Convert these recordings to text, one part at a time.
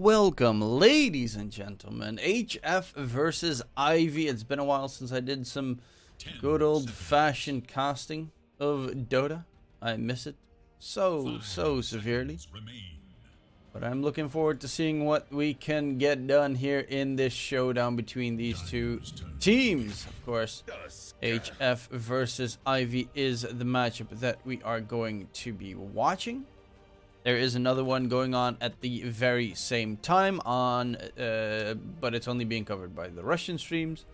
Welcome, ladies and gentlemen. HF versus Ivy. It's been a while since I did some good old-fashioned casting of Dota. I miss it so severely. But I'm looking forward to seeing what we can get done here in this showdown between these two teams. Of course, HF versus Ivy is the matchup that we are going to be watching. There is another one going on at the very same time on, but it's only being covered by the Russian streams.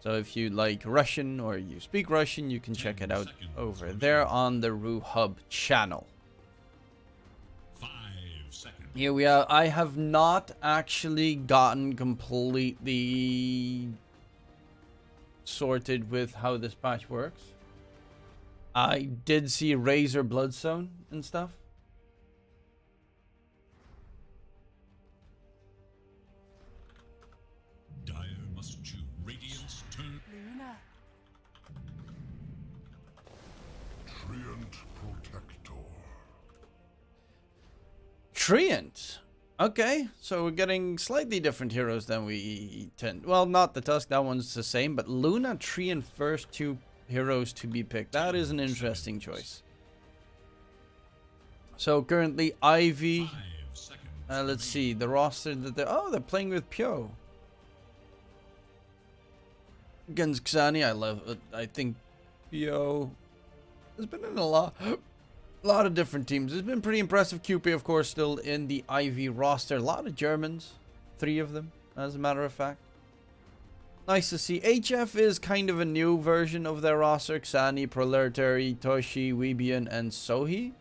So if you like Russian or you speak Russian, you can check it out over there on the Ru Hub channel. 5 seconds. Here we are. I have not actually gotten completely sorted with how this patch works. I did see Razor Bloodstone and stuff. Treant. Okay, so we're getting slightly different heroes than we tend. Well, not the Tusk, that one's the same, but Luna, Treant, first two heroes to be picked. That is an interesting choice. So currently Ivy, let's see, the roster that they're playing with Pyo. Against Xani, I love it. I think Pyo has been in a lot of different teams. It's been pretty impressive. QP, of course, still in the Ivy roster. A lot of Germans. 3 of them, as a matter of fact. Nice to see. HF is kind of a new version of their roster. Xani, Proletary, Toshi, Weebian, and Sohi.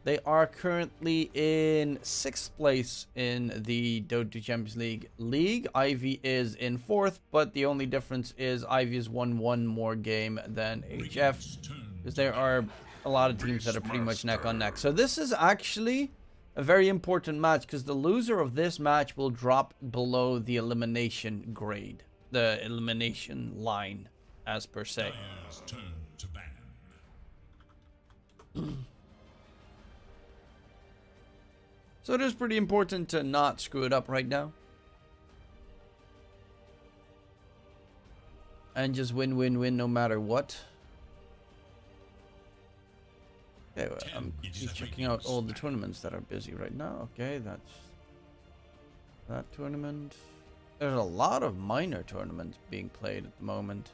They are currently in 6th place in the Dota Champions League. Ivy is in 4th, but the only difference is Ivy has won one more game than HF. Because there are a lot of teams that are pretty much neck on neck. So this is actually a very important match because the loser of this match will drop below the elimination grade, the elimination line, as per se. So it is pretty important to not screw it up right now. And just win no matter what. Okay, well, I'm checking out all the tournaments that are busy right now. Okay, that's that tournament. There's a lot of minor tournaments being played at the moment.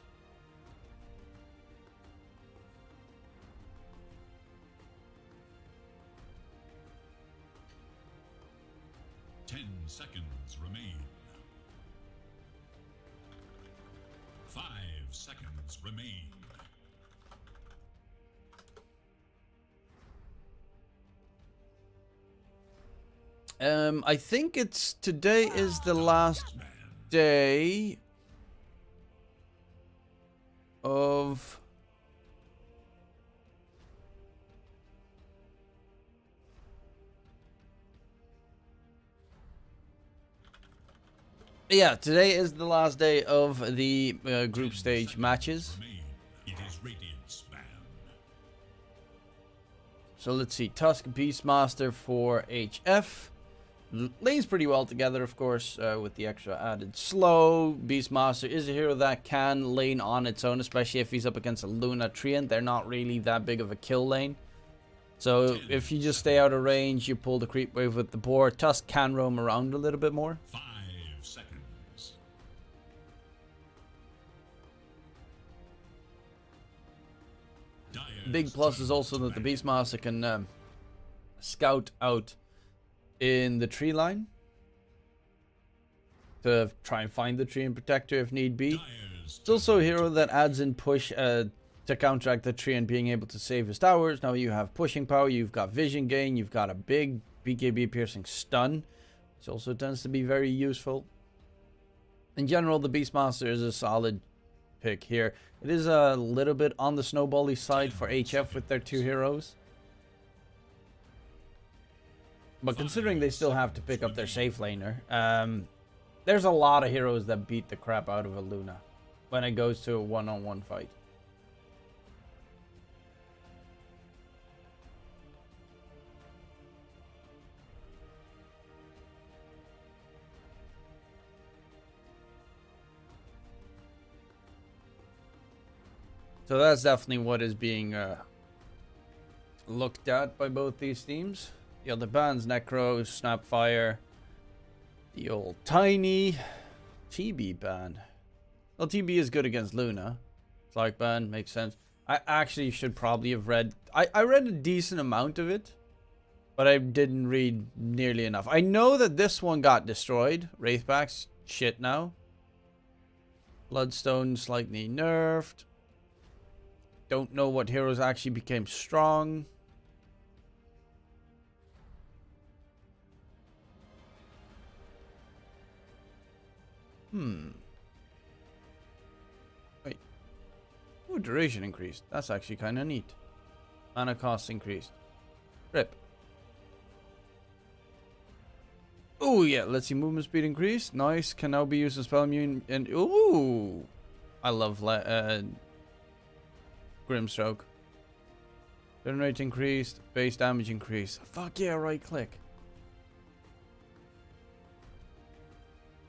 Seconds remain. 5 seconds remain. I think it's today is the last day of today is the last day of the group stage matches. So let's see, Tusk, Beastmaster for HF. Lanes pretty well together, of course, with the extra added slow. Beastmaster is a hero that can lane on its own, especially if he's up against a Luna Treant. They're not really that big of a kill lane. So if you just stay out of range, you pull the creep wave with the board. Tusk can roam around a little bit more. 5 seconds. Big plus is also that the Beastmaster can scout out in the tree line to try and find the tree and protector if need be. It's also a hero that adds in push to counteract the tree and being able to save his towers. Now you have pushing power, you've got vision gain, you've got a big BKB piercing stun, which also tends to be very useful. In general, the Beastmaster is a solid pick here. It is a little bit on the snowbally side for HF with their 2 heroes. But considering they still have to pick up their safe laner, there's a lot of heroes that beat the crap out of a Luna when it goes to a one-on-one fight. So that's definitely what is being looked at by both these teams. The other bans, Necro, Snapfire, the old Tiny, TB ban. Well, TB is good against Luna. Flag ban, makes sense. I actually should probably have read... I read a decent amount of it, but I didn't read nearly enough. I know that this one got destroyed. Wraithback's shit now. Bloodstone slightly nerfed. Don't know what heroes actually became strong. Wait. Ooh, duration increased. That's actually kind of neat. Mana cost increased. Rip. Oh yeah, let's see. Movement speed increased. Nice. Can now be used as spell immune. And ooh, I love Grimstroke. Turn rate increased. Base damage increased. Fuck yeah! Right click.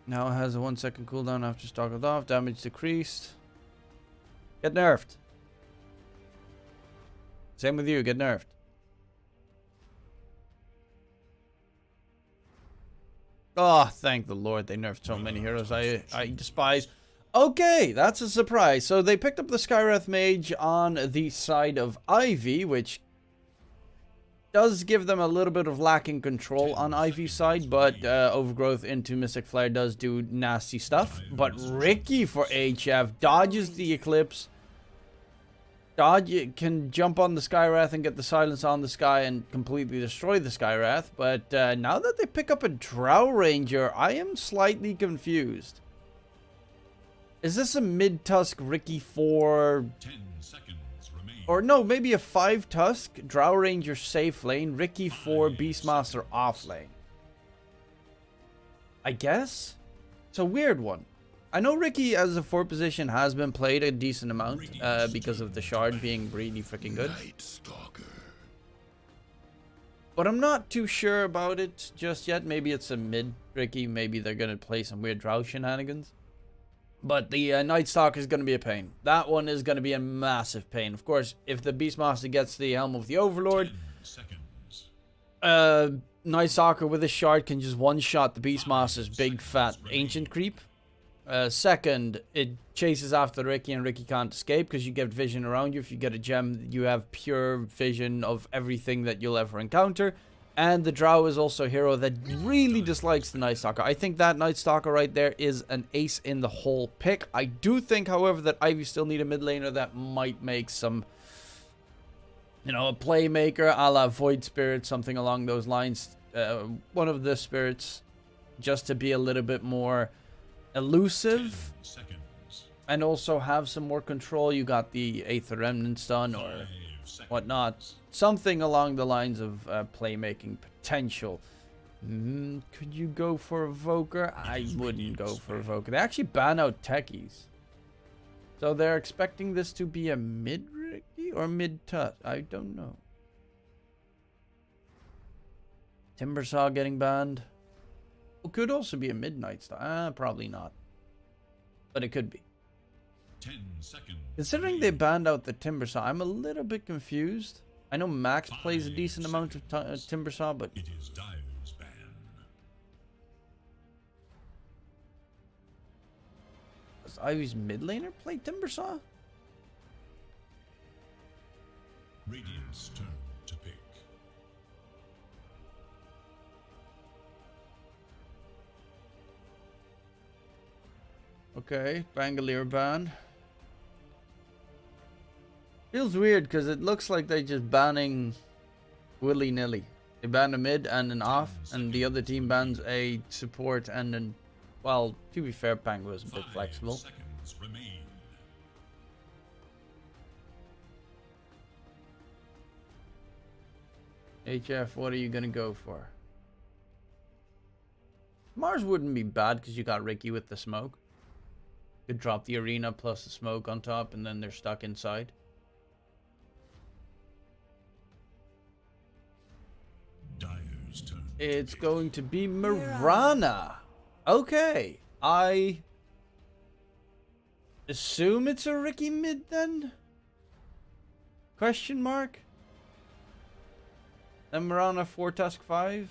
Now it has a 1 second cooldown after stoggled off. Damage decreased. Get nerfed. Same with you. Get nerfed. Oh, thank the Lord. They nerfed so many heroes I despise. Okay, that's a surprise. So they picked up the Skywrath Mage on the side of Ivy, which does give them a little bit of lacking control on Ivy's side, but Overgrowth into Mystic Flare does do nasty stuff. But Ricky for HF dodges the Eclipse. Can jump on the Skywrath and get the silence on the sky and completely destroy the Skywrath. But now that they pick up a Drow Ranger, I am slightly confused. Is this a mid-tusk Ricky 4... 10 seconds remain. Or no, maybe a 5-tusk Drow Ranger safe lane, Ricky 4 Beastmaster off lane. I guess? It's a weird one. I know Ricky as a 4 position has been played a decent amount because of the shard being really freaking good. But I'm not too sure about it just yet. Maybe it's a mid Ricky. Maybe they're going to play some weird Drow shenanigans. But the Night Stalker is going to be a pain. That one is going to be a massive pain. Of course, if the Beastmaster gets the Helm of the Overlord, 10 seconds. Night Stalker with a shard can just one-shot the Beastmaster's big fat ancient creep. Second, it chases after Ricky and Ricky can't escape because you get vision around you. If you get a gem, you have pure vision of everything that you'll ever encounter. And the Drow is also a hero that really dislikes the Night Stalker. I think that Night Stalker right there is an ace in the whole pick. I do think, however, that Ivy still need a mid laner that might make some, you know, a playmaker a la Void Spirit, something along those lines. One of the spirits just to be a little bit more elusive and also have some more control. You got the Aether Remnants done or whatnot. Something along the lines of playmaking potential. Could you go for Evoker? I wouldn't go for Evoker. They actually ban out techies. So they're expecting this to be a mid-Ricky or mid-Tusk. I don't know. Timbersaw getting banned. It could also be a Midnight Star. Probably not. But it could be. 10 seconds. Considering they banned out the Timbersaw, I'm a little bit confused. I know Max plays a decent amount of Timbersaw, but... It is Dire's ban. Does Ivy's mid laner play Timbersaw? Radiant's turn to pick. Okay, Bangalore ban. Feels weird because it looks like they're just banning willy-nilly. They ban a mid and an off, and the other team bans a support and an... Well, to be fair, Pango is a bit 5 flexible. seconds remain. HF, what are you going to go for? Mars wouldn't be bad because you got Ricky with the smoke. Could drop the arena plus the smoke on top and then they're stuck inside. Dire's turn. It's going to be Mirana. Okay. I assume it's a Ricky mid then? Question mark? And Marana 4 Tusk 5?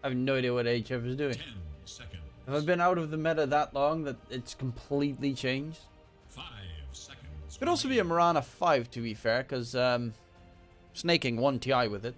I have no idea what HF is doing. 10 seconds. Have I been out of the meta that long that it's completely changed? 5 seconds. Could also be a Marana 5 to be fair, because snaking 1 TI with it.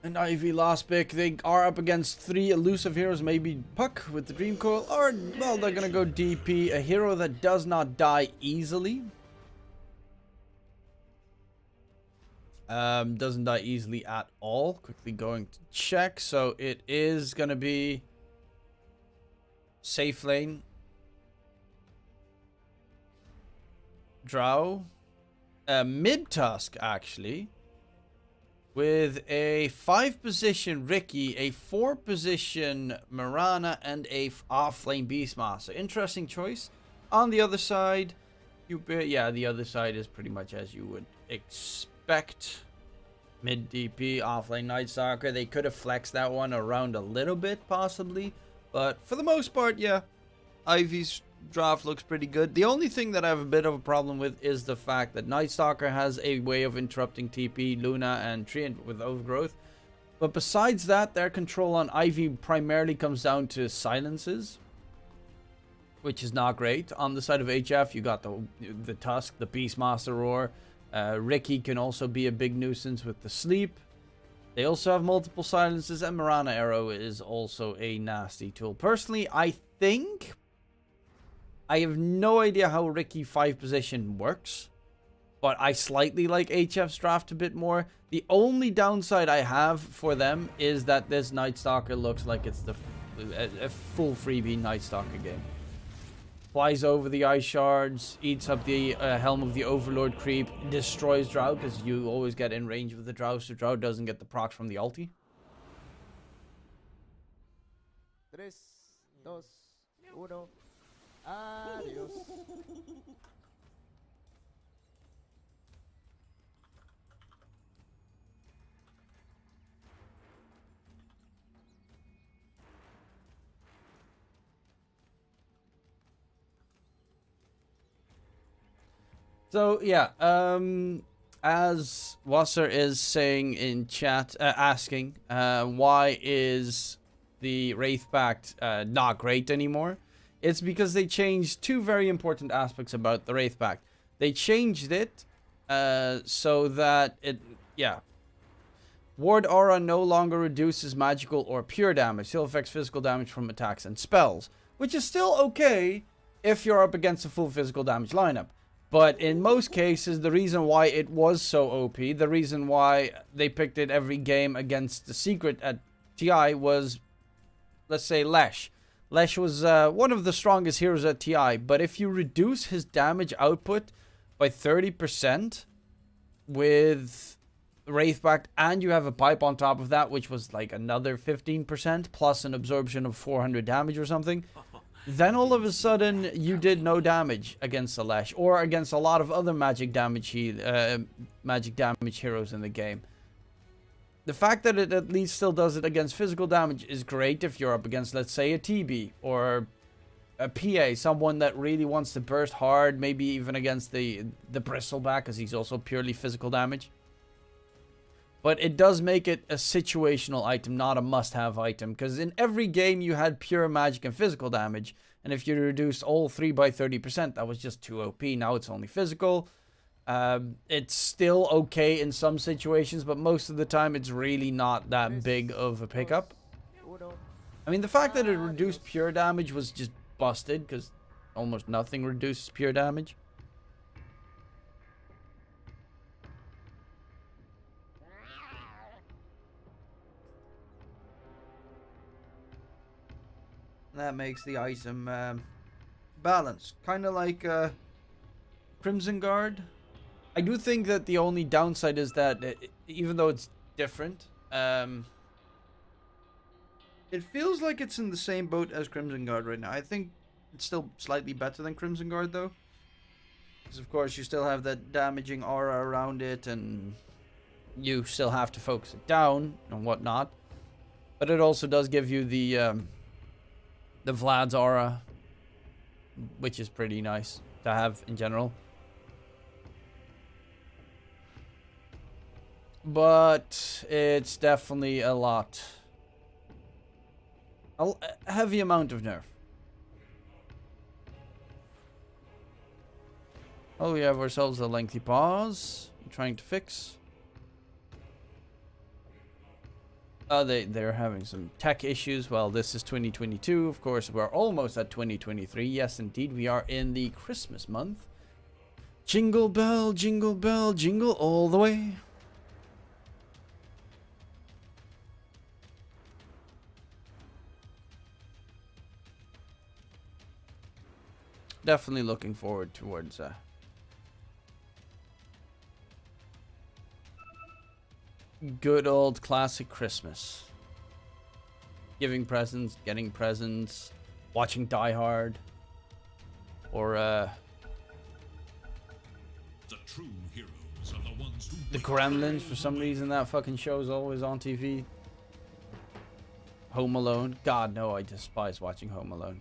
And Ivy last pick, they are up against 3 elusive heroes, maybe Puck with the Dream Coil, or, well, they're gonna go DP, a hero that does not die easily. Doesn't die easily at all. Quickly going to check, so it is gonna be safe lane. Drow. Mid-Tusk, actually. With a 5-position Ricky, a 4-position Marana, and a off-lane Beastmaster. Interesting choice. On the other side, yeah, the other side is pretty much as you would expect. Mid DP, off-lane Night Stalker. They could have flexed that one around a little bit, possibly. But for the most part, yeah, Ivy's draft looks pretty good. The only thing that I have a bit of a problem with is the fact that Night Stalker has a way of interrupting TP, Luna, and Treant with Overgrowth. But besides that, their control on Ivy primarily comes down to silences, which is not great. On the side of HF, you got the Tusk, the Beastmaster Roar. Ricky can also be a big nuisance with the Sleep. They also have multiple silences, and Marana Arrow is also a nasty tool. Personally, I think I have no idea how Ricky 5 position works, but I slightly like HF's draft a bit more. The only downside I have for them is that this Night Stalker looks like it's a full freebie Night Stalker game. Flies over the ice shards, eats up the Helm of the Overlord creep, destroys Drow, because you always get in range with the Drow, so Drow doesn't get the proc from the ulti. 3, 2, 1. Adios. So yeah, as Wasser is saying in chat, asking, why is the Wraith Pact not great anymore? It's because they changed 2 very important aspects about the Wraith Pact. They changed it so that Ward Aura no longer reduces magical or pure damage. Still affects physical damage from attacks and spells, which is still okay if you're up against a full physical damage lineup. But in most cases, the reason why it was so OP, the reason why they picked it every game against the Secret at TI was, let's say, Lesh. Lesh was one of the strongest heroes at TI, but if you reduce his damage output by 30% with Wraith Pact, and you have a pipe on top of that, which was like another 15%, plus an absorption of 400 damage or something, then all of a sudden you did no damage against the Lesh, or against a lot of other magic damage heroes in the game. The fact that it at least still does it against physical damage is great if you're up against, let's say, a TB or a PA, someone that really wants to burst hard, maybe even against the Bristleback, because he's also purely physical damage. But it does make it a situational item, not a must-have item, because in every game you had pure magic and physical damage, and if you reduced all 3 by 30%, that was just too OP. Now it's only physical. It's still okay in some situations, but most of the time it's really not that big of a pickup. I mean, the fact that it reduced pure damage was just busted, because almost nothing reduces pure damage. That makes the item balanced, kind of like Crimson Guard. I do think that the only downside is that even though it's different, it feels like it's in the same boat as Crimson Guard right now. I think it's still slightly better than Crimson Guard though, because of course you still have that damaging aura around it, and you still have to focus it down and whatnot. But it also does give you the Vlad's aura, which is pretty nice to have in general. But it's definitely a heavy amount of nerf. Oh, we have ourselves a lengthy pause. Trying to fix. Oh, they're having some tech issues. Well, this is 2022. Of course, we're almost at 2023. Yes, indeed, we are in the Christmas month. Jingle bell, jingle all the way. Definitely looking forward towards good old classic Christmas. Giving presents, getting presents, watching Die Hard, or The true heroes are the ones who the Gremlins. For some reason, that fucking show is always on TV. Home Alone. God, no, I despise watching Home Alone.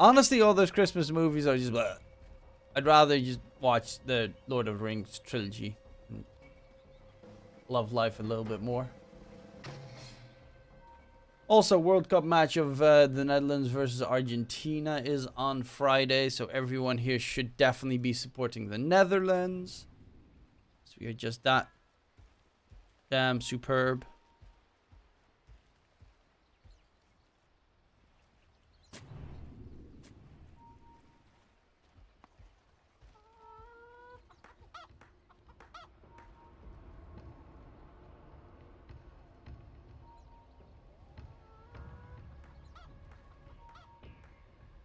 Honestly, all those Christmas movies are just bleh. I'd rather just watch the Lord of the Rings trilogy and love life a little bit more. Also, World Cup match of the Netherlands versus Argentina is on Friday, so everyone here should definitely be supporting the Netherlands. So we are just that damn superb.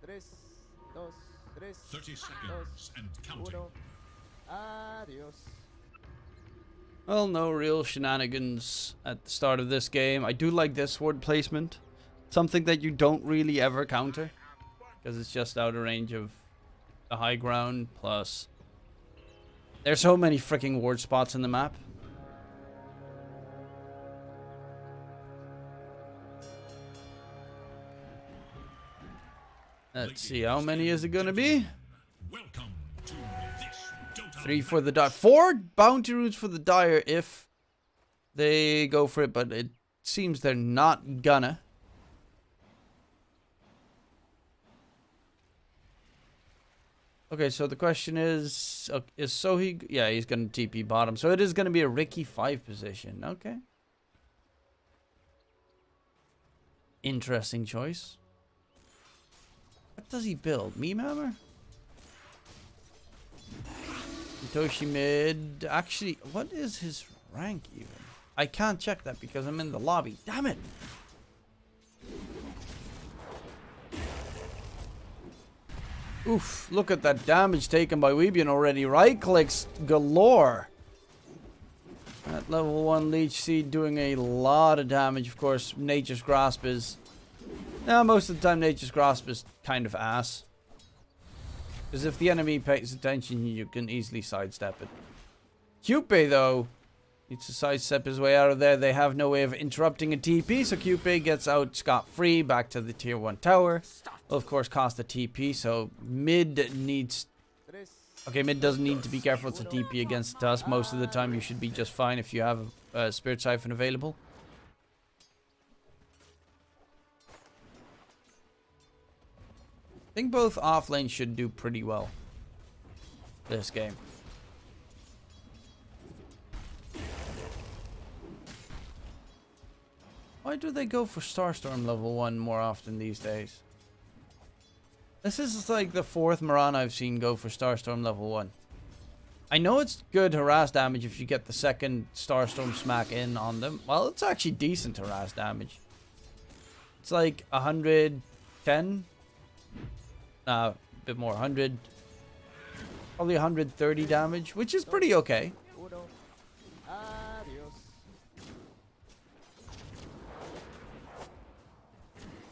Tres, dos, tres, 30 seconds and counting. uno. Adios. Well, no real shenanigans at the start of this game. I do like this sword placement. Something that you don't really ever counter, because it's just out of range of the high ground. Plus, there's so many freaking ward spots in the map. Let's see, how many is it gonna be? Welcome to this Dota 3 for the Dire. 4 bounty roots for the Dire if they go for it, but it seems they're not gonna. Okay, so the question is Sohi... Yeah, he's gonna TP bottom. So it is gonna be a Ricky 5 position. Okay. Interesting choice. What does he build? Meme Hammer? Hitoshi mid. Actually, what is his rank even? I can't check that because I'm in the lobby. Damn it! Oof, look at that damage taken by Weebian already. Right clicks galore. That level 1 Leech Seed doing a lot of damage. Of course, Nature's Grasp is... Now, most of the time, Nature's Grasp is kind of ass. Because if the enemy pays attention, you can easily sidestep it. Cupid, though, needs to sidestep his way out of there. They have no way of interrupting a TP, so Cupid gets out scot-free back to the tier 1 tower. Will, of course, cost a TP, so mid needs... Okay, mid doesn't need to be careful to TP against us. Most of the time, you should be just fine if you have a Spirit Siphon available. I think both offlanes should do pretty well this game. Why do they go for Starstorm level 1 more often these days? This is like the 4th Mirana I've seen go for Starstorm level 1. I know it's good harass damage if you get the second Starstorm smack in on them. Well, it's actually decent harass damage. It's like 110. A bit more, 100, probably 130 damage, which is pretty okay.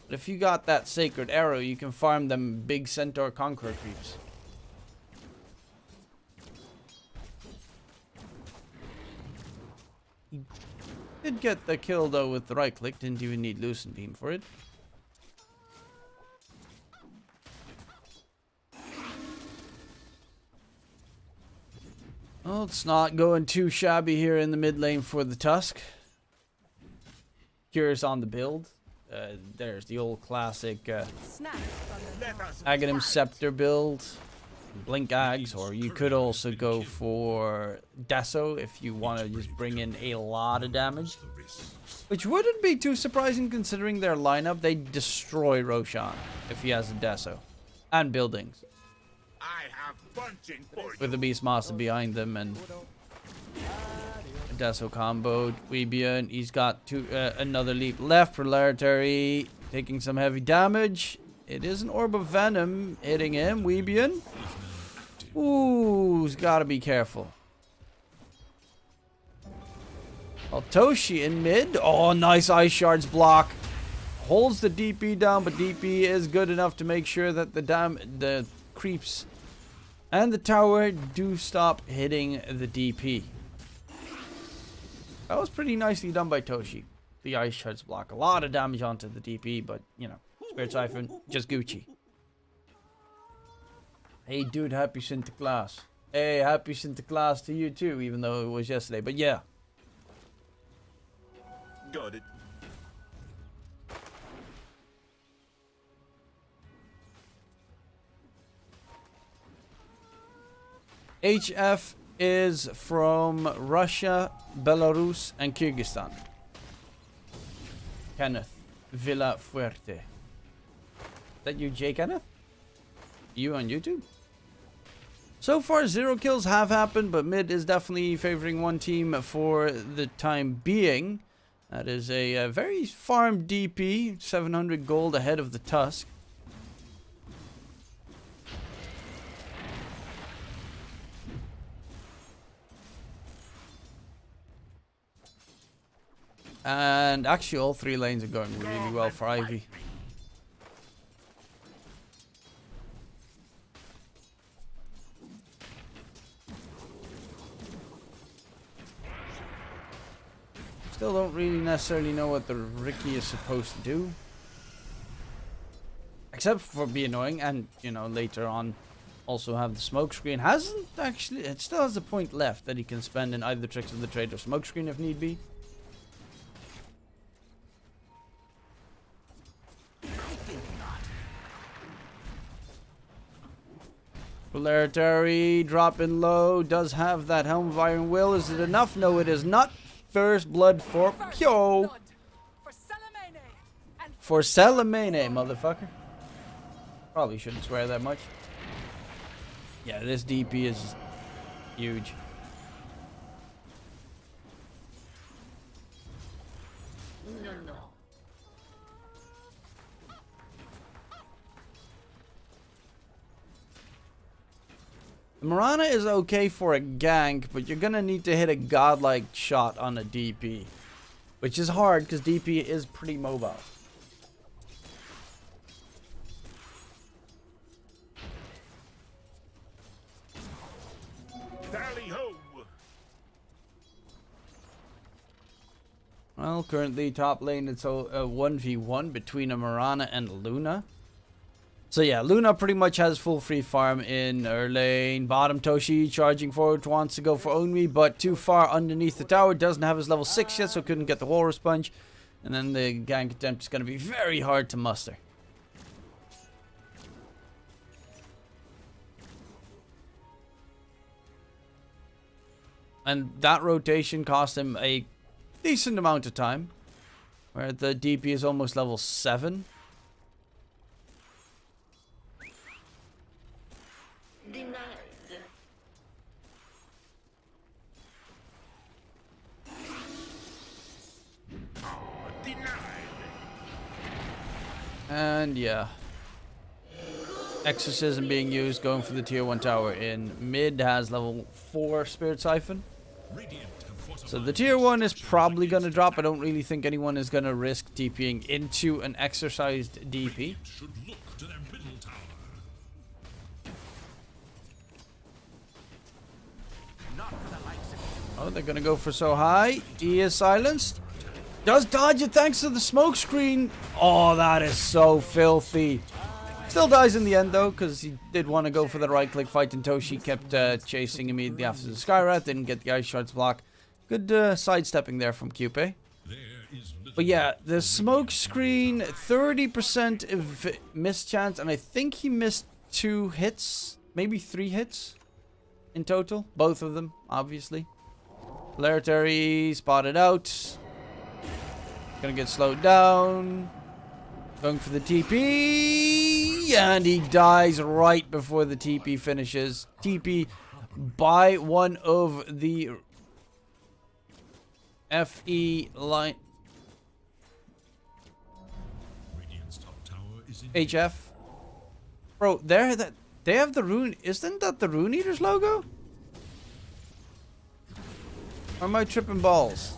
But if you got that Sacred Arrow, you can farm them big Centaur Conqueror creeps. Did get the kill though with the right click. Didn't even need Lucent Beam for it. Well, it's not going too shabby here in the mid lane for the Tusk. Curious on the build. There's the old classic Aghanim Scepter build. Blink Ags, or you could also go for Deso if you want to just bring in a lot of damage. Which wouldn't be too surprising considering their lineup. They destroy Roshan if he has a Deso. And buildings. I have bunching for With the Beastmaster behind them and a Deso combo. Weebian, he's got another leap left. Proletary taking some heavy damage. It is an Orb of Venom hitting him. Weebian. Ooh, he's got to be careful. Toshi in mid. Oh, nice Ice Shards block. Holds the DP down, but DP is good enough to make sure that the creeps and the tower do stop hitting the DP. That was pretty nicely done by Toshi. The Ice Shards block. A lot of damage onto the DP, but, you know, Spirit Siphon, just Gucci. Hey, dude, happy Sinterklaas. Hey, happy Sinterklaas to you, too, even though it was yesterday. But, yeah. Got it. HF is from Russia, Belarus, and Kyrgyzstan. Kenneth Villafuerte. Is that you, J. Kenneth? You on YouTube? So far, 0 kills have happened, but mid is definitely favoring one team for the time being. That is a very farmed DP, 700 gold ahead of the Tusk. And actually, all 3 lanes are going really well for Ivy. Still don't really necessarily know what the Ricky is supposed to do. Except for be annoying and, you know, later on also have the smoke screen. Hasn't actually, it still has a point left that he can spend in either Tricks of the Trade or smoke screen if need be. Proletary dropping low, does have that Helm of Iron Will. Is it enough? No, it is not. First blood for Pyo. For Salamene, motherfucker. Probably shouldn't swear that much. Yeah, this DP is huge. Mirana is okay for a gank, but you're gonna need to hit a godlike shot on a DP. Which is hard, because DP is pretty mobile. Tally ho! Well, currently top lane it's a 1v1 between a Mirana and Luna. So yeah, Luna pretty much has full free farm in her lane. Bottom Toshi charging forward, wants to go for Onmi, but too far underneath the tower. Doesn't have his level 6 yet, so couldn't get the Walrus Punch. And then the gank attempt is going to be very hard to muster. And that rotation cost him a decent amount of time. Where the DP is almost level 7. And yeah, Exorcism being used, going for the tier 1 tower in mid, has level 4 Spirit Siphon. So the tier 1 is probably going to drop. I don't really think anyone is going to risk DPing into an exercised DP. Should look to their middle tower. Oh, they're gonna go for so high. He is silenced. Does dodge it thanks to the smoke screen. Oh, that is so filthy. Still dies in the end though, because he did want to go for the right click fight, and Toshi kept chasing immediately after the Skyrat. Didn't get the ice shards block. Good sidestepping there from Cupid. But yeah, the smoke screen, 30% of miss chance, and I think he missed 2 hits, maybe 3 hits in total. Both of them, obviously. Polarity spotted out. Gonna get slowed down. Going for the TP, and he dies right before the TP finishes. TP by one of the FE line. HF. Bro, they have the rune. Isn't that the Rune Eaters logo? Or am I tripping balls?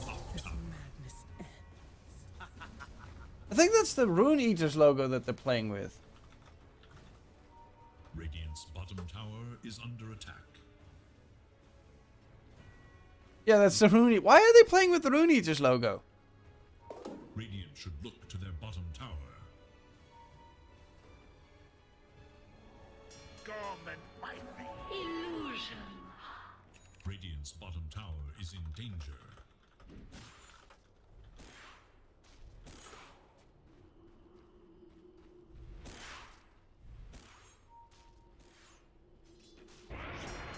I think that's the Rune Eaters logo that they're playing with. Radiant's bottom tower is under attack. Yeah, that's the Rune. Why are they playing with the Rune Eaters logo? Radiant should look to their bottom tower. Come and fight me. Illusion. Radiant's bottom tower is in danger.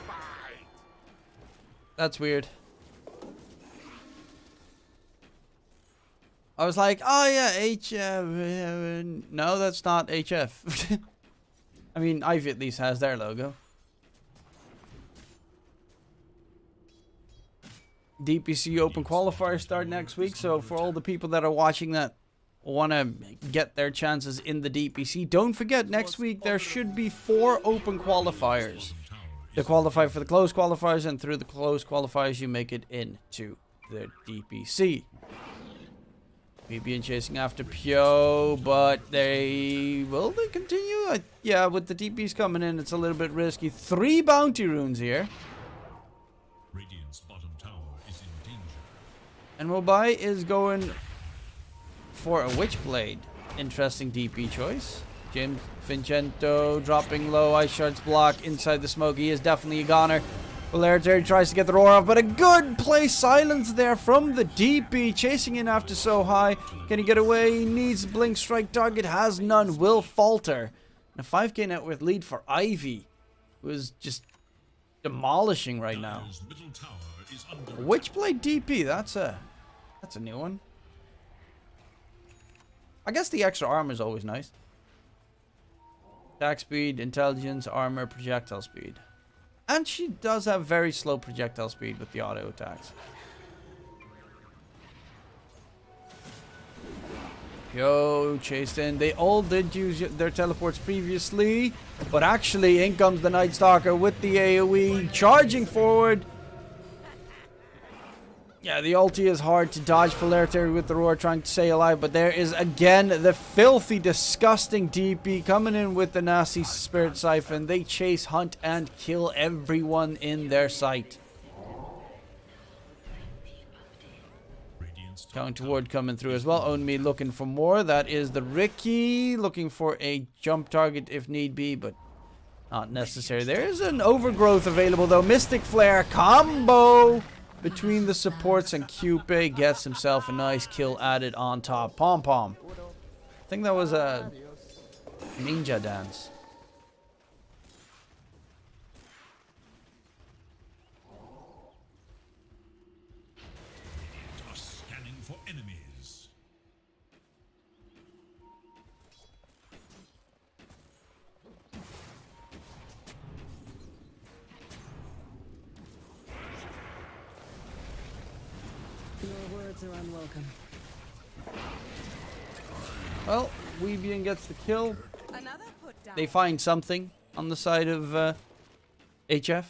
Fight. That's weird. I was like, oh yeah, HF. No, that's not HF. I mean, Ivy at least has their logo. DPC Open qualifiers start next week, so for all the people that are watching that want to get their chances in the DPC, don't forget next week there should be 4 open qualifiers. To qualify for the closed qualifiers, and through the closed qualifiers you make it into the DPC. BBN chasing after Pyo, but will they continue? Yeah, with the DPs coming in, it's a little bit risky. 3 bounty runes here. Radiant's bottom tower is in danger. And Mobai is going for a Witchblade. Interesting DP choice. James Vincento dropping low. Ice Shards block inside the smoke. He is definitely a goner. Polarity tries to get the roar off, but a good play silence there from the DP. Chasing in after so high. Can he get away? He needs blink strike. Target has none. Will falter. And a 5k net worth lead for Ivy, who is just demolishing right now. Dire's middle tower is under Witchblade DP. That's a new one. I guess the extra armor is always nice. Attack speed, intelligence, armor, projectile speed. And she does have very slow projectile speed with the auto attacks. Yo, chased in. They all did use their teleports previously. But actually, in comes the Night Stalker with the AoE. Charging forward. Yeah, the ulti is hard to dodge. Polarity with the roar trying to stay alive. But there is again the filthy, disgusting DP coming in with the nasty Spirit Siphon. They chase, hunt, and kill everyone in their sight. Counter ward coming through as well. Onmi looking for more. That is the Ricky. Looking for a jump target if need be, but not necessary. There is an overgrowth available though. Mystic Flare combo between the supports, and Cupid gets himself a nice kill added on top. Pom Pom. I think that was a ninja dance. scanning for enemies. Your words are unwelcome. Well, Weebian gets the kill. Another put down. They find something on the side of HF.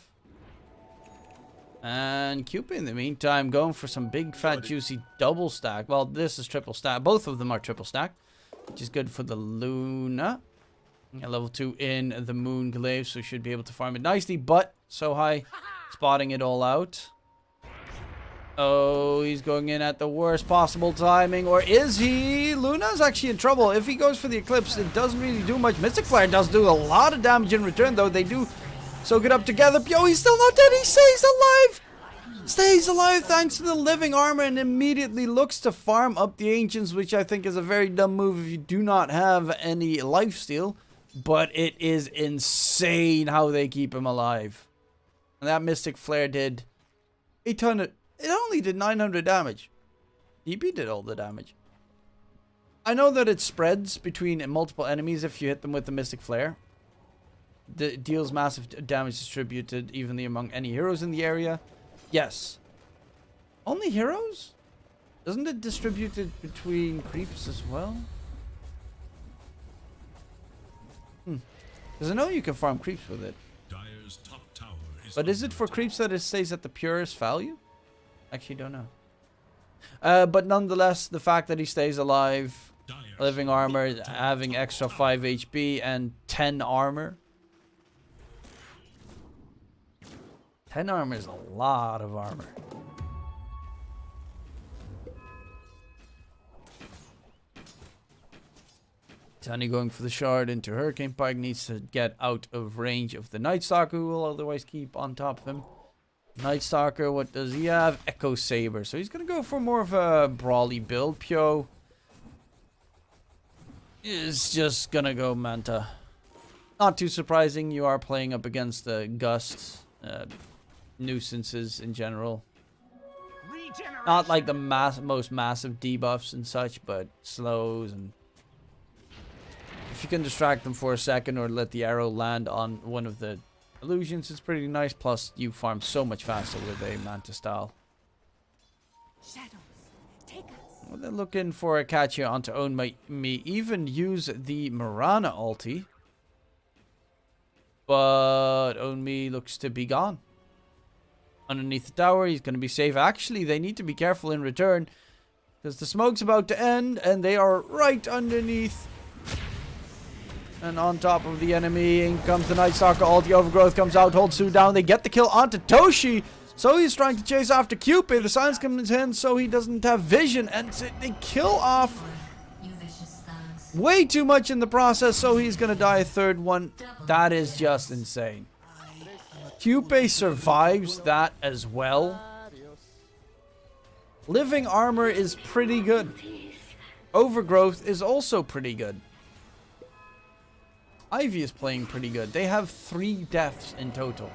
And Cupid in the meantime going for some big fat juicy double stack. Well, this is triple stack. Both of them are triple stack, which is good for the Luna. Yeah, level 2 in the Moon Glaive, so should be able to farm it nicely. But so high, spotting it all out. Oh, he's going in at the worst possible timing. Or is he? Luna's actually in trouble. If he goes for the Eclipse, it doesn't really do much. Mystic Flare does do a lot of damage in return, though. They do soak it up together. Yo, he's still not dead. He stays alive. Stays alive thanks to the living armor and immediately looks to farm up the Ancients, which I think is a very dumb move if you do not have any lifesteal. But it is insane how they keep him alive. And that Mystic Flare did a ton of... It only did 900 damage. DP did all the damage. I know that it spreads between multiple enemies if you hit them with the Mystic Flare. It deals massive damage distributed evenly among any heroes in the area. Yes. Only heroes? Isn't it distributed between creeps as well? Because I know you can farm creeps with it. Dire's top tower is But is it for creeps that it stays at the purest value? Actually, don't know. But nonetheless, the fact that he stays alive, Dire's living armor, having extra 5 HP and 10 armor. 10 armor is a lot of armor. Tani going for the shard into Hurricane Pike, needs to get out of range of the Night Stalker, who will otherwise keep on top of him. Night Stalker, what does he have? Echo Saber. So he's going to go for more of a brawly build. Pyo is just going to go Manta. Not too surprising. You are playing up against the Gusts, nuisances in general. Not like the most massive debuffs and such, but slows, and if you can distract them for a second or let the arrow land on one of the illusions, it's pretty nice. Plus, you farm so much faster with a Manta style. Shadows, take us. Well, they're looking for a catch here onto own me. Even use the Mirana ulti. But own me looks to be gone. Underneath the tower, he's going to be safe. Actually, they need to be careful in return, because the smoke's about to end, and they are right underneath and on top of the enemy. In comes the Night Stalker ulti. Overgrowth comes out, holds Sue down. They get the kill onto Toshi. So he's trying to chase after Cupid. The silence comes in, so he doesn't have vision, and they kill off way too much in the process, so he's going to die a third one. That is just insane. Cupid survives that as well. Living armor is pretty good. Overgrowth is also pretty good. Ivy is playing pretty good. They have 3 deaths in total.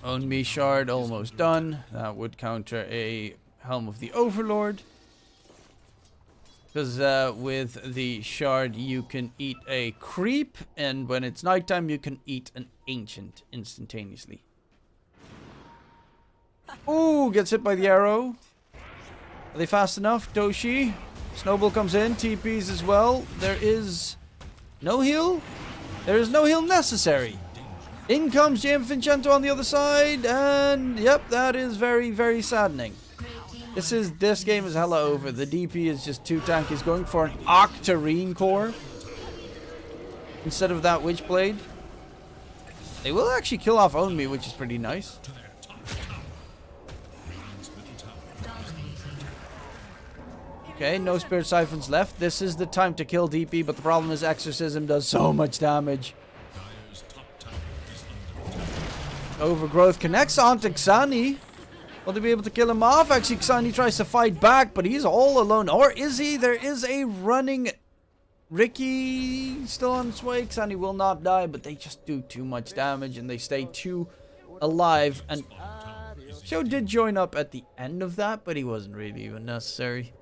Own me shard almost done. That would counter a Helm of the Overlord. Because with the shard you can eat a creep, and when it's nighttime you can eat an ancient instantaneously. Ooh, gets hit by the arrow. Are they fast enough? Doshi. Snowball comes in, TPs as well. There is no heal. There is no heal necessary. In comes Jam Vincento on the other side, and yep, that is very, very saddening. This game is hella over. The DP is just too tanky. He's going for an Octarine core instead of that Witchblade. They will actually kill off Own Me, which is pretty nice. Okay, no Spirit Siphons left. This is the time to kill DP, but the problem is Exorcism does so much damage. Overgrowth connects onto Xani. Will they be able to kill him off? Actually, Xani tries to fight back, but he's all alone. Or is he? There is a running Ricky still on its way. Xani will not die, but they just do too much damage, and they stay too alive. And Sho did join up at the end of that, but he wasn't really even necessary.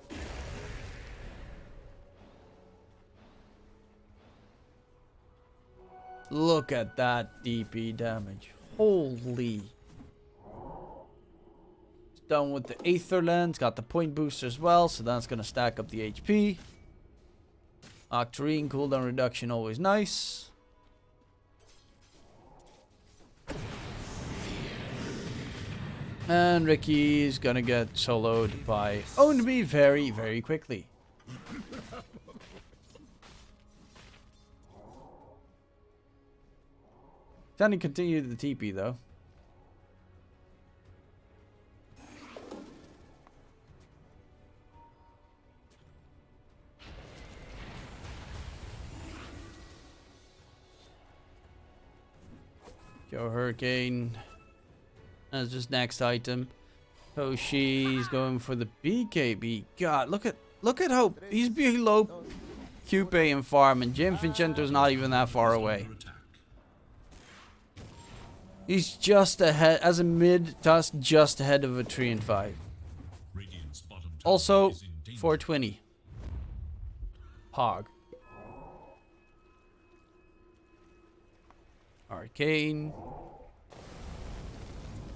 Look at that DP damage. Holy. It's done with the Aether Lens. Got the point booster as well, so that's going to stack up the HP. Octarine cooldown reduction, always nice. And Ricky's gonna get soloed by Owned Me very, very quickly. Trying to continue the TP though. Go Hurricane as his next item. Toshi's going for the BKB. God, look at how he's below Cupid and farm, and Jim Vincento's not even that far away. He's just ahead as a mid Tusk, just ahead of a 3 and 5. Also 420. Hog. Arcane.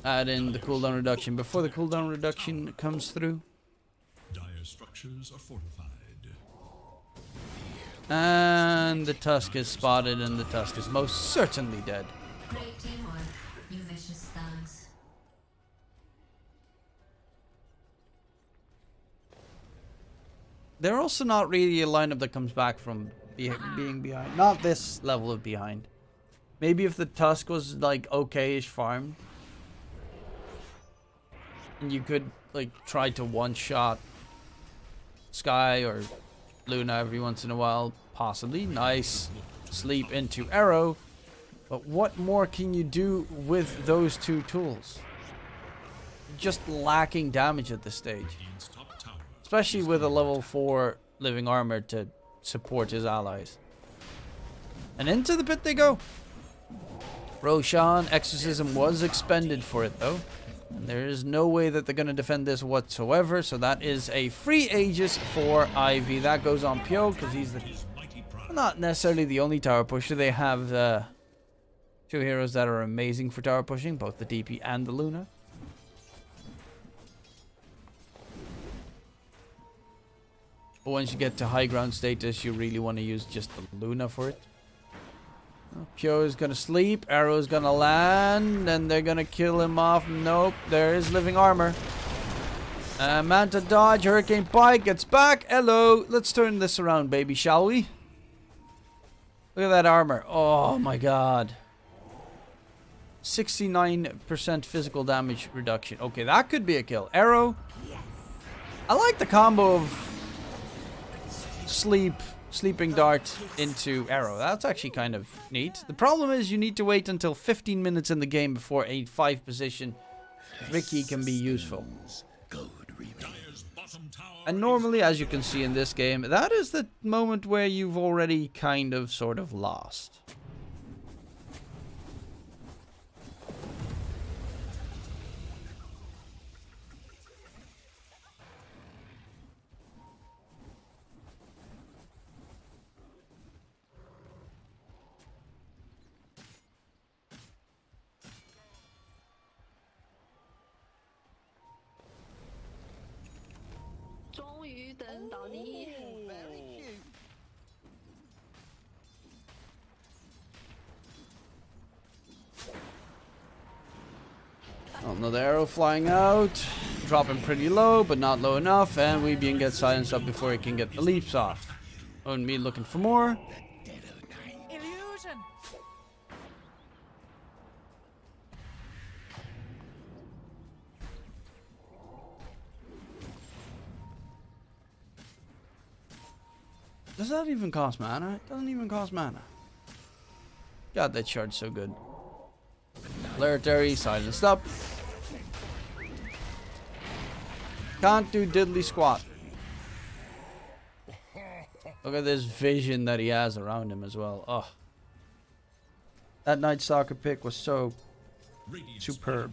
Add in the cooldown reduction before the cooldown reduction comes through. Dire structures are fortified. And the Tusk is spotted, and the Tusk is most certainly dead. Great teamwork, you vicious thugs. They're also not really a lineup that comes back from being behind. Not this level of behind. Maybe if the Tusk was like okay-ish farm, and you could like try to one-shot Sky or Luna every once in a while, possibly. Nice sleep into Arrow. But what more can you do with those two tools? Just lacking damage at this stage. Especially with a level 4 living armor to support his allies. And into the pit they go. Roshan, Exorcism was expended for it though. And there is no way that they're going to defend this whatsoever. So that is a free Aegis for Ivy. That goes on Pyo because he's not necessarily the only tower pusher. They have two heroes that are amazing for tower pushing, both the DP and the Luna. But once you get to high ground status, you really want to use just the Luna for it. Pyo is gonna sleep, Arrow's gonna land, and they're gonna kill him off. Nope, there is living armor. Manta dodge, Hurricane Pike gets back. Hello, let's turn this around, baby, shall we? Look at that armor. Oh my god. 69% physical damage reduction. Okay, that could be a kill. Arrow. I like the combo of sleeping dart into Arrow. That's actually kind of neat. The problem is you need to wait until 15 minutes in the game before a 5 position Ricky can be useful. And normally, as you can see in this game, that is the moment where you've already kind of sort of lost. Another arrow flying out, dropping pretty low, but not low enough, and Weebian gets silenced up before he can get the leaps off. And me looking for more. Illusion. Does that even cost mana? It doesn't even cost mana. God, that shard's so good. Legendary, silenced up. Can't do diddly squat. Look at this vision that he has around him as well. Oh. That Night Stalker pick was so superb.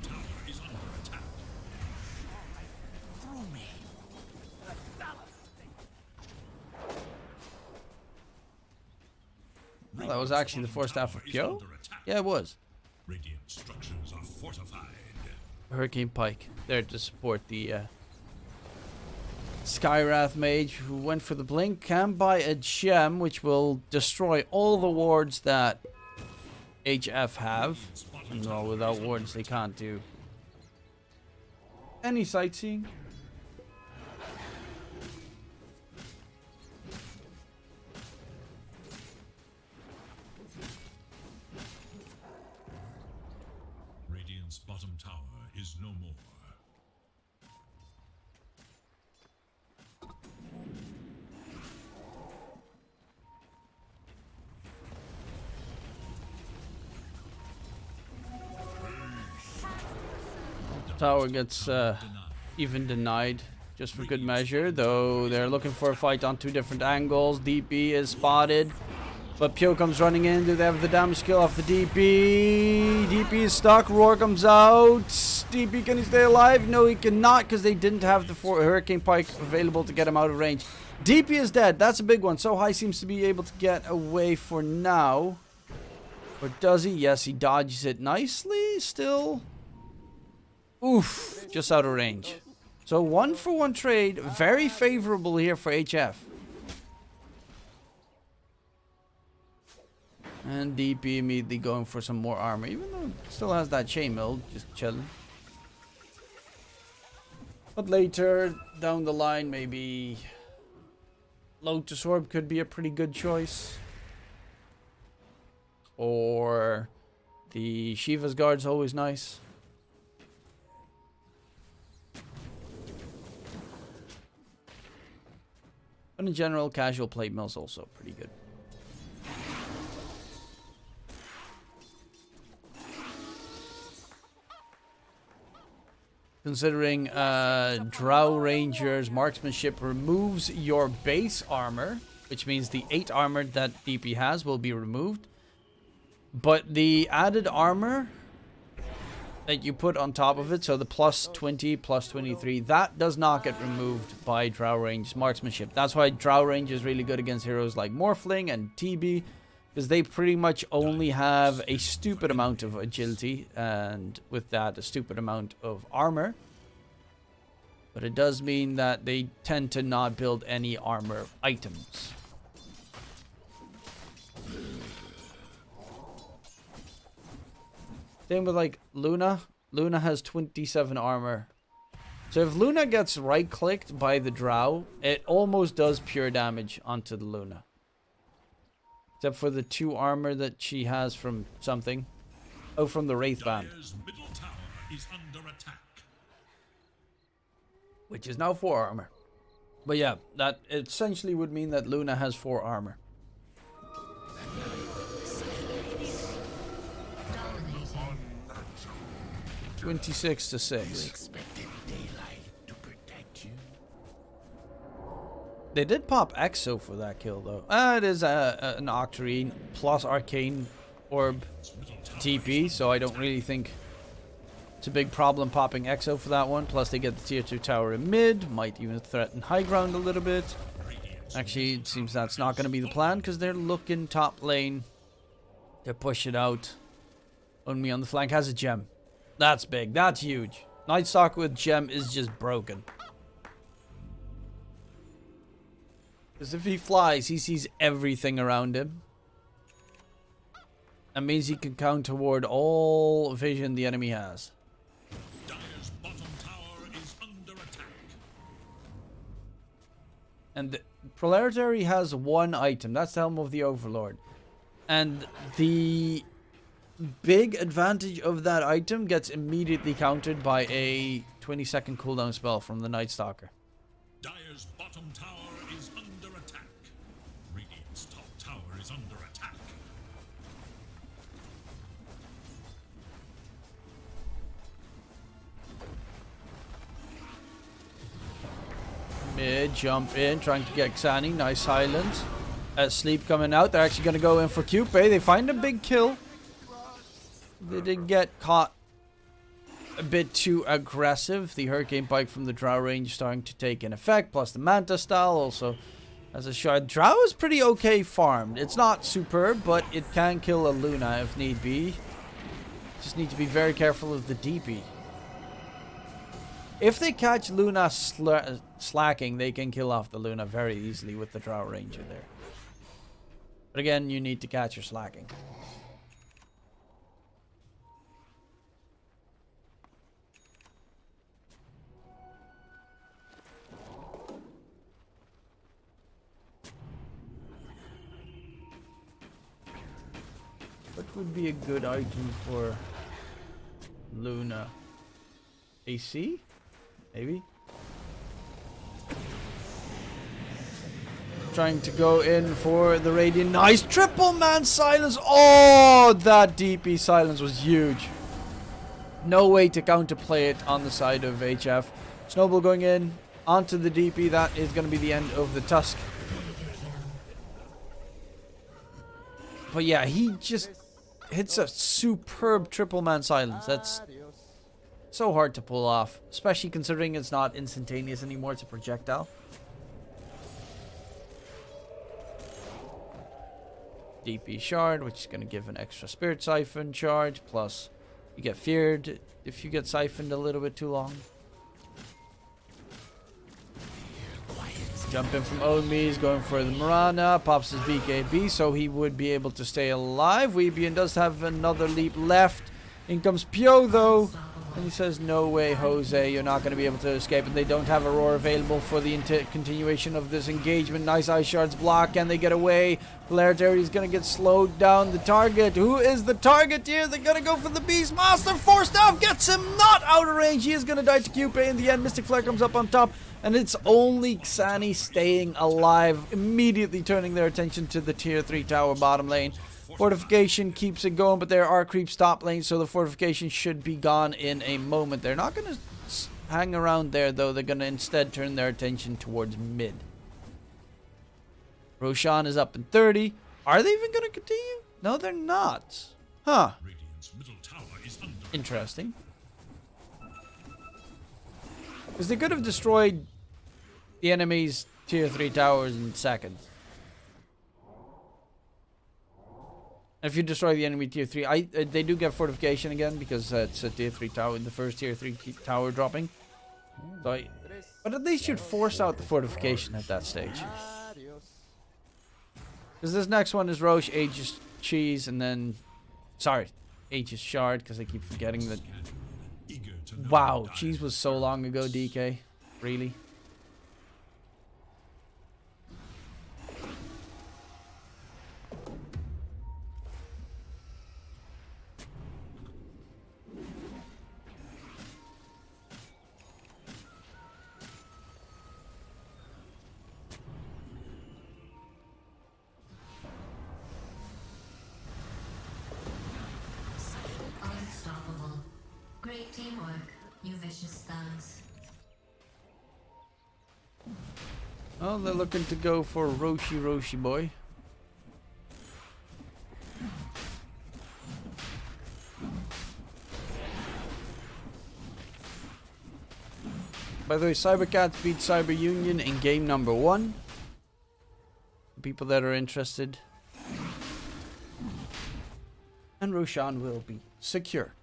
Well, that was actually the first half of Pyo? Yeah, it was. Radiant structures are fortified. Hurricane Pike there to support the Skywrath Mage, who went for the blink. Can buy a gem which will destroy all the wards that HF have. No, without wards they can't do Any sightseeing? Radiant's bottom tower is no more. Tower gets even denied just for good measure, though they're looking for a fight on two different angles. DP is spotted, but Pio comes running in. Do they have the damage skill off the DP? DP is stuck. Roar comes out. DP, can he stay alive? No, he cannot, because they didn't have the Hurricane Pike available to get him out of range. DP is dead. That's a big one. So High seems to be able to get away for now. Or does he? Yes, he dodges it nicely still. Oof, just out of range. So 1-for-1 trade, very favorable here for HF. And DP immediately going for some more armor, even though it still has that chainmail, just chilling. But later, down the line, maybe Lotus Orb could be a pretty good choice. Or the Shiva's Guard's always nice. But in general, casual plate mill's also pretty good. Considering Drow Ranger's marksmanship removes your base armor, which means the 8 armor that DP has will be removed. But the added armor that you put on top of it, so the plus 20, plus 23, that does not get removed by Drow Range's marksmanship. That's why Drow Range is really good against heroes like Morphling and TB, because they pretty much only have a stupid amount of agility, and with that, a stupid amount of armor. But it does mean that they tend to not build any armor items. Same with like Luna. Luna has 27 armor. So if Luna gets right clicked by the Drow, it almost does pure damage onto the Luna. Except for the 2 armor that she has from something. Oh, from the Wraith Band. Dire's middle tower is under attack. Which is now 4 armor. But yeah, that essentially would mean that Luna has 4 armor. 26 to 6. Expected daylight to protect you. They did pop Exo for that kill though. It is an Octarine plus Arcane Orb TP, so I don't really think it's a big problem popping Exo for that one. Plus they get the tier 2 tower in mid, might even threaten high ground a little bit. Actually, it seems that's not going to be the plan because they're looking top lane to push it out. Only on the flank has a gem. That's big. That's huge. Night Stalker with gem is just broken. Because if he flies, he sees everything around him. That means he can counter toward all vision the enemy has. Dire's bottom tower is under attack. And the Proletary has 1 item. That's the Helm of the Overlord. And the big advantage of that item gets immediately countered by a 20-second cooldown spell from the Night Stalker. Dire's bottom tower is under attack. Radiant's top tower is under attack. Mid, jump in, trying to get Xani. Nice silence. Sleep coming out. They're actually going to go in for Cupid. They find a big kill. They did get caught a bit too aggressive. The Hurricane Pike from the Drow range starting to take in effect. Plus the Manta style also as a shard. Drow is pretty okay farmed. It's not superb, but it can kill a Luna if need be. Just need to be very careful of the DP. If they catch Luna slacking, they can kill off the Luna very easily with the Drow Ranger there. But again, you need to catch her slacking. would be a good item for Luna? AC? Maybe? Trying to go in for the Radiant. Nice triple man silence. Oh, that DP silence was huge. No way to counterplay it on the side of HF. Snowball going in onto the DP. That is going to be the end of the Tusk. But yeah, he just hits a superb triple man silence. That's Adios. so hard to pull off, especially considering it's not instantaneous anymore. It's a projectile. DP shard, which is going to give an extra spirit siphon charge, plus you get feared if you get siphoned a little bit too long. Jump in from Omi's, going for the Mirana, pops his BKB, so he would be able to stay alive. Weebian does have another leap left. In comes Pio though, and he says, no way, Jose, you're not going to be able to escape. And they don't have Aurora available for the continuation of this engagement. Nice Ice Shards block, and they get away. Polarity is going to get slowed down. The target, who is the target here? They're going to go for the Beastmaster. Forced out, gets him not out of range. He is going to die to Cupid in the end. Mystic Flare comes up on top, and it's only Xani staying alive, immediately turning their attention to the tier 3 tower bottom lane. Fortification keeps it going, but there are creeps top lane, so the fortification should be gone in a moment. They're not going to hang around there, though. They're going to instead turn their attention towards mid. Roshan is up in 30. Are they even going to continue? No, they're not. Huh. Radiant's middle tower is under Interesting. Because they could have destroyed the enemy's tier 3 towers in seconds. If you destroy the enemy tier 3, they do get fortification again because it's a tier 3 tower, the first tier 3 tower dropping. So but at least you'd force out the fortification at that stage. Adios. Because this next one is Roche, Aegis Cheese, and then... Sorry, Aegis Shard, because I keep forgetting that... eager to know Wow, Dire Cheese was so long ago, DK. Really? Unstoppable. Great teamwork, you vicious thugs. Oh, they're looking to go for Roshi boy. By the way, Cybercats beat Cyber Union in game number 1. People that are interested. And Roshan will be secure.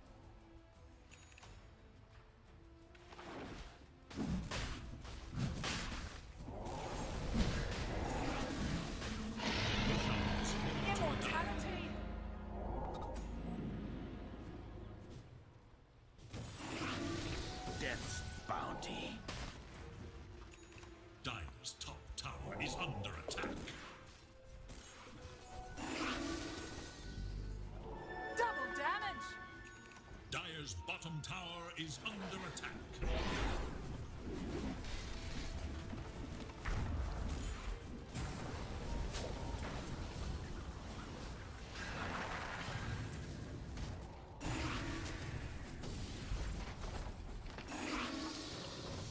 Immortality. Death's bounty. Dire's top tower is under attack. Double damage. Dire's bottom tower is under attack.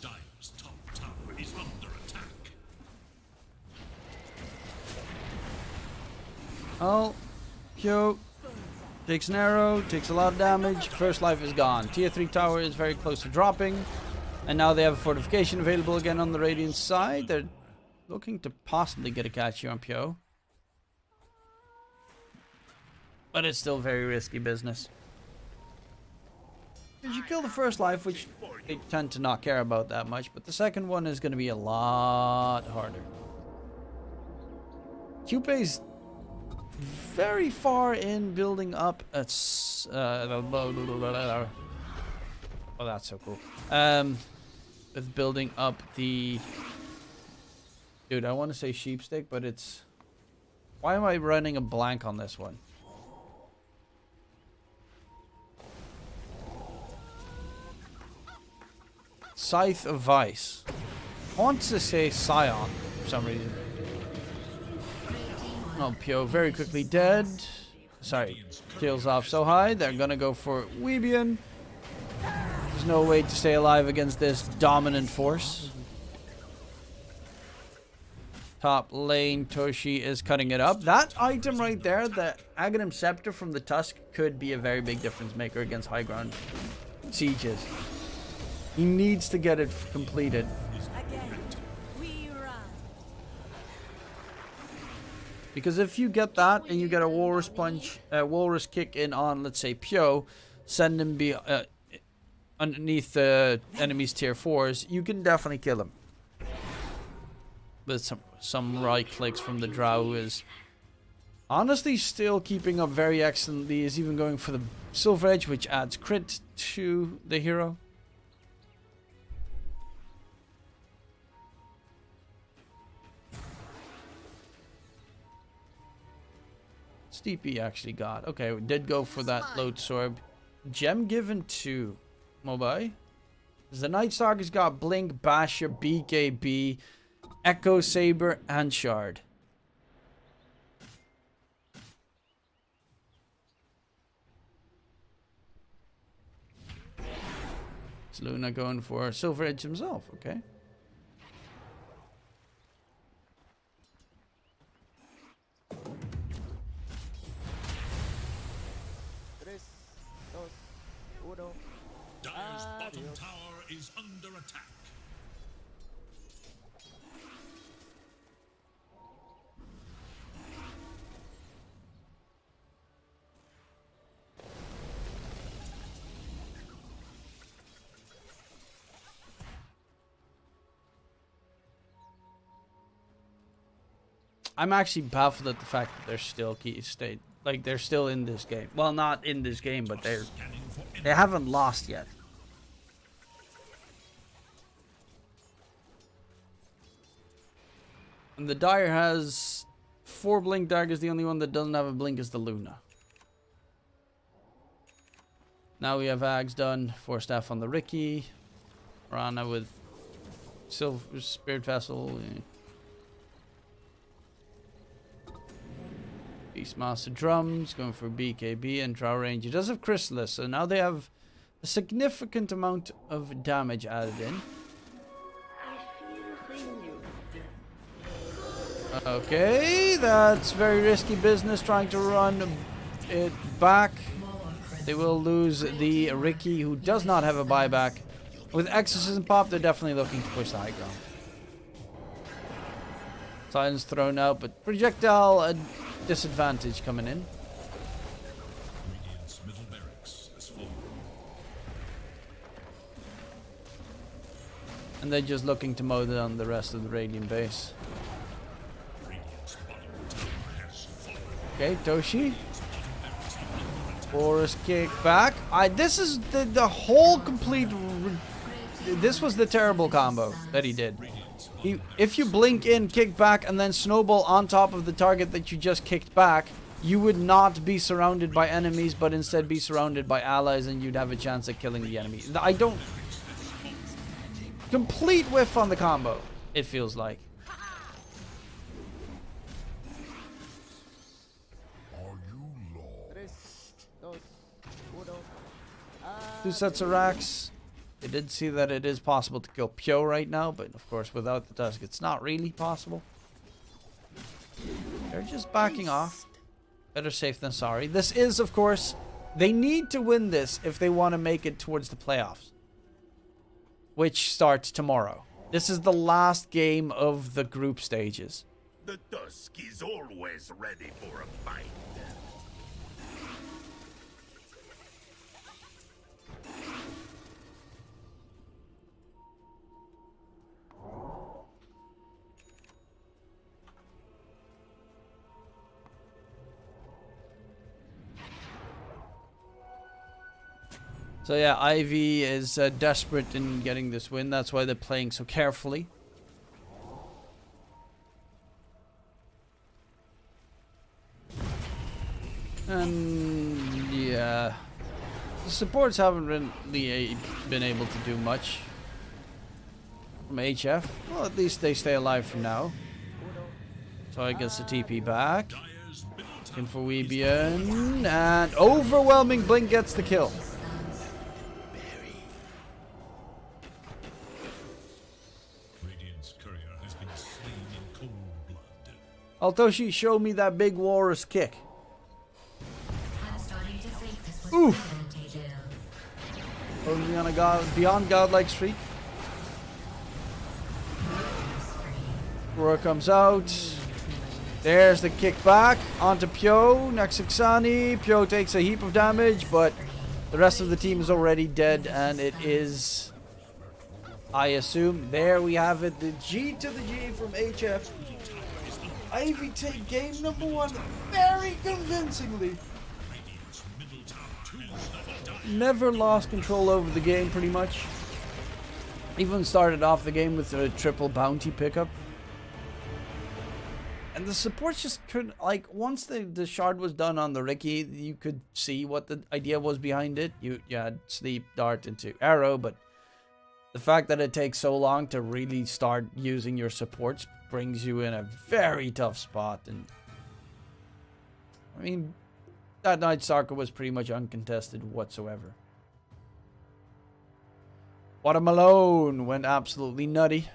Dire's top tower is under attack. Oh, Kyo takes an arrow, takes a lot of damage. First life is gone. Tier 3 tower is very close to dropping. And now they have a fortification available again on the Radiant side. They're looking to possibly get a catch here on Pyo. But it's still very risky business. Because you kill the first life, which they tend to not care about that much. But the second one is going to be a lot harder. Qpei's very far in building up a oh, that's so cool. With building up the... Dude, I want to say sheepstick, but it's... Why am I running a blank on this one? Scythe of Vice. I want to say Scion for some reason. Oh, Pio very quickly dead. Sorry, kills off so high. They're gonna go for Weebian. There's no way to stay alive against this dominant force. Top lane, Toshi is cutting it up. That item right there, the Aghanim Scepter from the Tusk, could be a very big difference maker against high ground sieges. He needs to get it completed. Again, we run. Because if you get that and you get a Walrus Punch, Walrus Kick in on, let's say, Pio, send him underneath the enemy's tier 4s, you can definitely kill him. With some right clicks from the Drow, who is honestly still keeping up very excellently. Is even going for the Silver Edge, which adds crit to the hero. Steepy actually got. Okay, we did go for that Loadsorb. Gem given to Mobai. The Night Stalker's got Blink, Basher, BKB, Echo Saber, and Shard. It's Luna going for Silver Edge himself, okay. Tres, dos, uno. Dire's bottom tower is under attack. I'm actually baffled at the fact that they're still they're still in this game. Well, not in this game, but they haven't lost yet. And the Dire has 4 blink daggers. The only one that doesn't have a blink is the Luna. Now we have Ags done. 4 staff on the Ricky. Rana with Silver Spirit Vessel. Beastmaster Drums going for BKB, and Drow Ranger does have Chrysalis, so now they have a significant amount of damage added in. Okay, that's very risky business trying to run it back. They will lose the Ricky, who does not have a buyback. With Exorcism Pop, they're definitely looking to push the high ground. Silence thrown out, but projectile disadvantage coming in. Radiant's middle barracks has fallen. And they're just looking to mow down the rest of the Radiant base. Radiant's bottom tower has fallen. Okay, Toshi. Boris kick back. This is the whole complete. This was the terrible combo that he did. If you blink in, kick back, and then snowball on top of the target that you just kicked back, you would not be surrounded by enemies, but instead be surrounded by allies, and you'd have a chance at killing the enemy. I don't... Complete whiff on the combo, it feels like. Tres, dos, uno. 2 sets of racks. They did see that it is possible to kill Pyo right now, but of course without the Tusk it's not really possible. They're just backing off. Better safe than sorry. This is, of course, they need to win this if they want to make it towards the playoffs, which starts tomorrow. This is the last game of the group stages. The Tusk is always ready for a fight. So yeah, Ivy is desperate in getting this win. That's why they're playing so carefully. And yeah, the supports haven't really been able to do much. from HF. Well, at least they stay alive for now. Uno. So I guess the TP back. Dire's middle tower Looking for Weebian. And overwhelming Blink gets the kill. Radiant's courier has been slain in cold blood. Altoshi, show me that big walrus kick. I'm starting to think this was Oof. premeditated. Only on a beyond godlike streak. Aurora comes out. There's the kick back onto Pyo. Next Ixani. Pyo takes a heap of damage, but the rest of the team is already dead, and it is, I assume, there we have it. The G to the G from HF. Ivy take game number 1 very convincingly. Radiant's middle tower is never done. Never lost control over the game, pretty much. Even started off the game with a triple bounty pickup. And the supports just couldn't, like, once the shard was done on the Riki, you could see what the idea was behind it. You had sleep, dart into arrow, but the fact that it takes so long to really start using your supports brings you in a very tough spot. And I mean, that Night Stalker was pretty much uncontested whatsoever. Watermelon went absolutely nutty.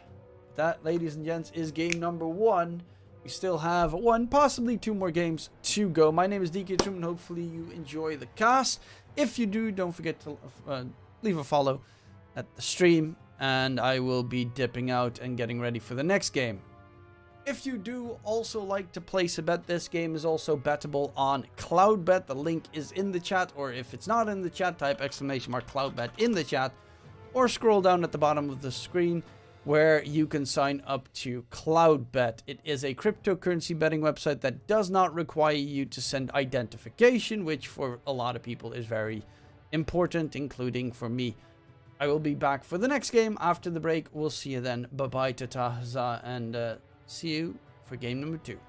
That, ladies and gents, is game number 1. We still have 1, possibly 2 more games to go. My name is D2CL, and hopefully you enjoy the cast. If you do, don't forget to leave a follow at the stream, and I will be dipping out and getting ready for the next game. If you do also like to place a bet, this game is also bettable on CloudBet. The link is in the chat, or if it's not in the chat, type !CloudBet in the chat, or scroll down at the bottom of the screen where you can sign up to CloudBet. It is a cryptocurrency betting website that does not require you to send identification, which for a lot of people is very important, including for me. I will be back for the next game after the break. We'll see you then. Bye-bye, tata, huzzah, and see you for game number 2.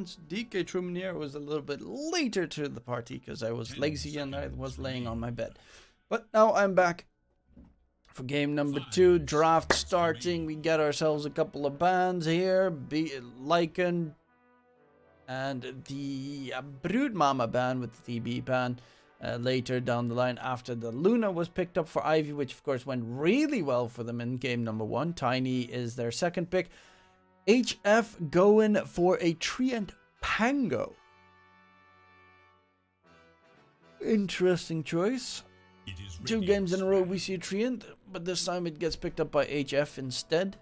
bands. DK Trumanier was a little bit later to the party because I was lazy and I was laying on my bed. But now I'm back for game number 2. Draft starting. We get ourselves a couple of bands here. Lycan and the Broodmama band with the TB band. Later down the line after the Luna was picked up for Ivy, which of course went really well for them in game number 1. Tiny is their second pick. HF going for a Treant Pango. Interesting choice. 2 games in a row we see a Treant, but this time it gets picked up by HF instead.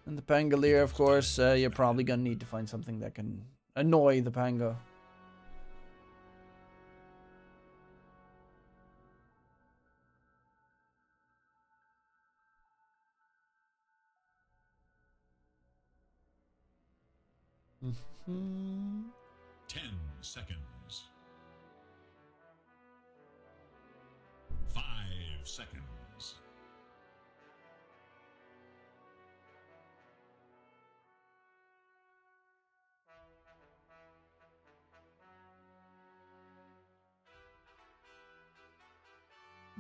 And the Pangolier, of course, you're probably going to need to find something that can annoy the Pango. Mm-hmm. 10 seconds. 5 seconds.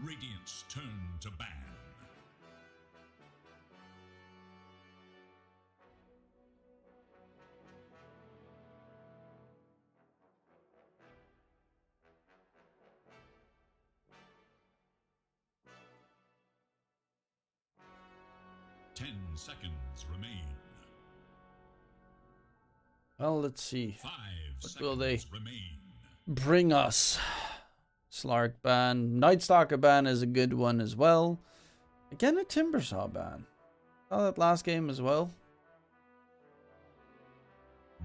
Radiant's turn to ban. Ten seconds remain. Well, let's see. 5 What will they remain. bring us? Slark ban. Night Stalker ban is a good one as well. Again, a Timbersaw ban. Saw that last game as well.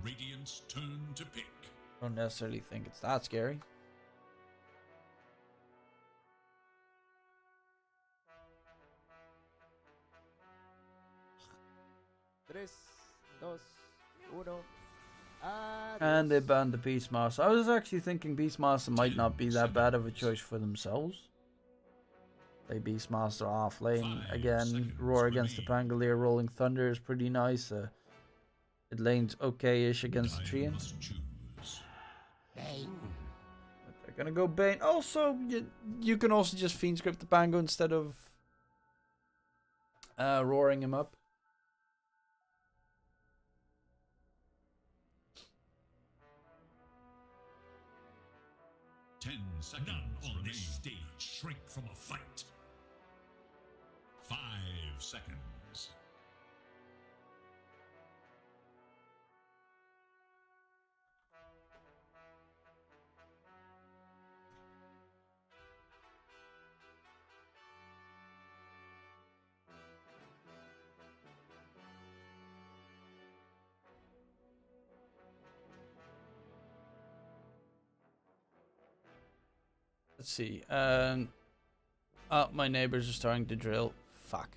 Radiant's turn to pick. Don't necessarily think it's that scary. Tres, dos, uno. And they banned the Beastmaster. I was actually thinking Beastmaster might not be that bad of a choice for themselves. Play Beastmaster off lane. Again, roar against the Pangolier. Rolling Thunder is pretty nice. It lanes okay-ish against the Treant. But they're gonna go Bane. Also, you can also just Fiend Script the Pango instead of roaring him up. None on this stage shrink from a fight. 5 seconds. Let's see. My neighbors are starting to drill. Fuck.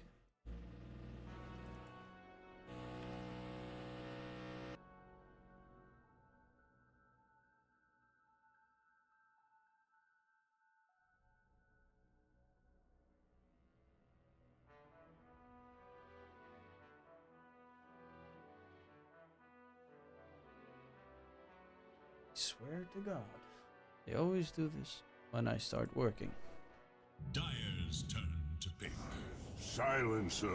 I swear to God, they always do this when I start working. Dyer's turn to pick. Silencer.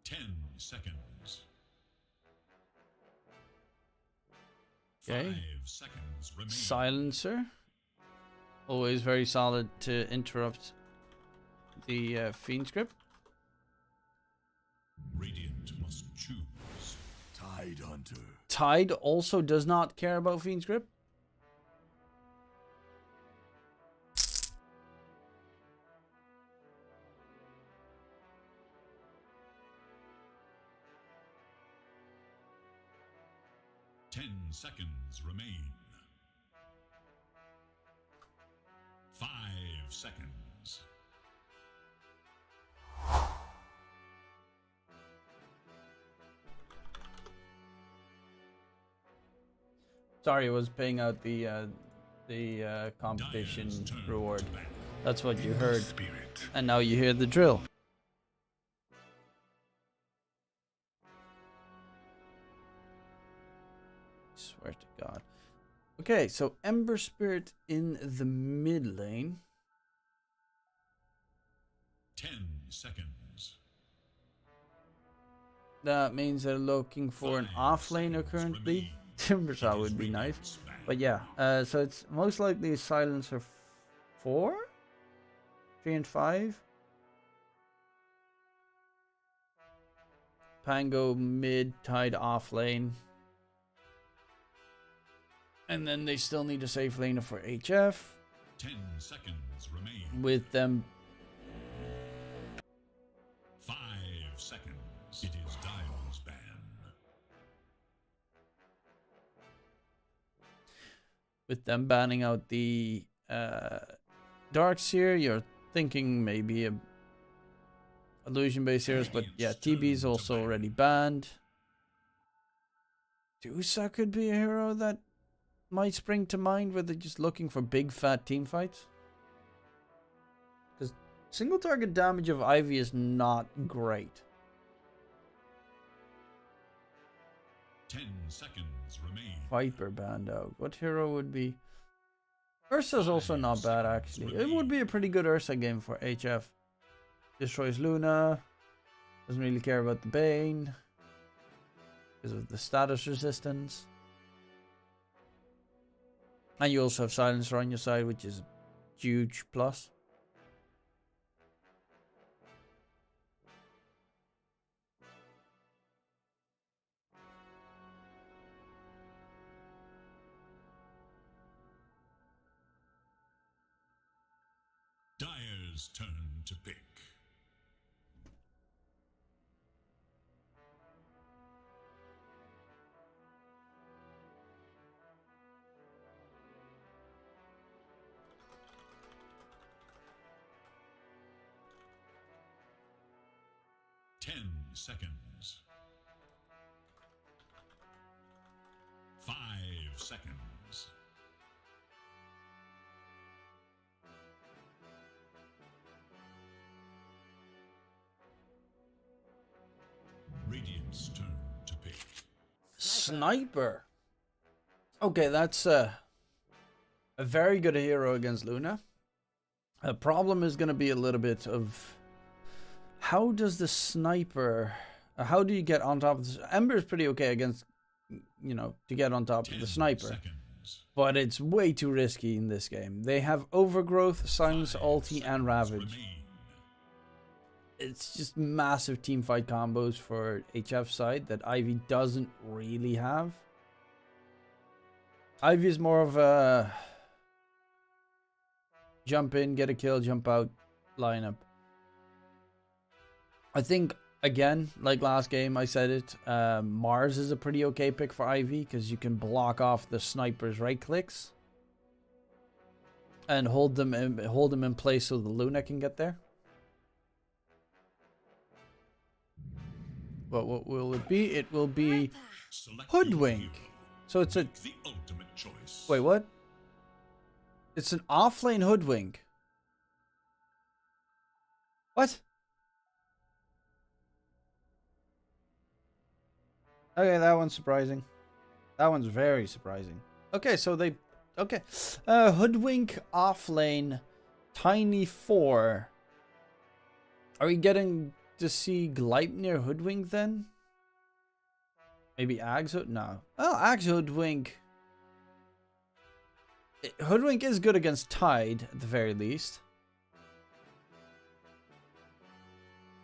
Ten seconds. Okay. 5 seconds remain. Silencer. Always very solid to interrupt the Fiend Script. Radiant must choose. Tide Hunter. Tide also does not care about Fiend Script. Ten seconds remain. 5 seconds. Sorry, I was paying out the competition Dire's turn reward. to bat. That's what you heard. Spirit. And now you hear the drill. Swear to God. Okay, so Ember Spirit in the mid lane. 10 seconds. That means they're looking for an 5 off laner seconds currently. remain. Timbersaw It is would be nice. Radiant's ban. But yeah, so it's most likely a Silencer 4? 3 and 5? Pango mid, Tide off lane. And then they still need a safe laner for HF. 10 seconds remain. With them, 5 seconds. It is Dire's ban. banning out the Darkseer, you're thinking maybe a illusion-based heroes, but yeah, TB is also already banned. Dusa could be a hero that might spring to mind where they're just looking for big fat team fights. Because single target damage of Ivy is not great. 10 seconds remain. Viper banned out. What hero would be? Ursa's also not bad actually. It would be a pretty good Ursa game for HF. Destroys Luna. Doesn't really care about the Bane. Because of the status resistance. And you also have Silencer on your side, which is a huge plus. Dire's turn to pick. Seconds. 5 seconds. Radiant's turn to pick. Sniper. Okay, that's a very good hero against Luna. The problem is going to be a little bit of how does the sniper, how do you get on top of this? Ember is pretty okay against, you know, to get on top of the sniper. Seconds. But it's way too risky in this game. They have Overgrowth, Silence, 5 Ulti, and Ravage. remain. It's just massive teamfight combos for HF side that Ivy doesn't really have. Ivy is more of a jump in, get a kill, jump out lineup. I think, again, like last game, I said it, Mars is a pretty okay pick for Ivy because you can block off the sniper's right clicks and hold them in place so the Luna can get there. But what will it be? It will be Select Hoodwink. your hero. So it's a... Make the ultimate choice. Wait, what? It's an offlane Hoodwink. What? Okay, that one's surprising. That one's very surprising. Okay, so they... Okay. Hoodwink offlane Tiny 4. Are we getting to see Gleipnir Hoodwink then? Maybe Axe Hood? No. Oh, Axe Hoodwink. Hoodwink is good against Tide, at the very least.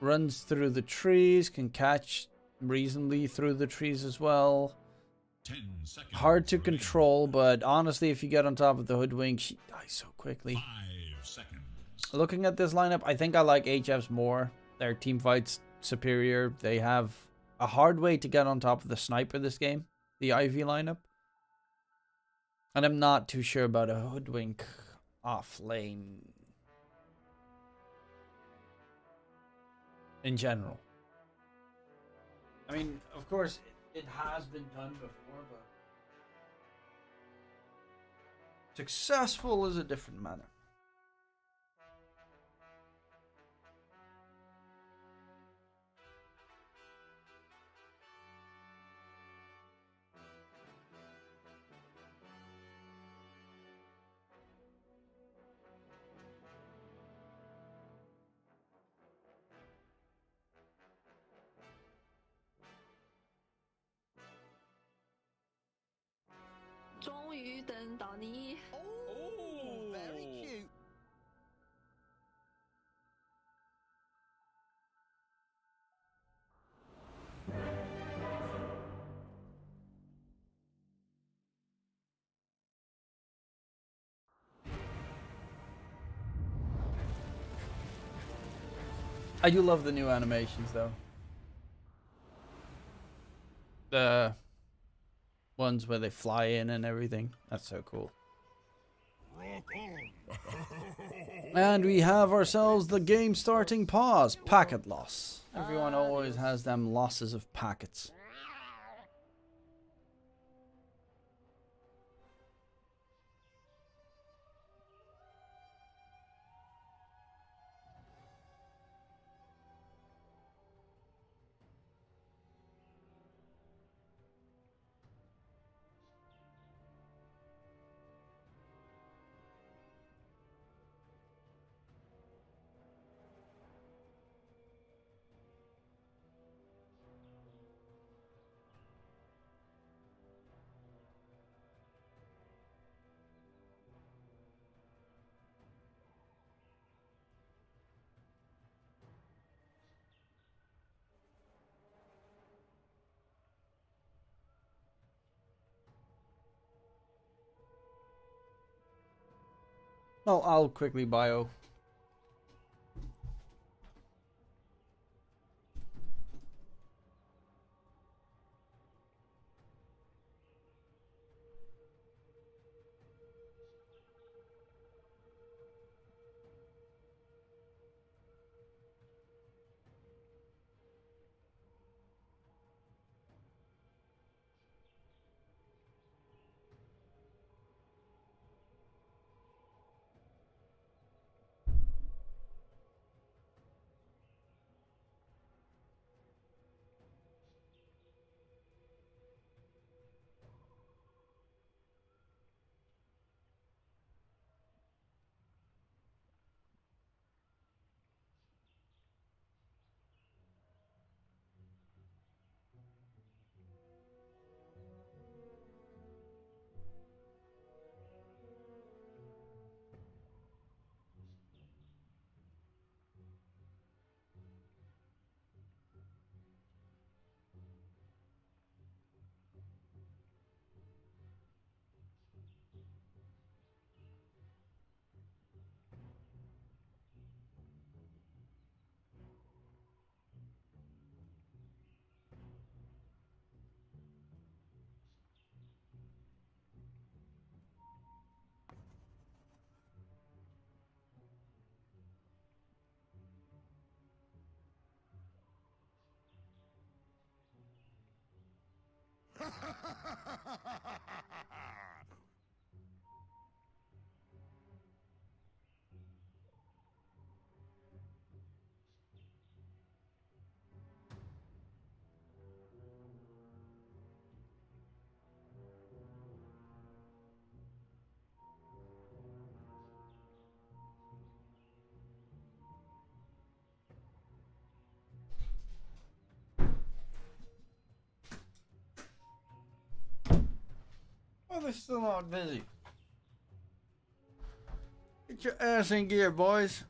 Runs through the trees, can catch reasonably through the trees as well. 10 seconds Hard to remain. control, but honestly, if you get on top of the Hoodwink, she dies so quickly. 5 seconds. Looking at this lineup, I think I like HF's more. Their team fight's superior. They have a hard way to get on top of the sniper this game, the Ivy lineup. And I'm not too sure about a Hoodwink off lane in general. I mean, of course, it has been done before, but Successful is a different matter. Oh, very cute. I do love the new animations though. The ones where they fly in and everything. That's so cool. And we have ourselves the game starting pause. Packet loss. Everyone always has them losses of packets. Well, I'll quickly bio. Oh, they're still not busy. Get your ass in gear, boys.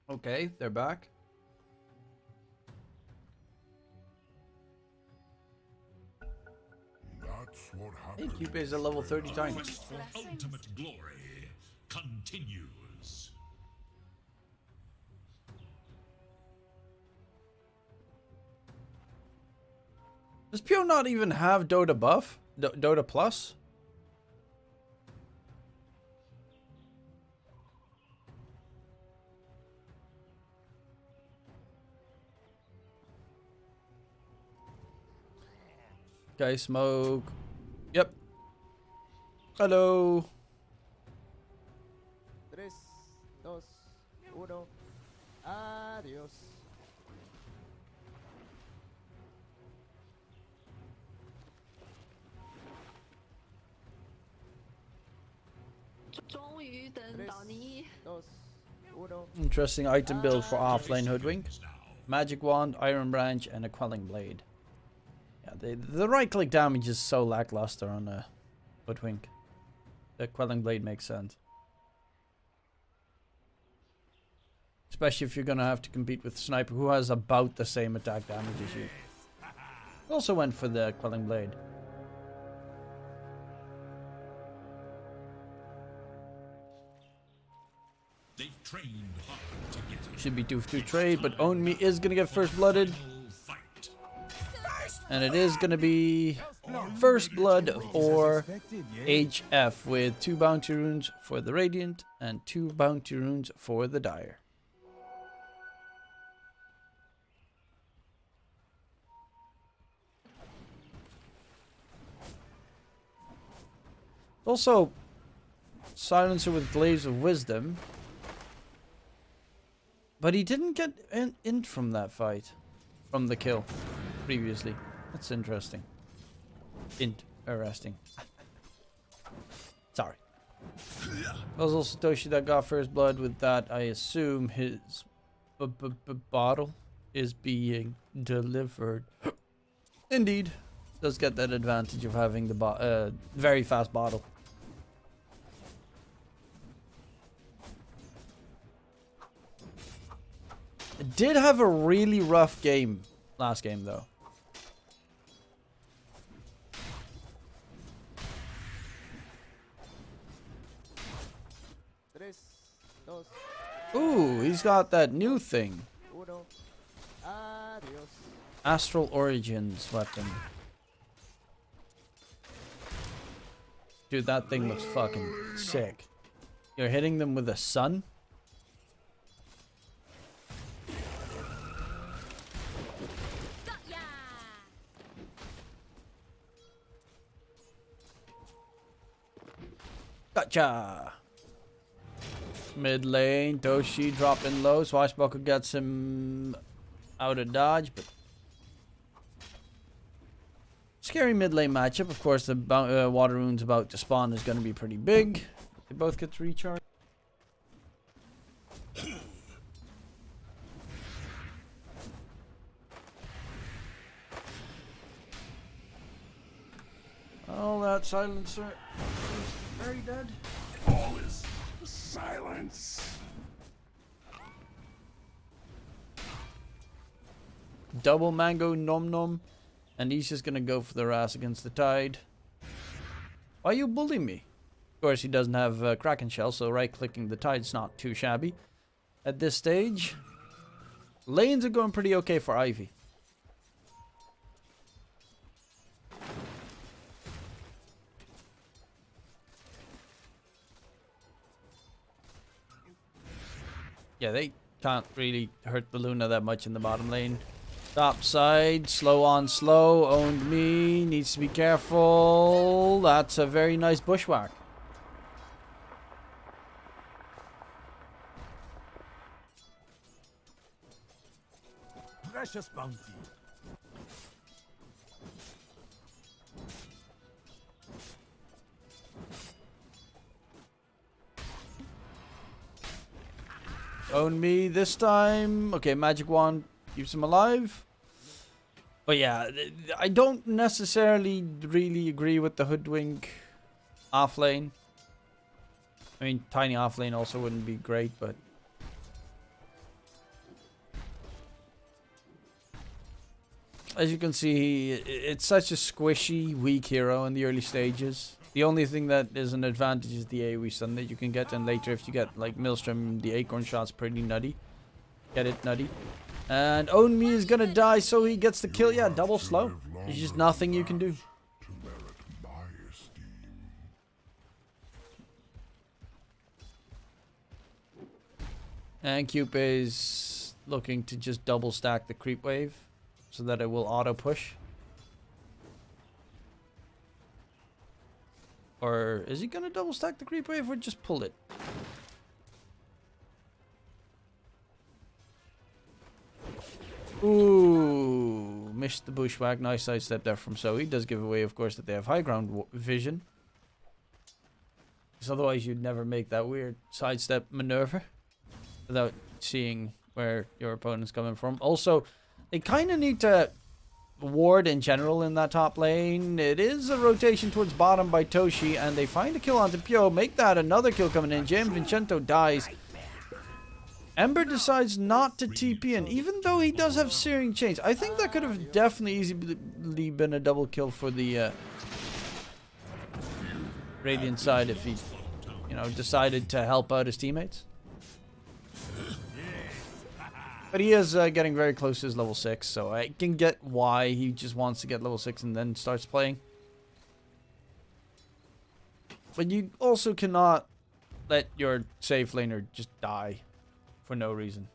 Okay, they're back. That's what Hey, happens. Cupid is a level 30 The time. quest for ultimate glory continues. Does Pio not even have Dota buff? Dota plus? Okay, smoke. Yep. Hello. 3, 2, 1. Adiós. Interesting item build for offlane Hoodwink. Now, Magic Wand, Iron Branch, and a Quelling Blade. Yeah, the right click damage is so lackluster on a Hoodwink. The Quelling Blade makes sense. Especially if you're gonna have to compete with Sniper, who has about the same attack damage as you. Also went for the Quelling Blade. they've trained hard to get it. Should be 2-2 trade, but Own Me is gonna get first blooded. Final fight. And it is gonna be first blood for HF with 2 bounty runes for the Radiant and 2 bounty runes for the Dire. Also, Silencer with Glaives of Wisdom. But he didn't get in from that fight. From the kill previously. That's interesting. Interesting. Sorry. It was also Toshi that got first blood with that. I assume his bottle is being delivered. Indeed. Does get that advantage of having the very fast bottle. It did have a really rough game last game though. Tres, dos, Ooh, he's got that new thing. uno. Adiós. Astral Origins weapon. Dude, that thing looks fucking sick. You're hitting them with a sun? Gotcha! Mid lane, Toshi dropping low. Swashbuckle gets him out of dodge, but scary mid lane matchup. Of course, the water rune's about to spawn is going to be pretty big. They both get to recharge. Oh, that silencer is very dead. All is silence. Double mango nom nom. And he's just gonna go for the Ras against the Tide. Why you bully me? Of course, he doesn't have Kraken Shell, so right-clicking the Tide's not too shabby. At this stage, lanes are going pretty okay for Ivy. Yeah, they can't really hurt the Luna that much in the bottom lane. Top side, slow on slow, owned me, needs to be careful. That's a very nice bushwhack. Precious bounty. Own me this time. Okay, magic wand keeps him alive. But yeah, I don't necessarily really agree with the hoodwink offlane. I mean, tiny offlane also wouldn't be great, but as you can see, it's such a squishy, weak hero in the early stages. The only thing that is an advantage is the AoE stun that you can get, and later if you get like Maelstrom, the acorn shot's pretty nutty. Get it, nutty. And Own Me is gonna die, so he gets the kill. Yeah, double slow. There's just nothing you can do. And Cupid is looking to just double stack the creep wave so that it will auto push. Or is he gonna double stack the creep wave or just pull it? Ooh, missed the bushwhack. Nice sidestep there from Zoe. Does give away, of course, that they have high ground vision. Because otherwise you'd never make that weird sidestep maneuver without seeing where your opponent's coming from. Also, they kind of need to ward in general in that top lane. It is a rotation towards bottom by Toshi, and they find a kill onto Pio. Make that another kill coming in. Vincenzo dies. Ember decides not to TP in, even though he does have Searing Chains. I think that could have definitely easily been a double kill for the Radiant side if he, you know, decided to help out his teammates. But he is getting very close to his level 6, so I can get why he just wants to get level 6 and then starts playing. But you also cannot let your safe laner just die for no reason.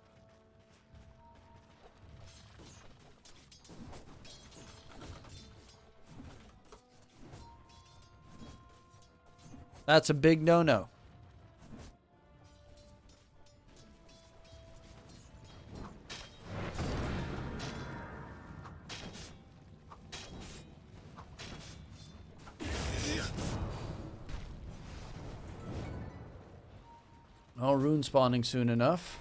That's a big no-no. All rune spawning soon enough.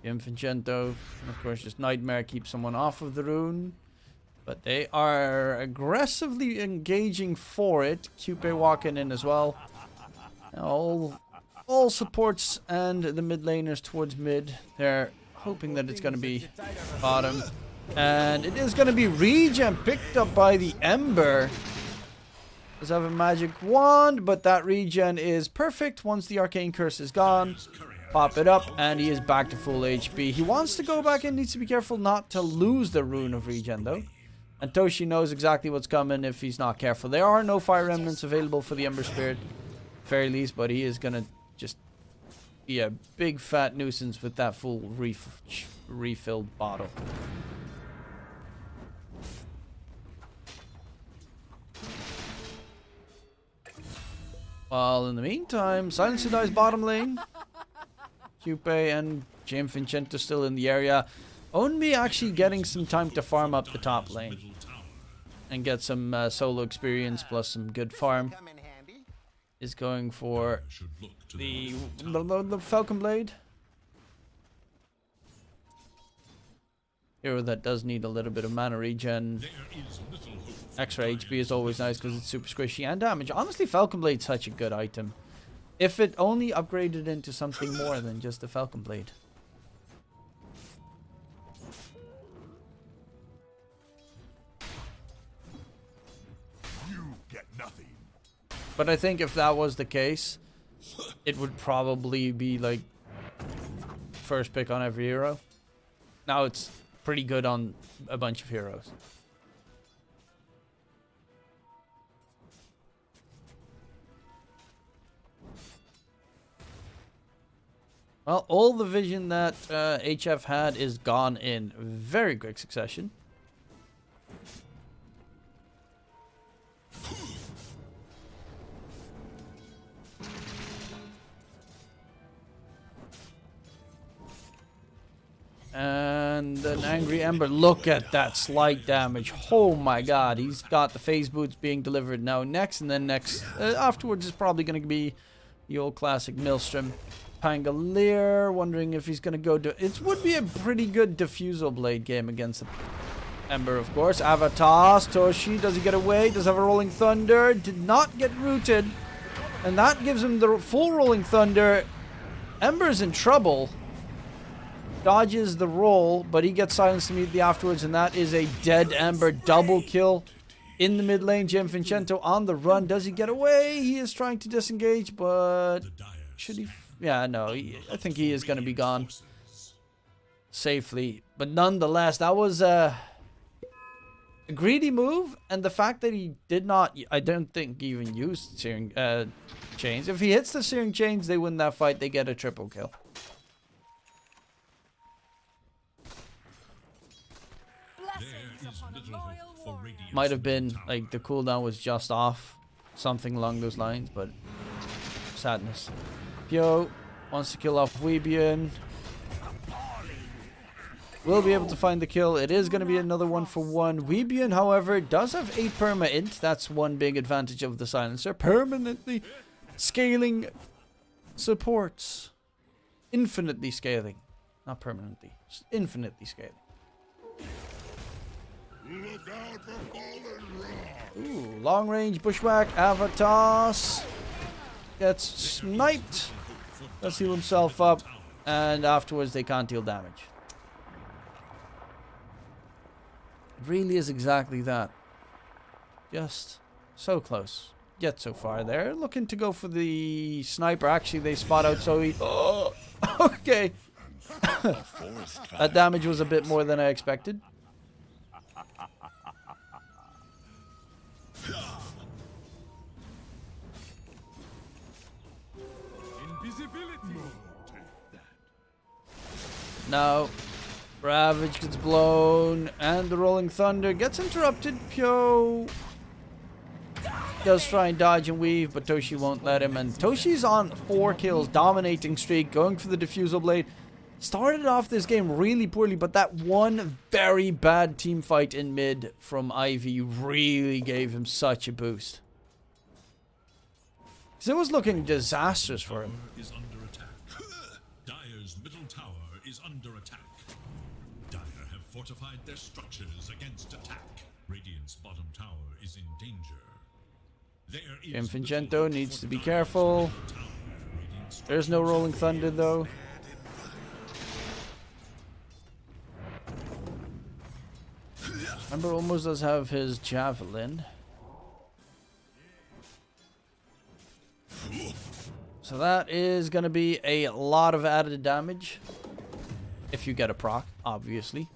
Vincenzo, of course, just Nightmare keeps someone off of the rune. But they are aggressively engaging for it. Cupid walking in as well. All supports and the mid laners towards mid. They're hoping that it's going to be bottom. And it is going to be regen picked up by the Ember. Does have a magic wand, but that regen is perfect once the arcane curse is gone. Pop it up, and he is back to full HP. He wants to go back in, needs to be careful not to lose the rune of regen though. And Toshi knows exactly what's coming if he's not careful. There are no fire remnants available for the Ember Spirit, very least, but he is gonna just be a big fat nuisance with that full refilled bottle. While in the meantime, Silencer dies bottom lane. Cupid and Vincenzo still in the area. Own Me actually getting some time to farm up the top lane. And get some solo experience plus some good farm. Is going for the Falcon Blade. Hero that does need a little bit of mana regen. Extra HP is always nice because it's super squishy and damage. Honestly, Falcon Blade's such a good item. If it only upgraded into something more than just the Falcon Blade. You get nothing. But I think if that was the case, it would probably be like first pick on every hero. Now it's pretty good on a bunch of heroes. Well, all the vision that HF had is gone in very quick succession. and an angry Ember. Look at that slight damage. Oh my god. He's got the phase boots being delivered now next. And then next, afterwards is probably going to be the old classic Maelstrom. Pangolier, wondering if he's going to go to... It would be a pretty good Diffusal Blade game against the Ember, of course. Avatar, Toshi, does he get away? Does have a Rolling Thunder. Did not get rooted. And that gives him the full Rolling Thunder. Ember's in trouble. Dodges the roll, but he gets silenced immediately afterwards, and that is a dead Ember. Double kill in the mid lane. Gianfrancesco on the run. Does he get away? He is trying to disengage, but should he? Yeah, no. I think he is going to be gone safely. But nonetheless, that was a greedy move, and the fact that he did not, I don't think, even use Searing Chains. If he hits the Searing Chains, they win that fight. They get a triple kill. Might have been like the cooldown was just off, something along those lines, but sadness. Pio wants to kill off Weebian. Will be able to find the kill. It is going to be another 1-for-1. Weebian, however, does have 8 perma int. That's one big advantage of the silencer. Permanently scaling supports. Infinitely scaling. Not permanently. Just infinitely scaling. Ooh, long range bushwhack. Avatas gets sniped. Does heal himself up. And afterwards they can't deal damage. It really is exactly that. Just so close. Yet so far there. Looking to go for the sniper. Actually, they spot out Zoe. Oh, okay. That damage was a bit more than I expected. Now, Ravage gets blown, and the Rolling Thunder gets interrupted. Pyo does try and dodge and weave, but Toshi won't let him. And Toshi's on 4 kills, dominating streak, going for the Diffusal Blade. Started off this game really poorly, but that one very bad team fight in mid from Ivy really gave him such a boost. Because it was looking disastrous for him. Is under attack. Dire's middle tower is under attack. Dire have fortified their structures against attack. Radiant's bottom tower is in danger. Gianfrancesco needs to be careful. There's no Rolling Thunder though. Ember almost does have his Javelin. So that is going to be a lot of added damage. If you get a proc, obviously.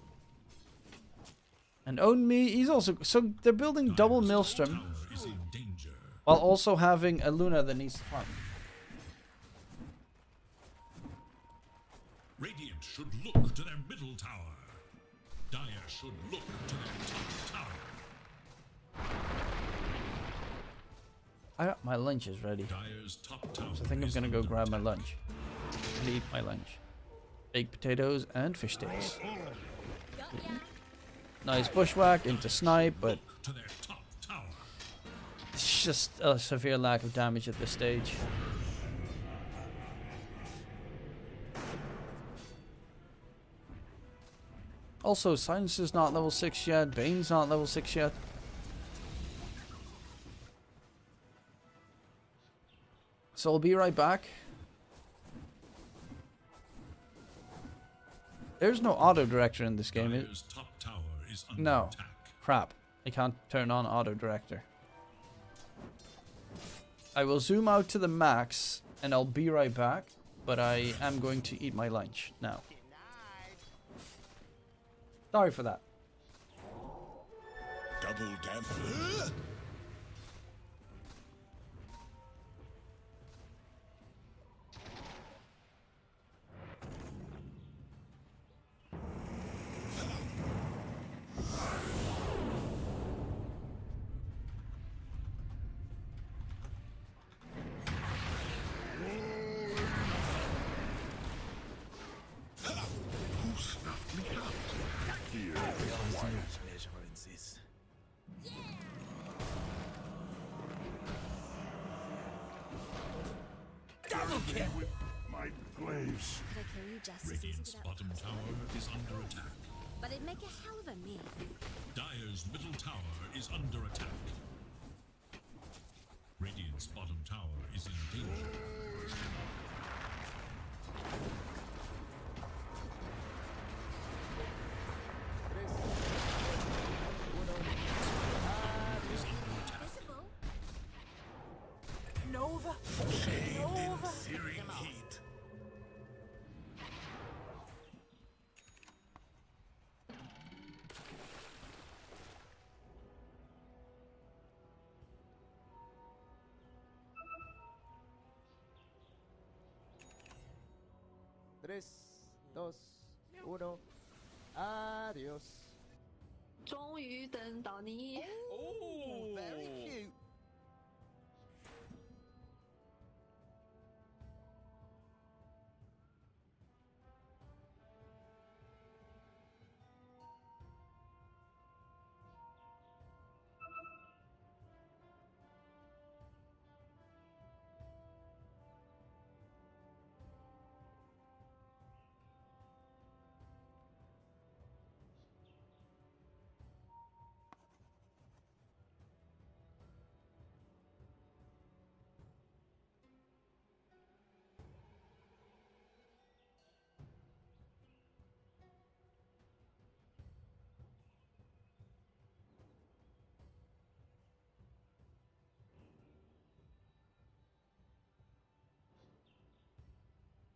And Own Me, he's also... So they're building double Maelstrom. While also having a Luna that needs to farm. Radiant should look to their middle tower. Dire should look to their top tower. My lunch is ready. Dire's top tower So I think I'm gonna go grab my lunch. And eat my lunch. Baked potatoes and fish sticks. Nice bushwhack into snipe, but to their top tower. it's just a severe lack of damage at this stage. Also, Silencer's not level 6 yet. Bane's not level 6 yet. So I'll be right back. There's no auto director in this game. Dire's top tower is under No. attack. Crap. I can't turn on auto director. I will zoom out to the max and I'll be right back. But I am going to eat my lunch now. Sorry for that. Double damn. Who snuffed me out? me with my glaives. Could I kill you just as easy Radiant's without bottom tower is under attack. But it'd make a hell of a meal. Dire's middle tower is under attack. Radiant's bottom tower is in danger. Is under attack. Visible? Nova! Bathed in searing heat. Tres, dos, uno. Adios. 终于等到你。 Oh, very cute.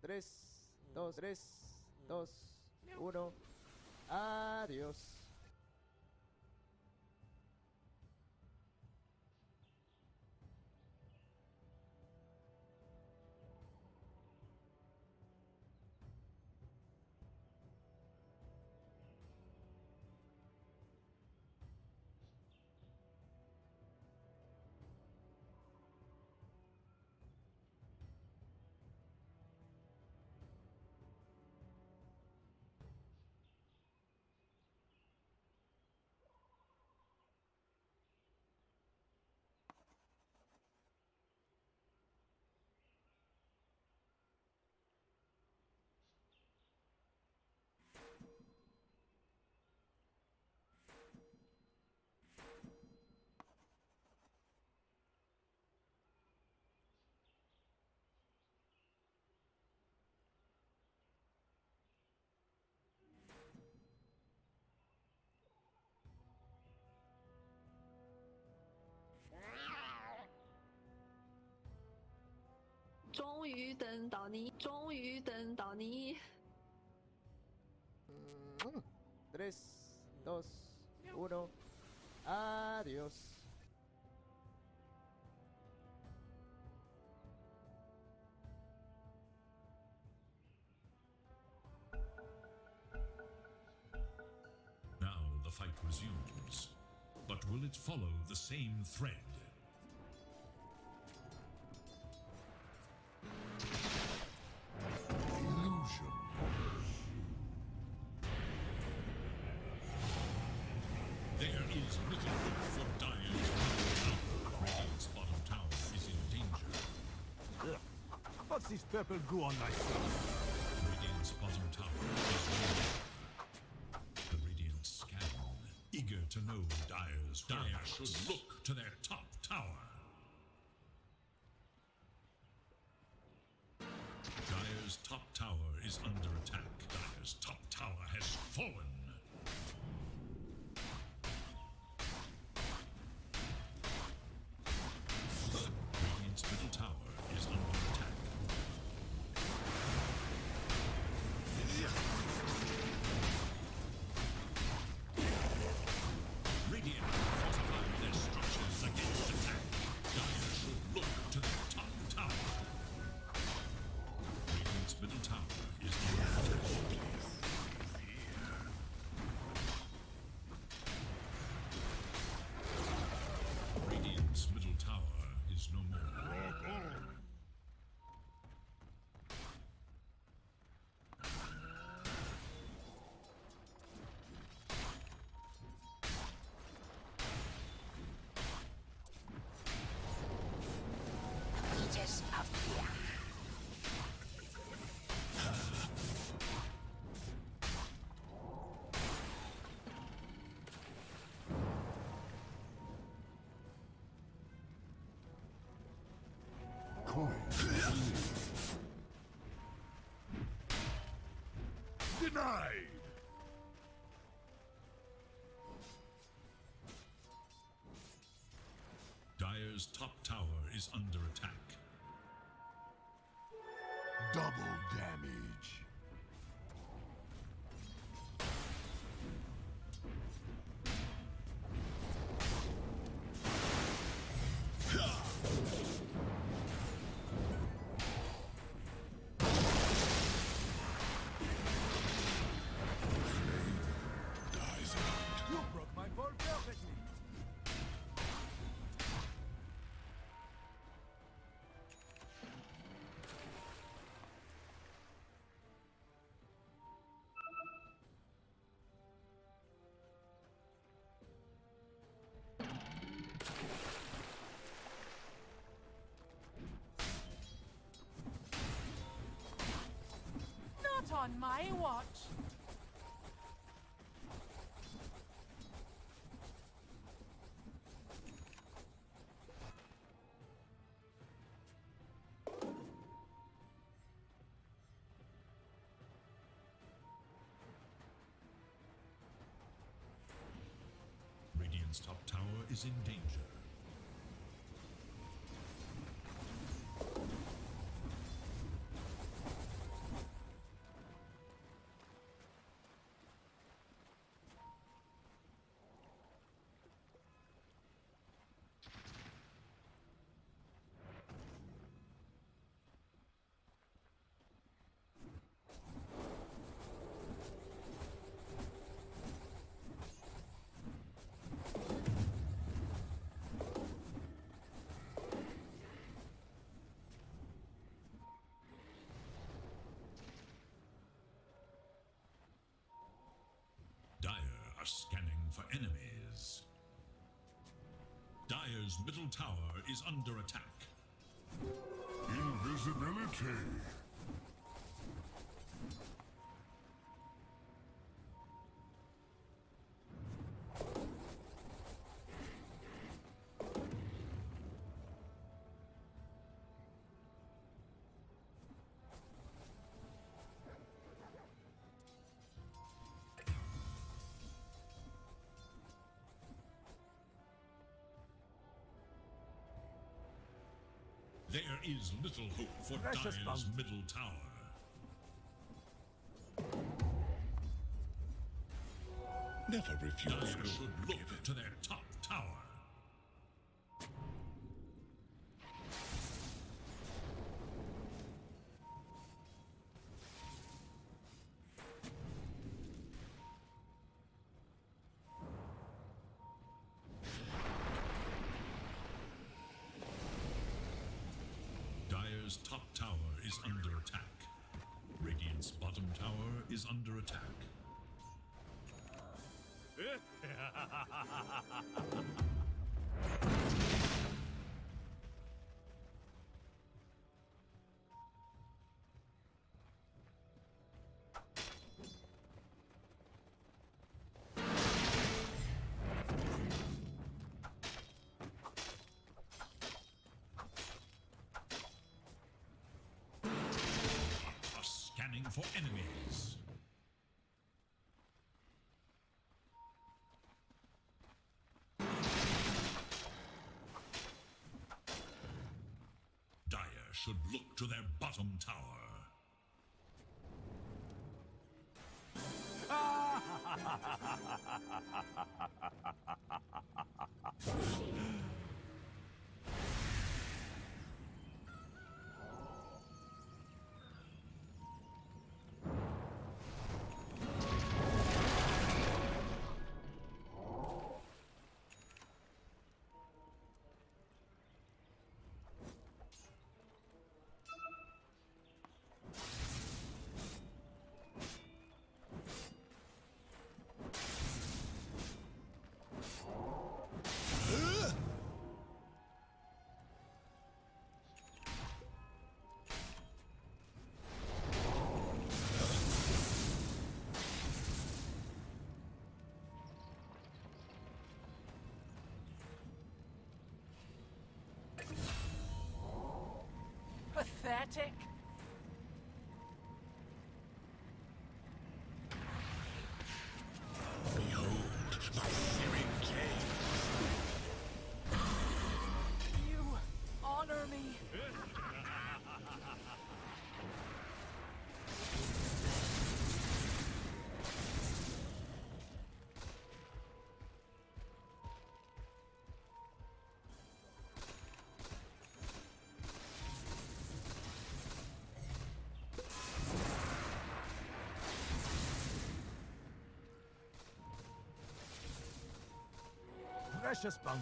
Tres, dos, uno. Adios. Tres, dos, uno. Adios. Now the fight resumes. But will it follow the same thread? Illusion. There is little hope for Dire's bottom tower. Radiant's bottom tower is in danger. What's this purple goo on my shirt? Radiant's bottom tower is near. The Radiant scan, eager to know Dire's Dire should look to their top tower. Dire's top tower is under attack. Dire's top tower has fallen. Radiant's middle tower is under attack. Radiant fortified their structures against attack. Dire should look to their top tower. Radiant's middle tower is under attack. Denied! Dire's top tower is under attack. Double damage. Dies out. You broke my fall perfectly. Not on my watch. Radiant's top tower is in danger. Dire are scanning for enemies. Dire's middle tower is under attack. Invisibility. There is little hope for Precious Dire's bounty. middle tower. Never refuse Dire to should look to their top tower. Dire's top tower is under attack. Radiant's bottom tower is under attack. Are scanning for enemies. Dire should look to their bottom tower. lunatic! You honor me. Precious bounty.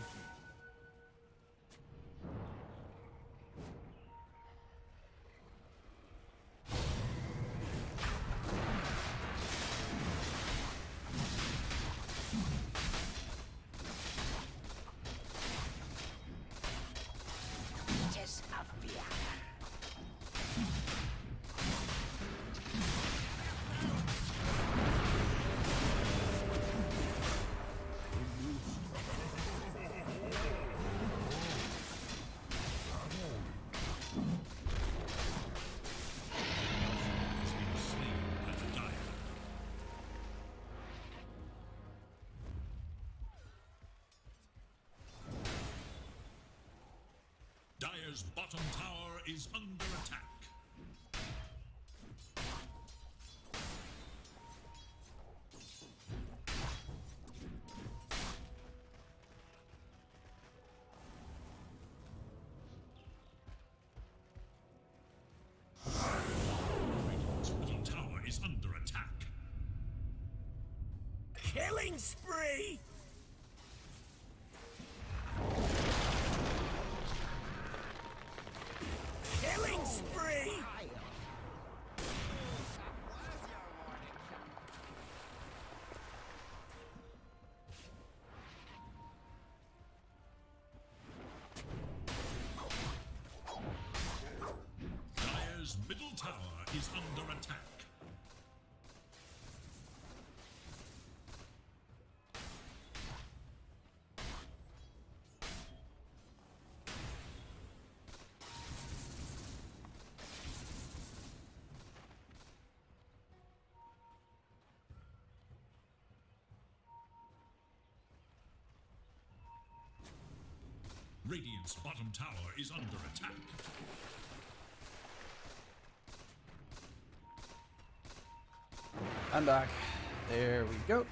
Has been slain by the Dire. Dire's bottom tower is under attack. Radiant's middle tower is under attack. Killing spree! Killing spree! Dire's middle tower is under attack. Radiant's bottom tower is under attack. I'm back. There we go.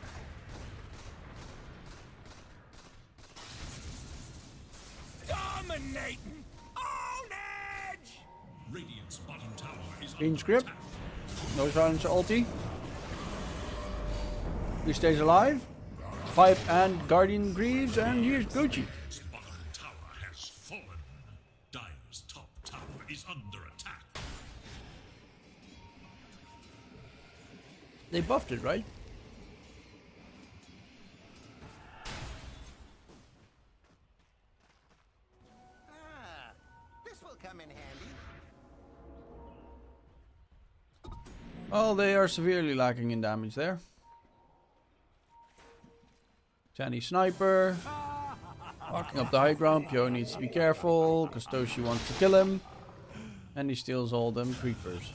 Dominating! On edge! Radiant's bottom tower is Green under script. attack. No silence ulti. He stays alive. Pipe and Guardian Greaves, and here's Gucci. Dire's bottom tower has fallen. Dire's top tower is under attack. They buffed it, right? Ah, this will come in handy. Well, they are severely lacking in damage there. Tanny Sniper. Walking up the high ground. Pyo needs to be careful because Toshi wants to kill him. And he steals all them creepers.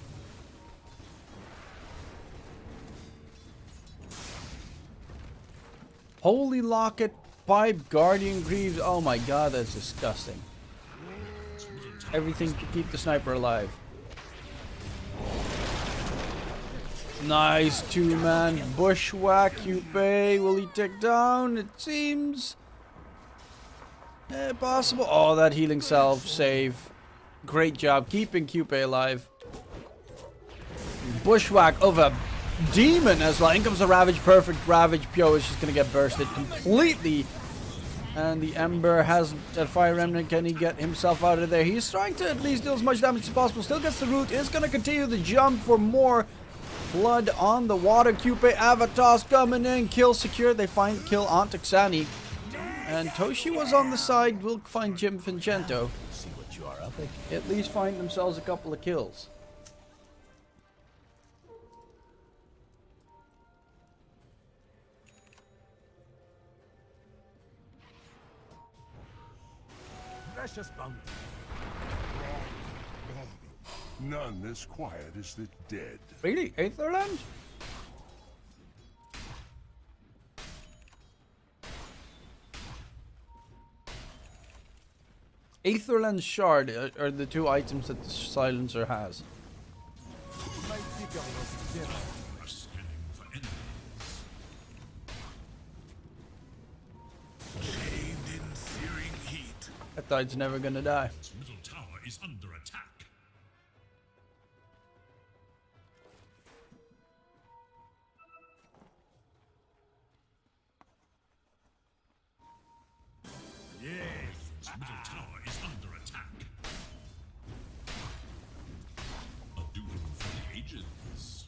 Holy Locket, Pipe, Guardian Greaves. Oh my god, that's disgusting. Everything to keep the sniper alive. Nice two-man bushwhack. Yuppie, will he take down? It seems possible. Oh, that healing self save. Great job keeping Yuppie alive. Bushwhack of a demon as well. In comes the Ravage. Perfect Ravage. Pyo is just going to get bursted completely. And the Ember has that Fire Remnant. Can he get himself out of there? He's trying to at least deal as much damage as possible. Still gets the root. Is going to continue the jump for more blood on the water. Kupe Avatar's coming in. Kill secured. They find kill on Texani. And Toshi was on the side. We'll find Jim Vincento. See what you are up against. At least find themselves a couple of kills. Precious bounty. None as quiet as the dead. Really? Aetherland? Aetherland Shard are the two items that the Silencer has. Are scanning for enemies. Bathed in searing heat. That guy's never gonna die. Its middle tower is under attack. Its middle tower is under attack. A duel for the ages.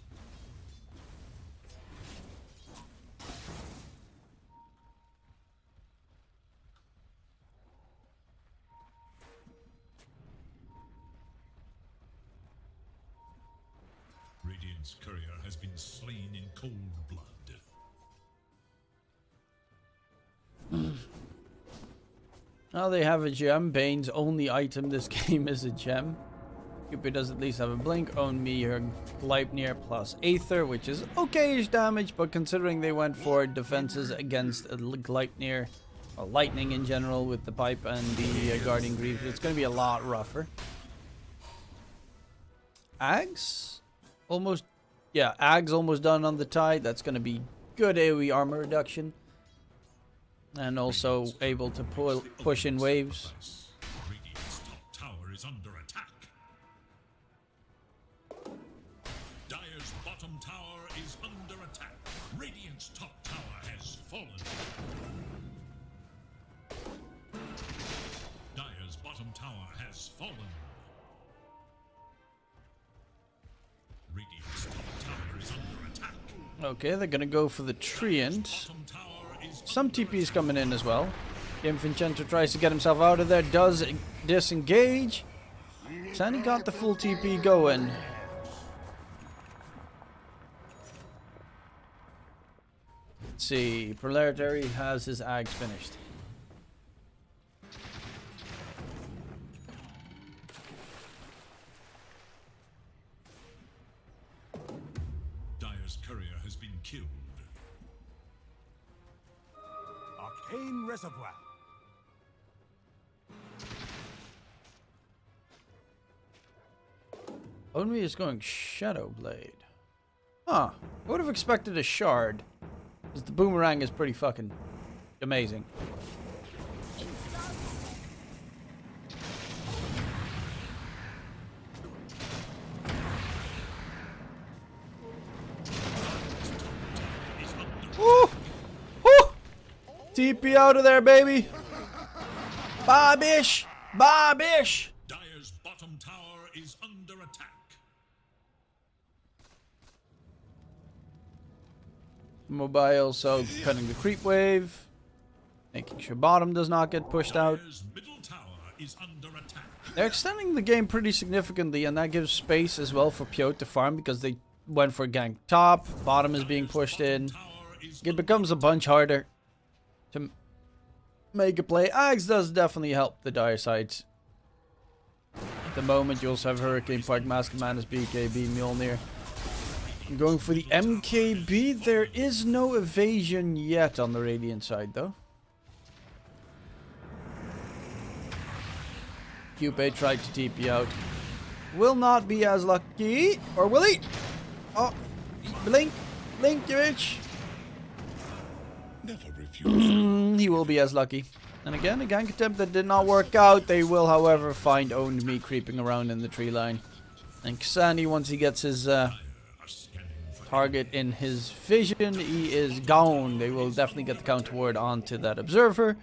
Radiant's courier has been slain in cold blood. Now they have a gem. Bane's only item this game is a gem. Cupid does at least have a blink. Own me or Gleipnir plus Aether, which is okay-ish damage, but considering they went for defenses against Gleipnir, or lightning in general with the pipe and the Guardian Greaves, it's going to be a lot rougher. Ags? Almost, yeah, Ags almost done on the tide. That's going to be good AoE armor reduction. And also able to push in waves. Radiant's top tower is under attack. Dire's bottom tower is under attack. Radiant's top tower has fallen. Dire's bottom tower has fallen. Radiant's top tower is under attack. Okay, they're gonna go for the Treant. Bottom tower is Some TP's coming in as well. Infincento tries to get himself out of there, does disengage. Sandy got the full TP going. Let's see, Proletary has his Ags finished. Dire's courier has been killed. Arcane Reservoir. Only is going Shadow Blade. Huh. I would have expected a shard. Because the boomerang is pretty fucking amazing. Woo! Woo! TP out of there, baby! Bobish! Bobish! Dire's bottom tower is under attack. Mobile, so cutting the creep wave. Making sure bottom does not get pushed out. Dire's middle tower is under attack. They're extending the game pretty significantly, and that gives space as well for Piotr to farm because they went for gank top. Bottom is being pushed in. Tower is It becomes a bunch harder to make a play. Axe does definitely help the dire sides. At the moment, you also have Hurricane Park, Mask Madness, BKB, Mjolnir. Going for the MKB. There is no evasion yet on the Radiant side, though. Cupid tried to TP out. Will not be as lucky. Or will he? Oh, blink. Blink, you bitch. Never refuse. He will be as lucky. And again, a gank attempt that did not work out. They will, however, find Owned Me creeping around in the tree line. And Ksani, once he gets his target in his vision, he is gone. They will definitely get the counter ward onto that observer.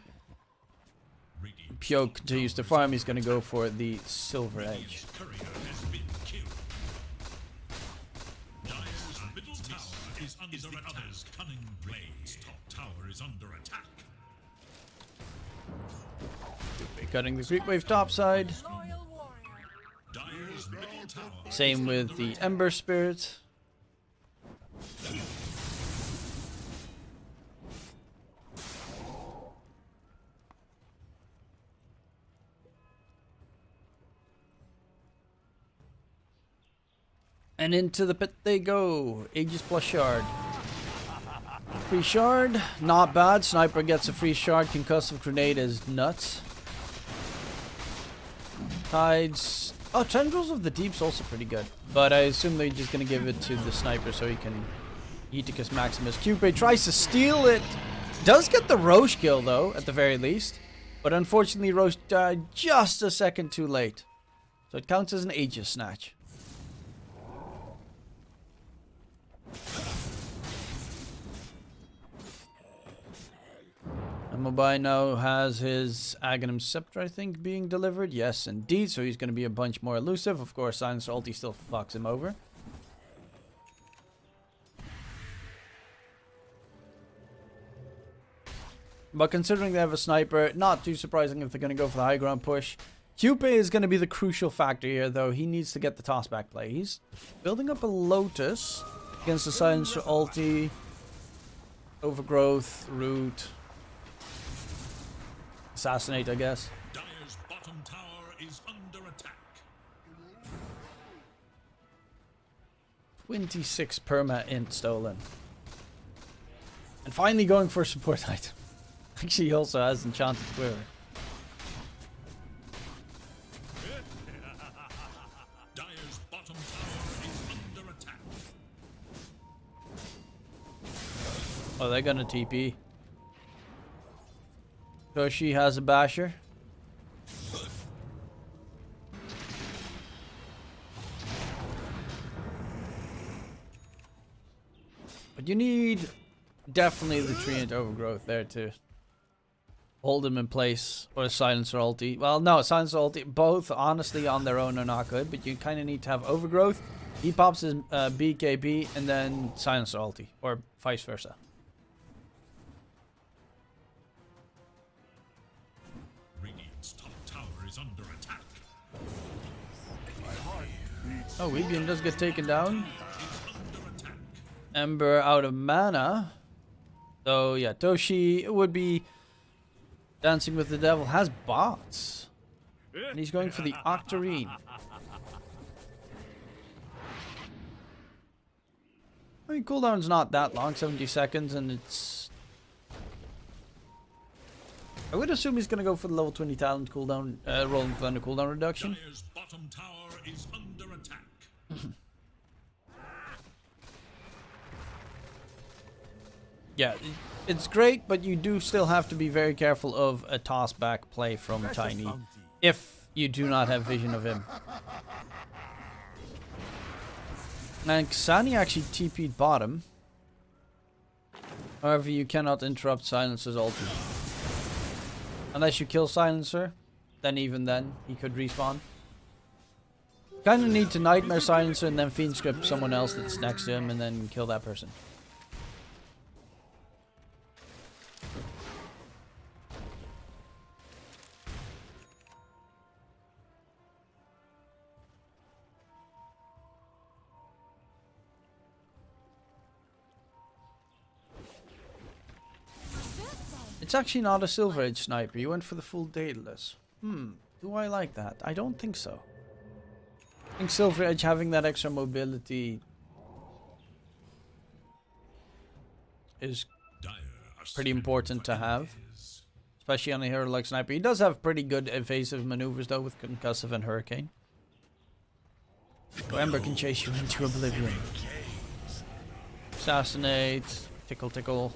Pyo continues to farm. He's going to go for the Silver Edge. courier has been killed. Dire's middle tower is under attack. Cunning Blade's top tower is under attack. Cutting the creep wave top side. Dire's middle tower Same with the Ember Spirit. And into the pit they go. Aegis plus shard. Free shard, not bad. Sniper gets a free shard. Concussive grenade is nuts. Tides. Oh, Tendrils of the Deep's also pretty good. But I assume they're just going to give it to the sniper so he can Eticus Maximus. Cupid tries to steal it. Does get the Roche kill though, at the very least. But unfortunately, Roche died just a second too late. So it counts as an Aegis snatch. And Mobai now has his Aghanim Scepter, I think, being delivered. Yes, indeed. So he's going to be a bunch more elusive. Of course, Silencer Ulti still fucks him over. But considering they have a sniper, not too surprising if they're going to go for the high ground push. Cupid is going to be the crucial factor here, though. He needs to get the tossback play. He's building up a Lotus against the Silencer Ulti. Overgrowth, Root. Assassinate, I guess. Dire's bottom tower is under attack. 26 perma int stolen. And finally going for a support item. Actually, he also has Enchanted Quiver. Dire's bottom tower is under attack. Oh, they're gonna TP. So she has a basher. But you need definitely the Treant Overgrowth there to hold him in place, or a Silencer Ulti. Well, no, Silencer Ulti, both honestly on their own are not good, but you kind of need to have Overgrowth. He pops his BKB and then Silencer Ulti, or vice versa. Radiant's top tower is under attack. Oh, Weebian does get taken down. Is under attack. Ember out of mana. So yeah, Toshi would be Dancing with the Devil, has bots. And he's going for the Octarine. I mean, cooldown's not that long, 70 seconds, and it's... I would assume he's going to go for the level 20 talent cooldown, Rolling Thunder cooldown reduction. Dire's bottom tower is under attack. Yeah, it's great, but you do still have to be very careful of a toss-back play from Tiny if you do not have vision of him. And Xani actually TP'd bottom. However, you cannot interrupt Silencer's ulti. Unless you kill Silencer, then even then, he could respawn. Kinda need to Nightmare Silencer and then Fiend Script someone else that's next to him and then kill that person. It's actually not a Silver Edge sniper. You went for the full Daedalus. Do I like that? I don't think so. I think Silver Edge having that extra mobility is pretty important to have. Especially on a hero like Sniper. He does have pretty good evasive maneuvers though with Concussive and Hurricane. So Ember can chase you into oblivion. Assassinate. Tickle tickle.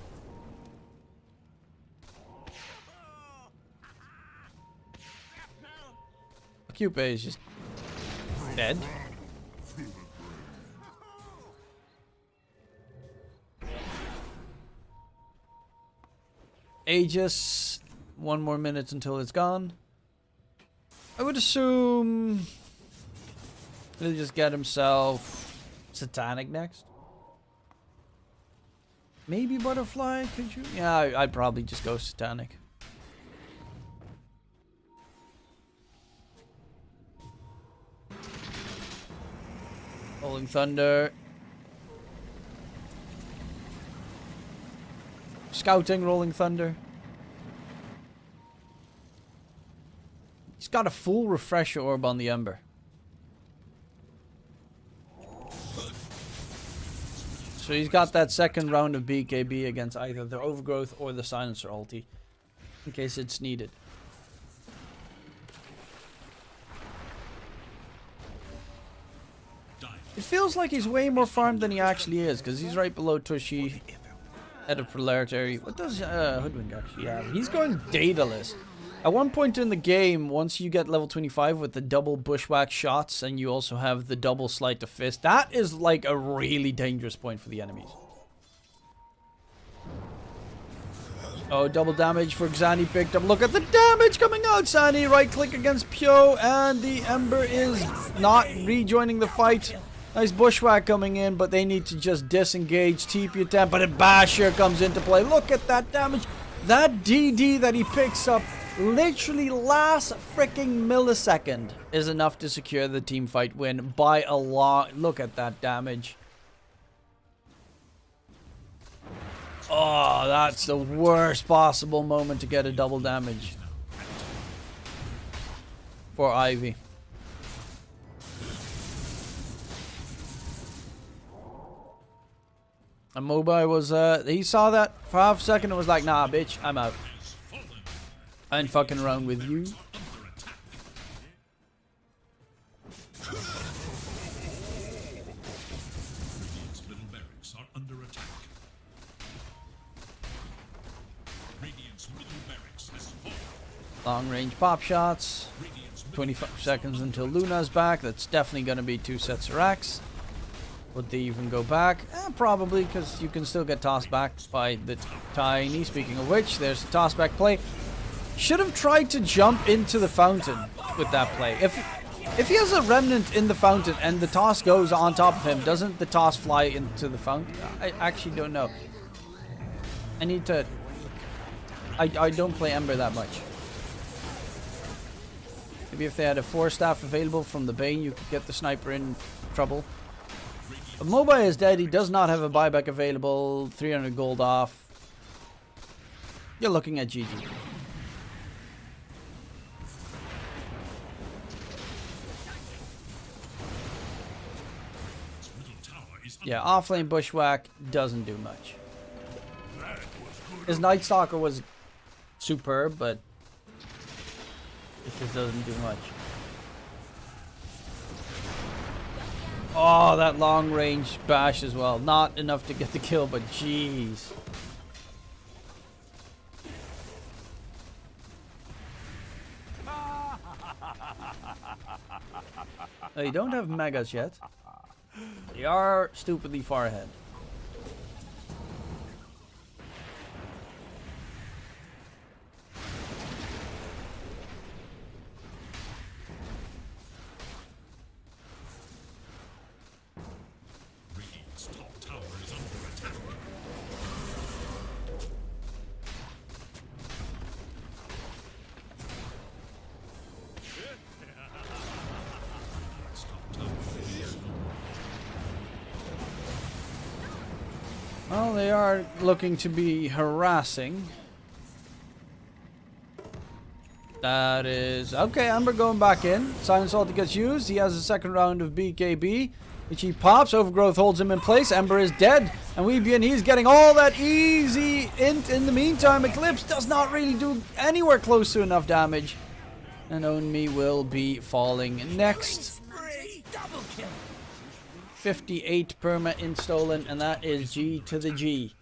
Cupid is just dead. Aegis, 1 more minute until it's gone. I would assume he'll just get himself Satanic next. Maybe Butterfly, could you? Yeah, I'd probably just go Satanic. Rolling Thunder. Scouting Rolling Thunder. He's got a full refresher orb on the Ember. So he's got that second round of BKB against either the Overgrowth or the Silencer ulti, in case it's needed. It feels like he's way more farmed than he actually is, because he's right below Tushy at a proletary. What does Hoodwink actually have? He's going dataless. At one point in the game, once you get level 25 with the double bushwhack shots, and you also have the double sleight of fist, that is like a really dangerous point for the enemies. Oh, double damage for Xani picked up. Look at the damage coming out. Xani right click against Pyo, and the Ember is not rejoining the fight. Nice bushwhack coming in, but they need to just disengage. TP attempt, but a Basher comes into play. Look at that damage. That DD that he picks up literally last freaking millisecond is enough to secure the team fight win by a lot. Look at that damage. Oh, that's the worst possible moment to get a double damage for Ivy. And Mobai was, he saw that for half a second and was like, nah, bitch, I'm out. I ain't fucking around with you. Radiant's middle barracks are under attack. Radiant's middle barracks has fallen. Long range pop shots. 25 seconds until Luna's back. That's definitely going to be 2 sets of racks. Would they even go back? Probably, because you can still get tossed back by the Tiny. Speaking of which, there's the toss back play. Should have tried to jump into the fountain with that play. If he has a remnant in the fountain and the toss goes on top of him, doesn't the toss fly into the fountain? I actually don't know. I need to... I don't play Ember that much. Maybe if they had a 4-staff available from the Bane, you could get the sniper in trouble. But Mobai is dead. He does not have a buyback available. 300 gold off. You're looking at GG. Yeah, offlane bushwhack doesn't do much. His Night Stalker was superb, but it just doesn't do much. Oh, that long range bash as well. Not enough to get the kill, but jeez. They don't have megas yet. They are stupidly far ahead. Radiant's top tower is under attack. Well, they are looking to be harassing. That is... Okay, Ember going back in. Silent Salty gets used. He has a second round of BKB, which he pops. Overgrowth holds him in place. Ember is dead. And Weebian, he's getting all that easy int in the meantime. Eclipse does not really do anywhere close to enough damage. And Onmi will be falling next. 58 perma in stolen, and that is G to the G.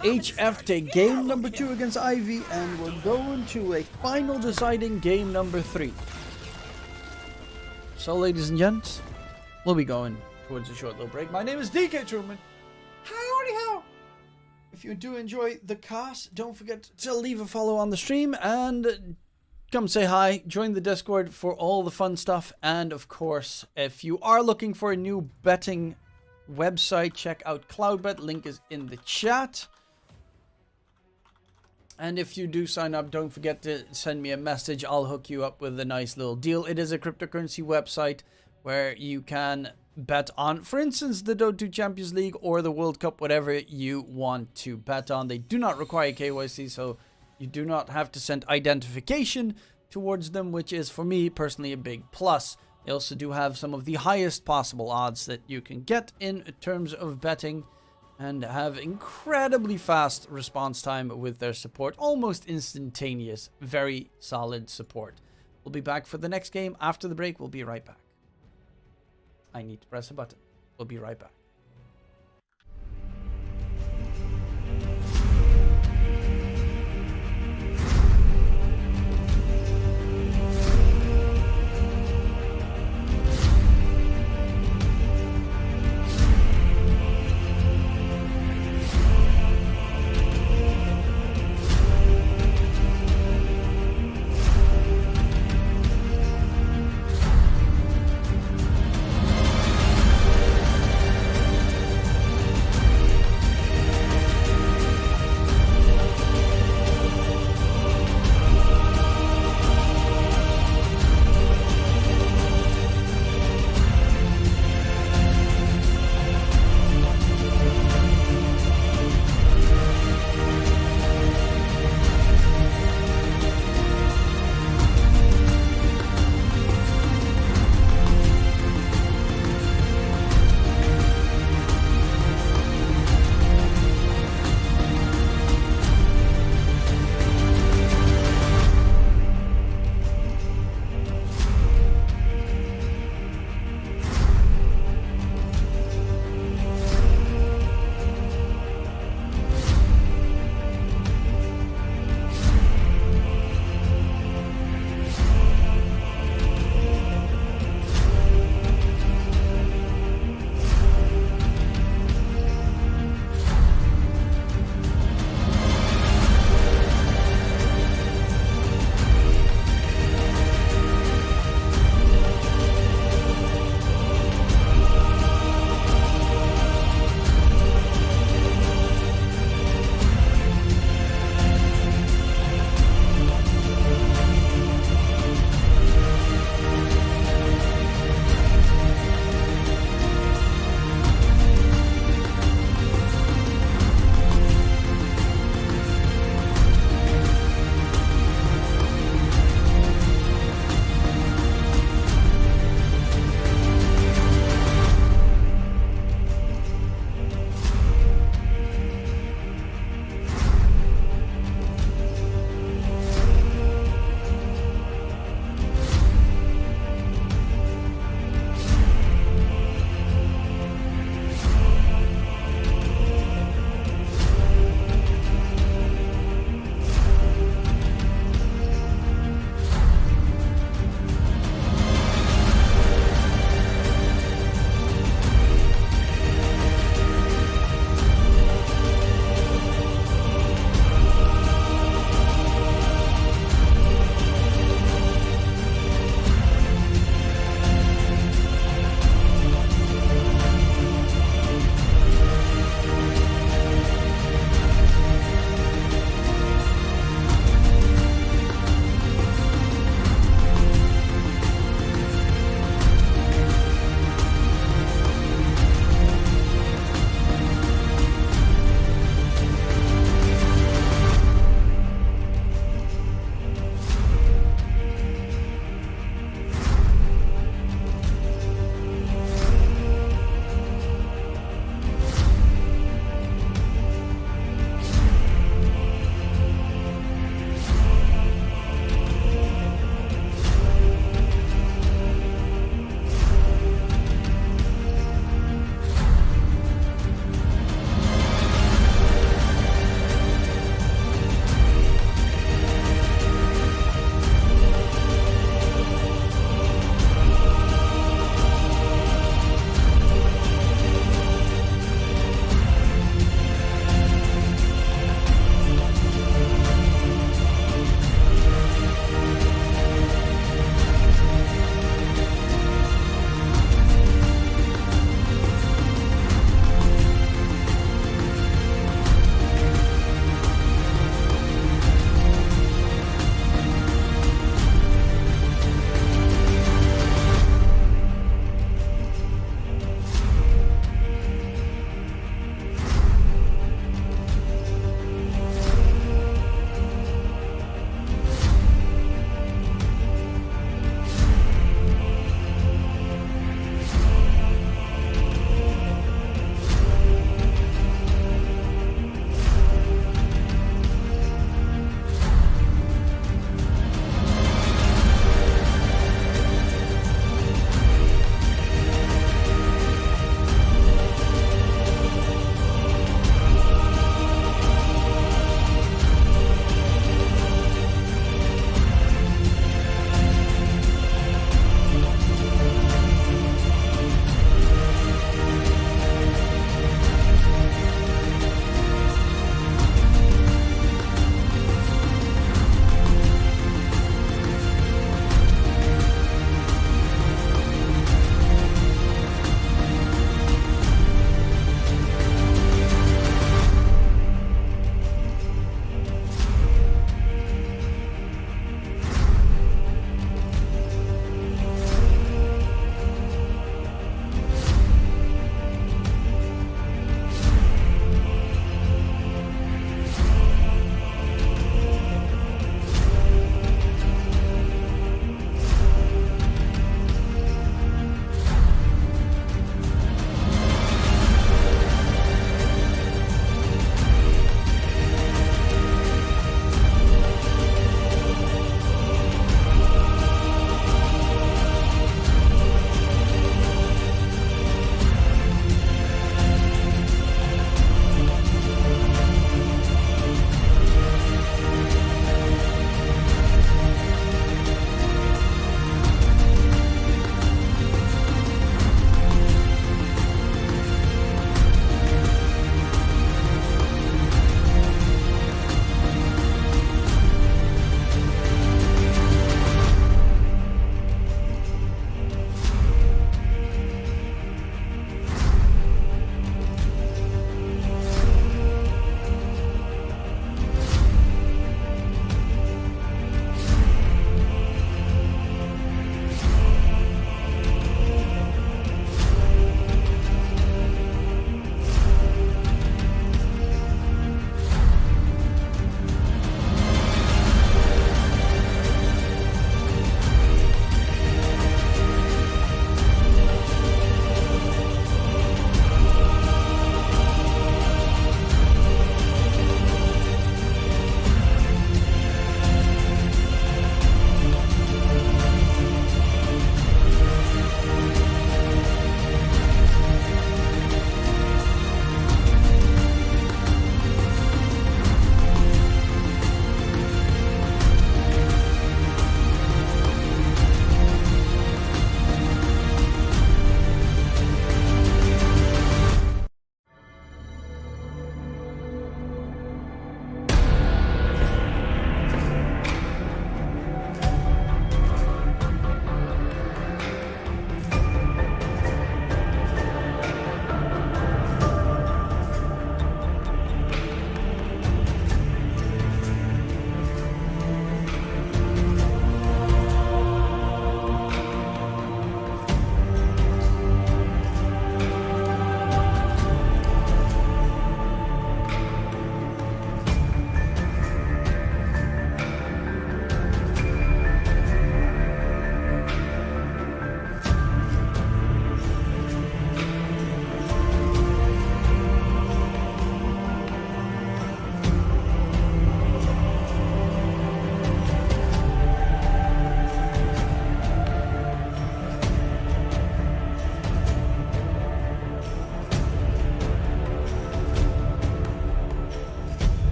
HF take game number 2 against Ivy, and we're going to a final deciding game number 3. So, ladies and gents, we'll be going towards a short little break. My name is DK Truman. Howdy how! If you do enjoy the cast, don't forget to leave a follow on the stream and come say hi, join the Discord for all the fun stuff, and of course, if you are looking for a new betting website, check out Cloudbet, link is in the chat. And if you do sign up, don't forget to send me a message, I'll hook you up with a nice little deal. It is a cryptocurrency website where you can bet on, for instance, the Dota Champions League or the World Cup, whatever you want to bet on. They do not require KYC, so you do not have to send identification towards them, which is, for me, personally a big plus. They also do have some of the highest possible odds that you can get in terms of betting, and have incredibly fast response time with their support. Almost instantaneous, very solid support. We'll be back for the next game after the break. We'll be right back. I need to press a button. We'll be right back.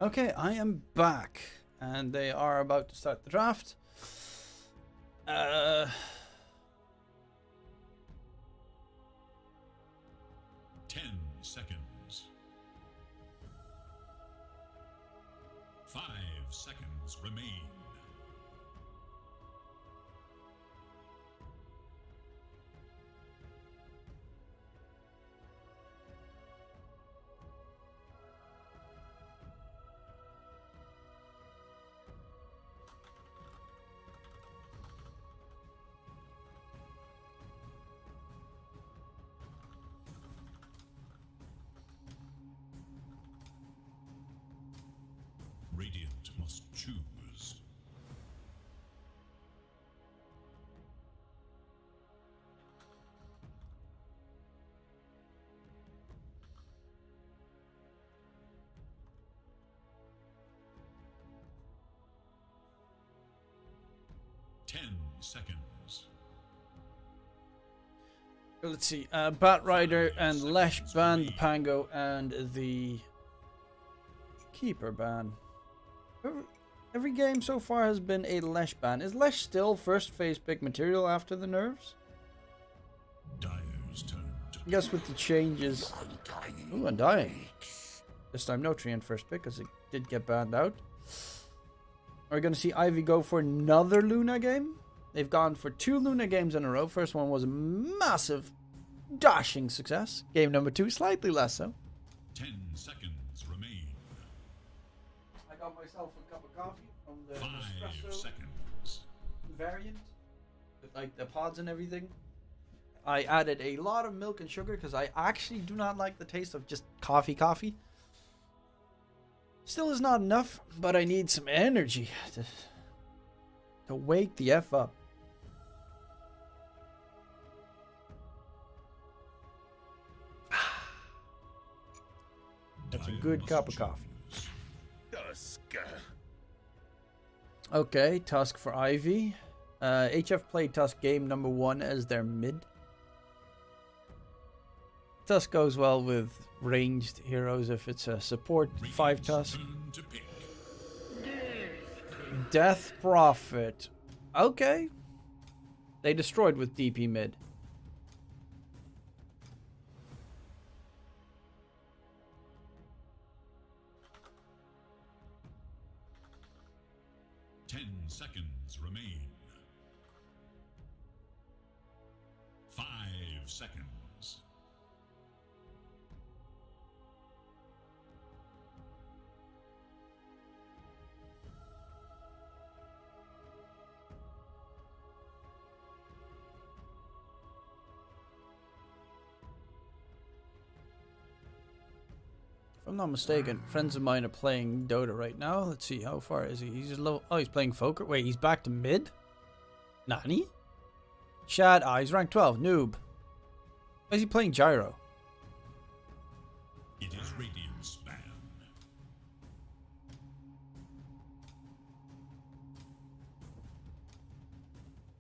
Okay, I am back, and they are about to start the draft. 10 seconds. 5 seconds remain. Radiant must choose. Ten seconds. Let's see. Bat Rider and Lesh ban the Pango and the Keeper ban. Every game so far has been a Lesh ban. Is Lesh still first phase pick material after the nerfs? Dyer's turn to I guess with the changes. Ooh, Undying. This time no Treant first pick because it did get banned out. Are we going to see Ivy go for another Luna game? They've gone for 2 Luna games in a row. First one was a massive, dashing success. Game number 2, slightly less so. 10 seconds remain. I got myself a cup of coffee from the 5 espresso seconds. variant with like the pods and everything. I added a lot of milk and sugar because I actually do not like the taste of just coffee. Still is not enough, but I need some energy to wake the F up. That's a good cup of coffee. Dusk. Okay, Tusk for Ivy. HF played Tusk game number 1 as their mid. Tusk goes well with ranged heroes if it's a support 5 Tusk. Turn to pick. Death Prophet. Okay. They destroyed with DP mid. Seconds remain. 5 seconds. If I'm not mistaken, friends of mine are playing Dota right now. Let's see, how far is he? He's low. Oh, he's playing Foker. Wait, he's back to mid? Nani? Shad, he's rank 12. Noob. Why is he playing Gyro? It is Radiant's ban.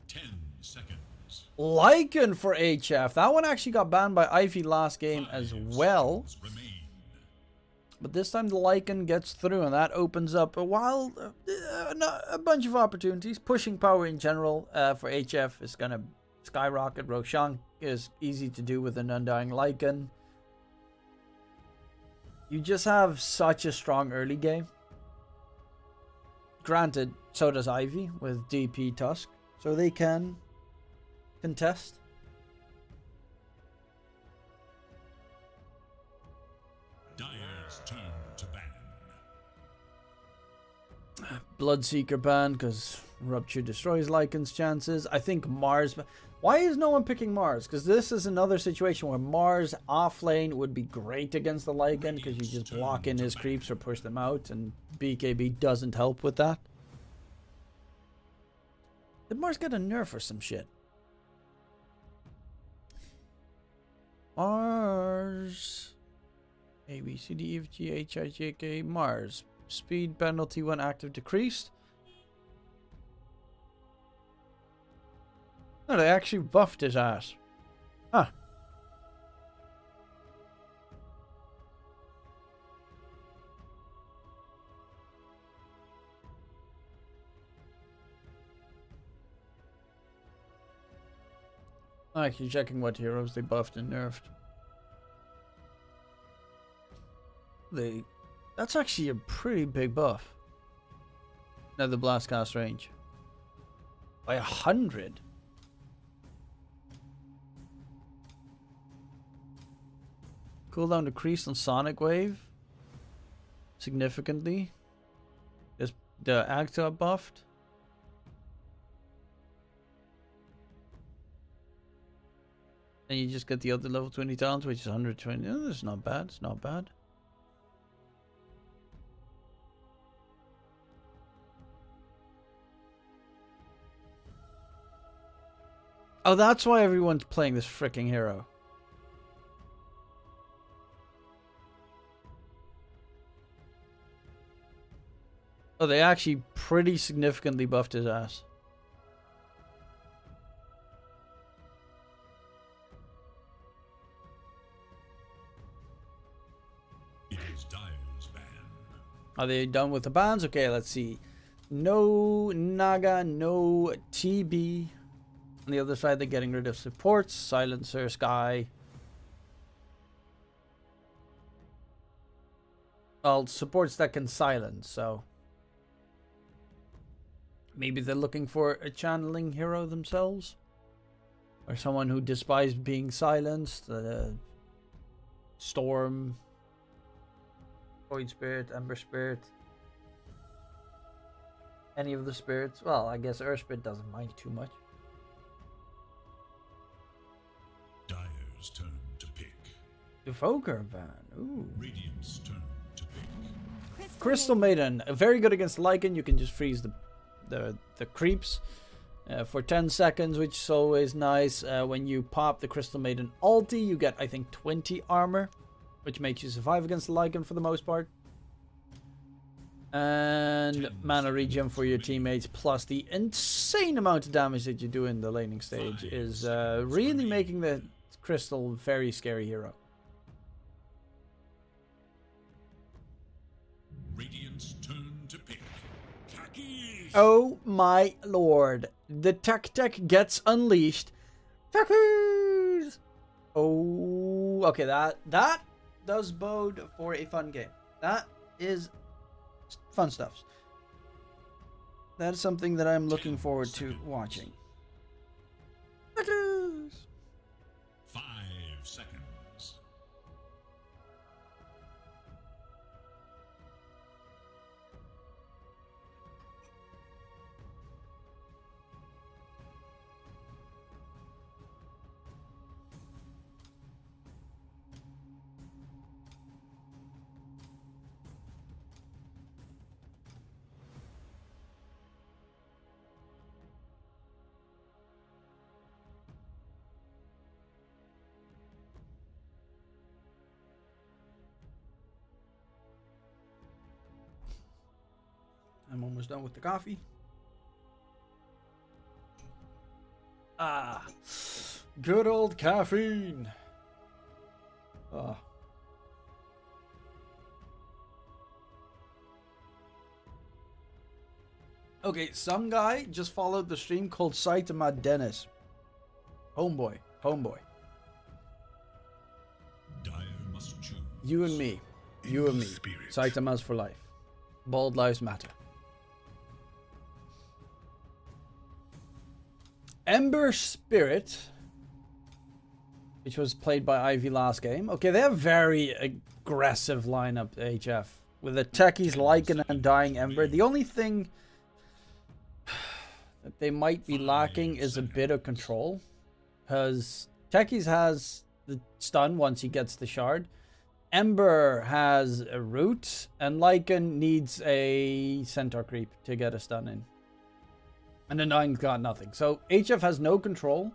10 seconds. Lycan for HF. That one actually got banned by Ivy last game as well. Remain. But this time the Lycan gets through, and that opens up a bunch of opportunities. Pushing power in general for HF is going to skyrocket. Roshan is easy to do with an Undying Lycan. You just have such a strong early game. Granted, so does Ivy with DP Tusk, so they can contest. Dyer's turn to ban. Bloodseeker ban because Rupture destroys Lycan's chances. I think Mars. Why is no one picking Mars? Because this is another situation where Mars off lane would be great against the Lycan because you just block in his creeps or push them out, and BKB doesn't help with that. Did Mars get a nerf or some shit? Mars. A, B, C, D, E, F, G, H, I, J, K, Mars. Speed penalty when active decreased. No, they actually buffed his ass. Huh. Actually checking what heroes they buffed and nerfed. That's actually a pretty big buff. Now the blast cast range. By 100. Cooldown decreased on Sonic Wave. Significantly. The axe got buffed. And you just get the other level 20 talents, which is 120. Oh, that's not bad. It's not bad. Oh, that's why everyone's playing this freaking hero. Oh, they actually pretty significantly buffed his ass. It is Dire's ban. Are they done with the bans? Okay, let's see. No Naga, no TB. On the other side, they're getting rid of supports, Silencer, Sky. Well, supports that can silence, so... Maybe they're looking for a channeling hero themselves? Or someone who despised being silenced. Storm. Void Spirit, Ember Spirit. Any of the spirits. Well, I guess Earth Spirit doesn't mind too much. Dire's turn to pick. Evoker Van. Ooh. Radiant's turn to pick. Crystal Maiden. Very good against Lycan. You can just freeze the creeps for 10 seconds, which is always nice. When you pop the Crystal Maiden ulti, you get, I think, 20 armor, which makes you survive against the Lycan for the most part. And mana regen for your teammates, plus the insane amount of damage that you do in the laning stage is really making the Crystal very scary hero. Radiant's turn to pick. Khakis! Oh my lord. The tech gets unleashed. Techies! Oh, okay, that does bode for a fun game. That is fun stuff. That is something that I'm looking forward to watching. Techies! 5 seconds. I'm almost done with the coffee. Ah, good old caffeine. Ah. Okay, some guy just followed the stream called Saitama Dennis. Homeboy. Dire must choose. You and me. You and me. Saitama's for life. Bald lives matter. Ember Spirit, which was played by Ivy last game. Okay, they have very aggressive lineup, HF. With the techies, Lycan, and Dying Ember. The only thing that they might be lacking is a bit of control. Because techies has the stun once he gets the shard. Ember has a root, and Lycan needs a centaur creep to get a stun in. And the Nine's got nothing. So HF has no control.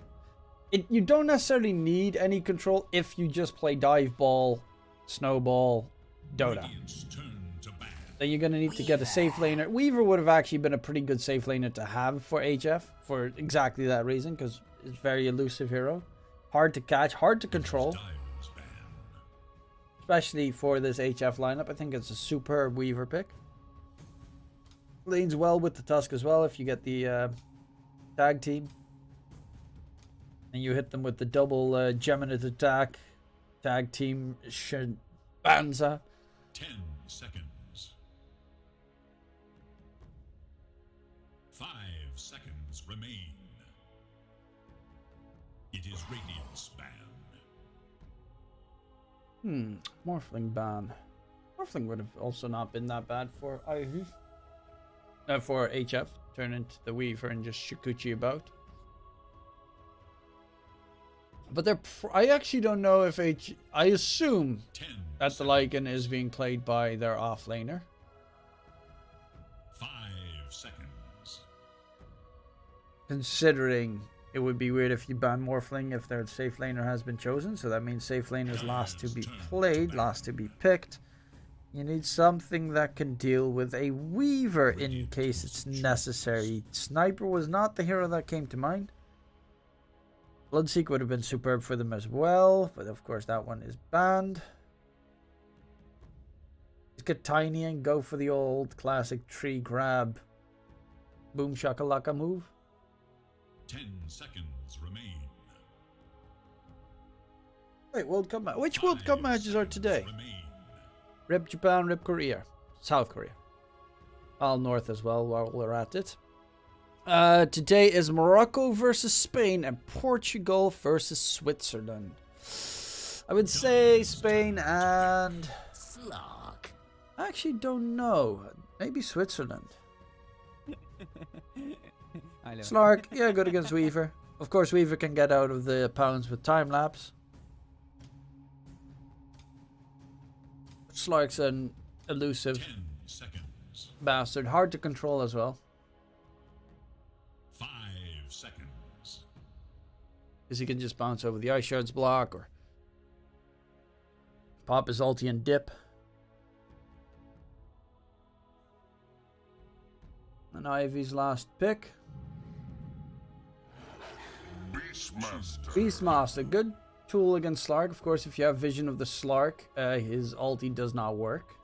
You don't necessarily need any control if you just play Dive Ball, Snowball, Dota. Radiant's turn to ban. Then you're going to need to get a safe laner. Weaver would have actually been a pretty good safe laner to have for HF for exactly that reason, because it's a very elusive hero. Hard to catch, hard to control. Dire's ban. Especially for this HF lineup. I think it's a superb Weaver pick. Lanes well with the Tusk as well if you get the tag team. And you hit them with the double Geminate attack. Tag team Banza. 10 seconds. 5 seconds remain. It is Radiant's ban. Morphling ban. Morphling would have also not been that bad for Ivy. For HF. Turn into the Weaver and just Shikuchi about. But they're. I actually don't know if I assume that the Lycan is being played by their offlaner. 5 seconds. Considering it would be weird if you ban Morphling if their safe laner has been chosen. So that means safe lane is last to be played, last to be picked. You need something that can deal with a Weaver in case it's necessary. Sniper was not the hero that came to mind. Bloodseek would have been superb for them as well, but of course that one is banned. Let's get tiny and go for the old classic tree grab. Boom shakalaka move. 10 seconds remain. Wait, World Cup match. Which World Cup matches are today? Remain. Rip Japan, Rip Korea. South Korea. All north as well while we're at it. Today is Morocco versus Spain and Portugal versus Switzerland. I would say Spain and... Slark. I actually don't know. Maybe Switzerland. Slark, yeah, good against Weaver. Of course, Weaver can get out of the pounds with time lapse. Slark's an elusive 10 seconds. bastard. Hard to control as well. 5 seconds. Because he can just bounce over the Ice Shards block or pop his ulti and dip. And Ivy's last pick. Beastmaster. Good tool against Slark. Of course, if you have vision of the Slark, his ulti does not work.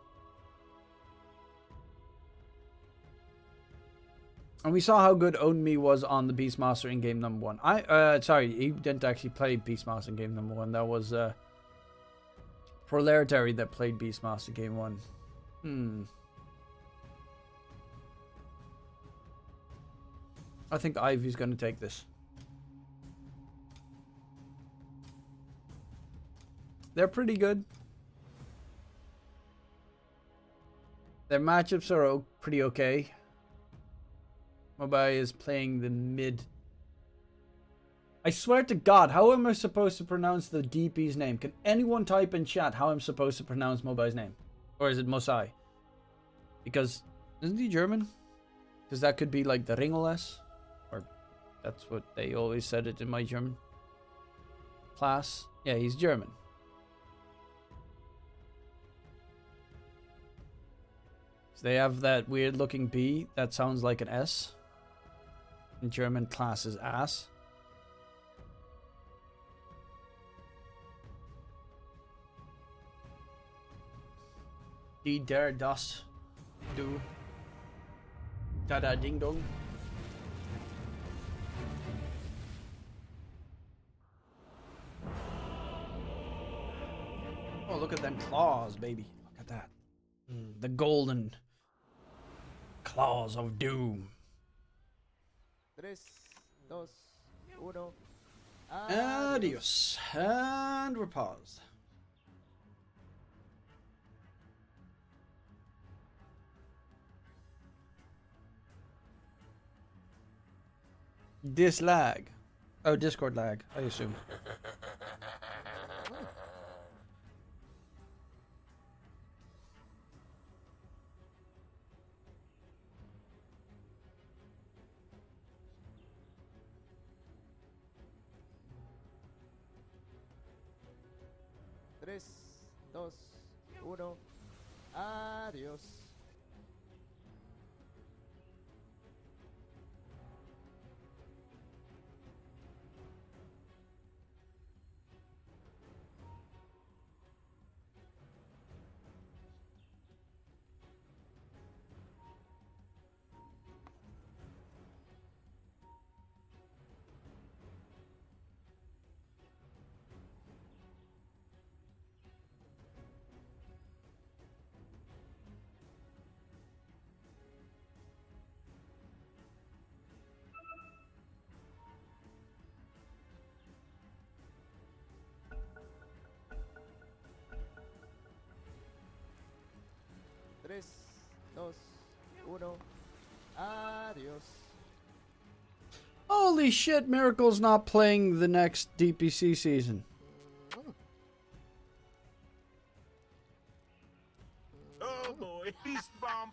And we saw how good Onmi was on the Beastmaster in game number 1. Sorry, he didn't actually play Beastmaster in game number 1. That was Proletary that played Beastmaster game 1. I think Ivy's going to take this. They're pretty good. Their matchups are pretty okay. Mobile is playing the mid. I swear to God, how am I supposed to pronounce the DP's name? Can anyone type in chat how I'm supposed to pronounce Mobile's name? Or is it Mosai? Because, isn't he German? Because that could be like the Ringeles. Or that's what they always said it in my German class. Yeah, he's German. So they have that weird looking B that sounds like an S. In German, class is ass. Die der das du da da ding dong. Oh, look at them claws, baby. Look at that. The golden claws of doom. 3, 2, 1. Adios. And we're paused. This lag. Oh, Discord lag, I assume. Tres, dos, uno. Adiós. Holy shit, Miracle's not playing the next DPC season. Oh boy, beast bomb.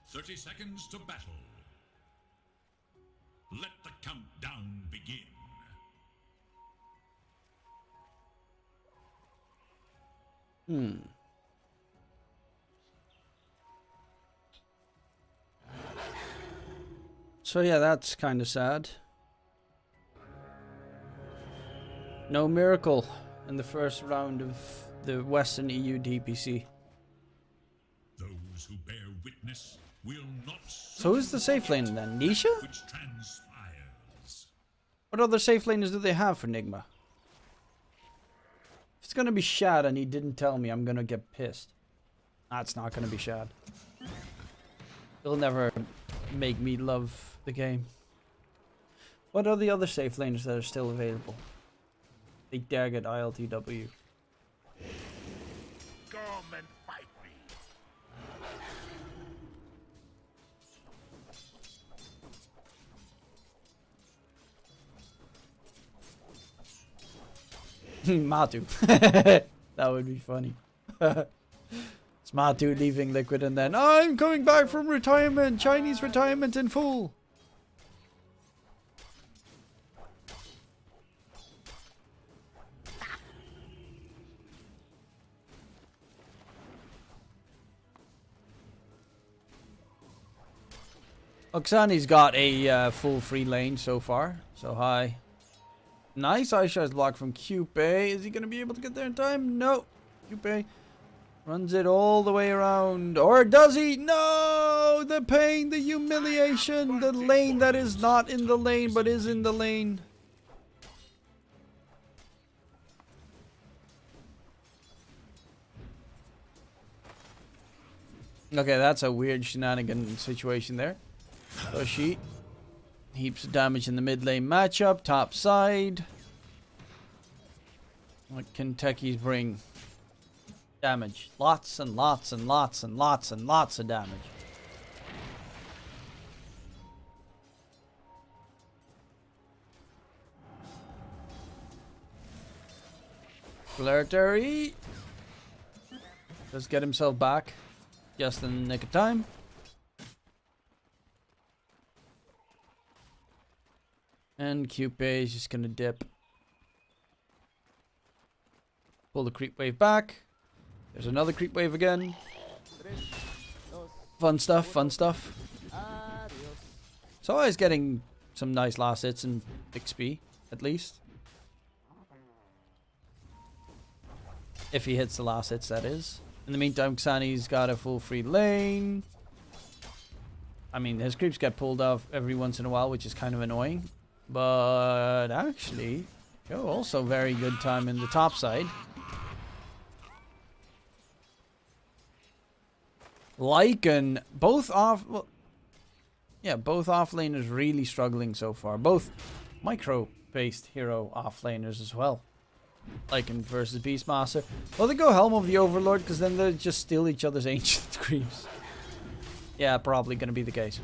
"30 seconds to battle. Let the countdown begin." So yeah, that's kind of sad. No Miracle in the first round of the Western EU DPC. Those who bear witness will not. So who's the safe lane then? Nisha? Which transpires. What other safe laners do they have for Nigma? If it's gonna be Shad and he didn't tell me, I'm gonna get pissed. That's not gonna be Shad. He'll never make me love the game. What are the other safe laners that are still available? They dare get ILTW. Come and fight me. Matu. That would be funny. It's Matu leaving Liquid and then, I'm coming back from retirement, Chinese retirement in full. Oksani's got a full free lane so far, so hi. Nice Aisha's block from Cupe. Is he going to be able to get there in time? No. Cupe runs it all the way around. Or does he? No! The pain, the humiliation, the lane that is not in the lane but is in the lane. Okay, that's a weird shenanigan situation there. So she heaps of damage in the mid lane matchup, top side. What can techies bring? Damage. Lots and lots and lots and lots and lots of damage. Planetary does get himself back just in the nick of time. And Cupe is just gonna dip. Pull the creep wave back. There's another creep wave again. Fun stuff, fun stuff. So I was getting some nice last hits and XP, at least. If he hits the last hits, that is. In the meantime, Xani's got a full free lane. I mean, his creeps get pulled off every once in a while, which is kind of annoying. But actually, also very good time in the top side. Lycan, both off laners really struggling so far. Both micro-based hero off laners as well. Lycan versus Beastmaster. Well, they go Helm of the Overlord because then they just steal each other's ancient creeps. Yeah, probably going to be the case.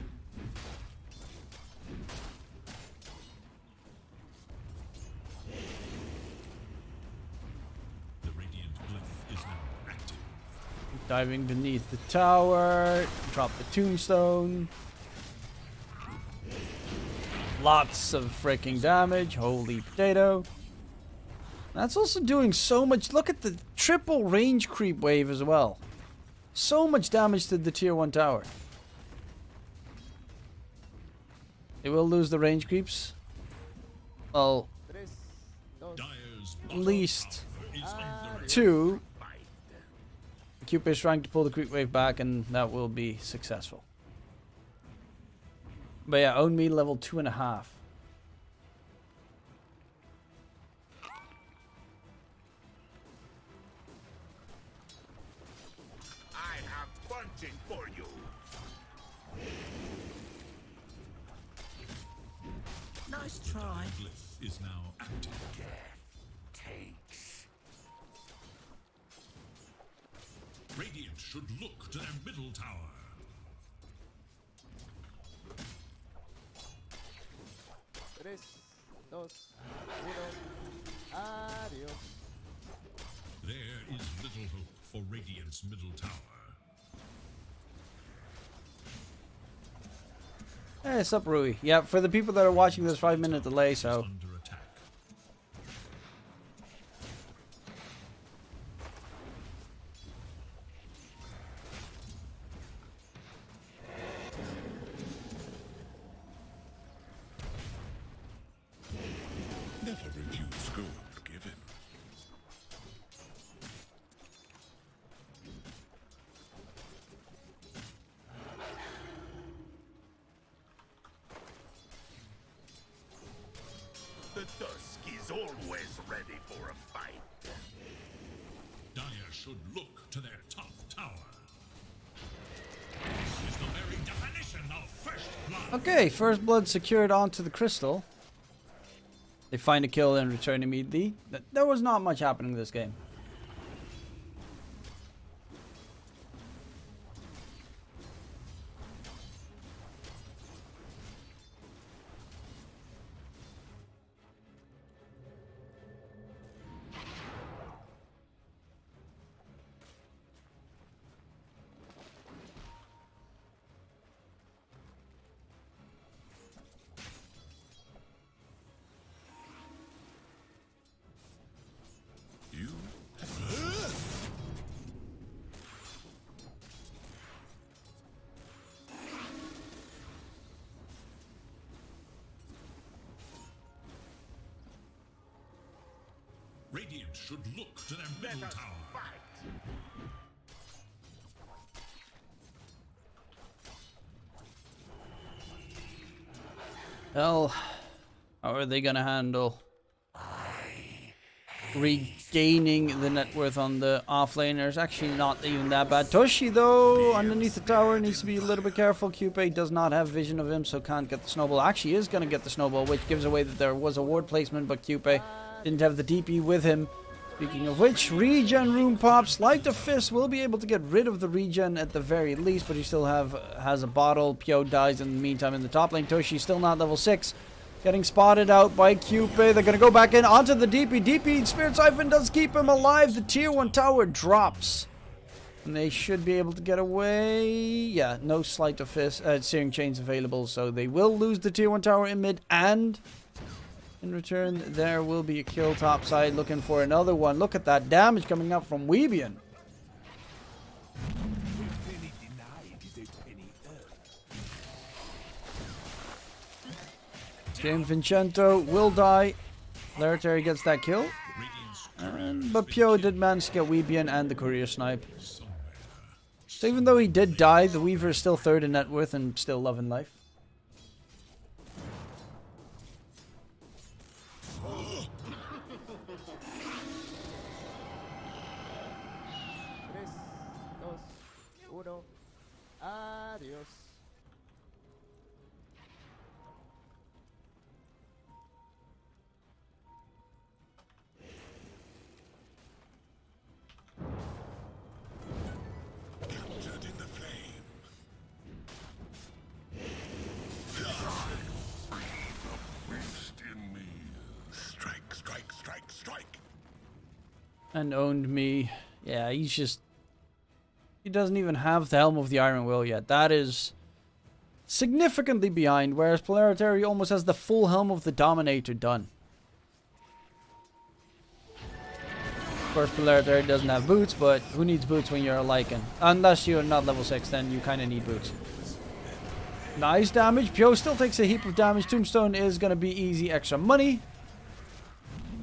Diving beneath the tower, drop the tombstone. Lots of freaking damage, holy potato. That's also doing so much. Look at the triple range creep wave as well. So much damage to the tier 1 tower. They will lose the range creeps. Well, at least 2. Cupid is trying to pull the creep wave back, and that will be successful. But yeah, own me level 2.5. I have punching for you. Nice try. Glyph is now active. Takes. Radiant should look to their middle tower. 3, 2, 1. Adios. There is little hope for Radiant's middle tower. Hey, what's up, Rui? Yeah, for the people that are watching this 5-minute delay, so... Under attack. Never refuse gold given. The dusk is always ready for a fight. Dire should look to their top tower. This is the very definition of first blood. Okay, first blood secured onto the crystal. They find a kill and return immediately. There was not much happening this game. You Radiant should look to their middle tower. Well, how are they gonna handle regaining the net worth on the offlaners? Actually not even that bad. Toshi, though, underneath the tower, needs to be a little bit careful. Cupid does not have vision of him, so can't get the snowball. Actually is gonna get the snowball, which gives away that there was a ward placement, but Cupid didn't have the DP with him. Speaking of which, regen rune pops. Like the Fist will be able to get rid of the regen at the very least, but he still has a bottle. Pyo dies in the meantime in the top lane. Toshi still not level 6. Getting spotted out by Cupid. They're going to go back in onto the DP. DP Spirit Siphon does keep him alive. The tier 1 tower drops. And they should be able to get away. Yeah, no Sleight of Fist, Searing Chains available, so they will lose the tier 1 tower in mid, and in return, there will be a kill topside, looking for another one. Look at that damage coming up from Weebian. Penny denied is a penny earned. James Vincento will die. Laretary gets that kill. But Pyo did manage to get Weebian and the courier snipe. So even though he did die, the Weaver is still 3rd in net worth and still loving life. Adios. captured in the flame. Beast in me. Strike, strike, strike, strike. And owned me. Yeah, he's just... He doesn't even have the Helm of the Iron Will yet. That is significantly behind, whereas Polarity almost has the full Helm of the Dominator done. Of course, Polarity doesn't have boots, but who needs boots when you're a Lycan? Unless you're not level 6, then you kind of need boots. Nice damage. Pyo still takes a heap of damage. Tombstone is going to be easy extra money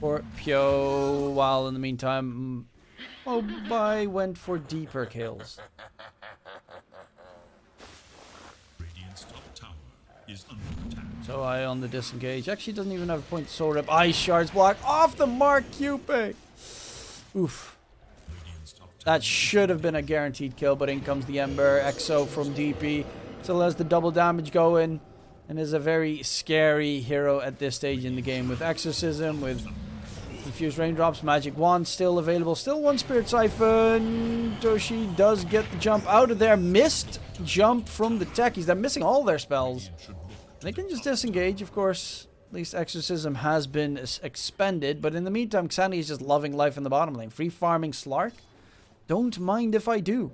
for Pyo, while in the meantime, Mobai went for deeper kills. Radiant's top tower is under attack. So I on the disengage. Actually doesn't even have a point to soul rip. Ice shards block off the mark, Cupid. Oof. Radiant's top tower That should have been a guaranteed kill, but in comes the Ember. Exo from DP. Still has the double damage going. And is a very scary hero at this stage in the game. With Exorcism, with Infused Raindrops, Magic Wand still available. Still one Spirit Siphon. Toshi does get the jump out of there. Missed jump from the techies. They're missing all their spells. They can just disengage, of course. At least Exorcism has been expended. But in the meantime, Xani is just loving life in the bottom lane. Free farming Slark. Don't mind if I do.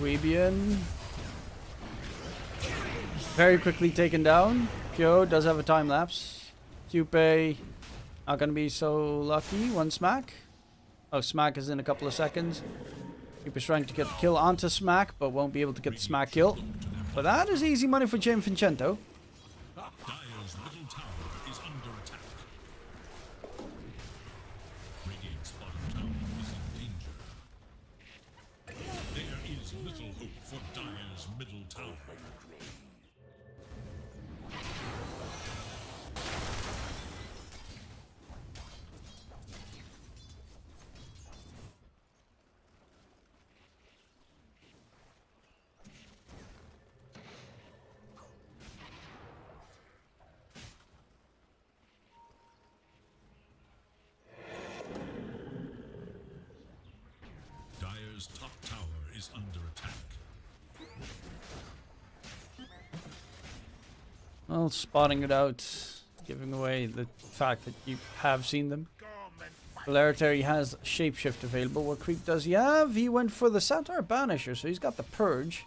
Weebian. Very quickly taken down. Pyo does have a time lapse. Cupe not gonna be so lucky. One smack. Oh, smack is in a couple of seconds. Cupe's trying to get the kill onto smack, but won't be able to get the smack kill. But that is easy money for Jim Vincento. Dire's middle tower is under attack. Radiant's bottom tower is in danger. There is little hope for Dire's middle tower. Dire's top tower is under attack. Well, spotting it out, giving away the fact that you have seen them. Polarity has Shapeshift available. What creep does he have? He went for the Satar Banisher, so he's got the Purge.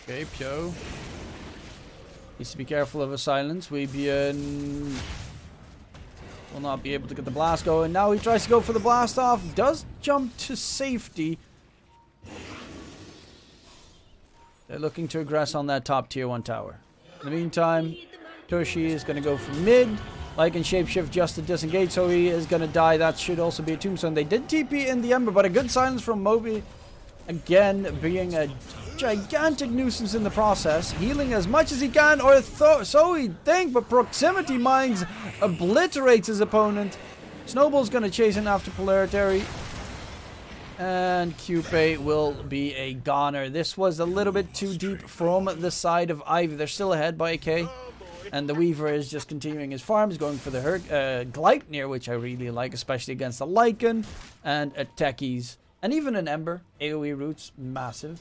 Okay, Pyo. Needs to be careful of a silence. Weebian will not be able to get the blast going. Now he tries to go for the blast off. Does jump to safety. They're looking to aggress on that top tier 1 tower. In the meantime, Toshi is going to go for mid. Lycan Shapeshift just to disengage, so he is going to die. That should also be a tombstone. They did TP in the Ember, but a good silence from Moby. Again, being a gigantic nuisance in the process. Healing as much as he can, or so he'd think, but Proximity Mines obliterates his opponent. Snowball's going to chase in after Polarity. And Cupe will be a goner. This was a little bit too deep from the side of Ivy. They're still ahead by a K. And the Weaver is just continuing his farms, going for the Gleipnir, which I really like, especially against the Lycan and a Techies. And even an Ember. AoE roots, massive.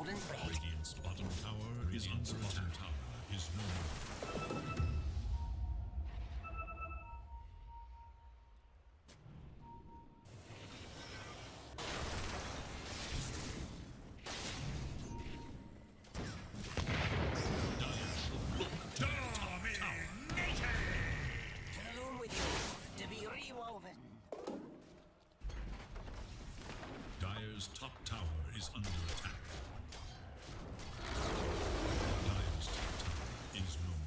Radiant's bottom tower is under attack. Is no more. Dire's top tower is under attack. Dire's top tower is no more.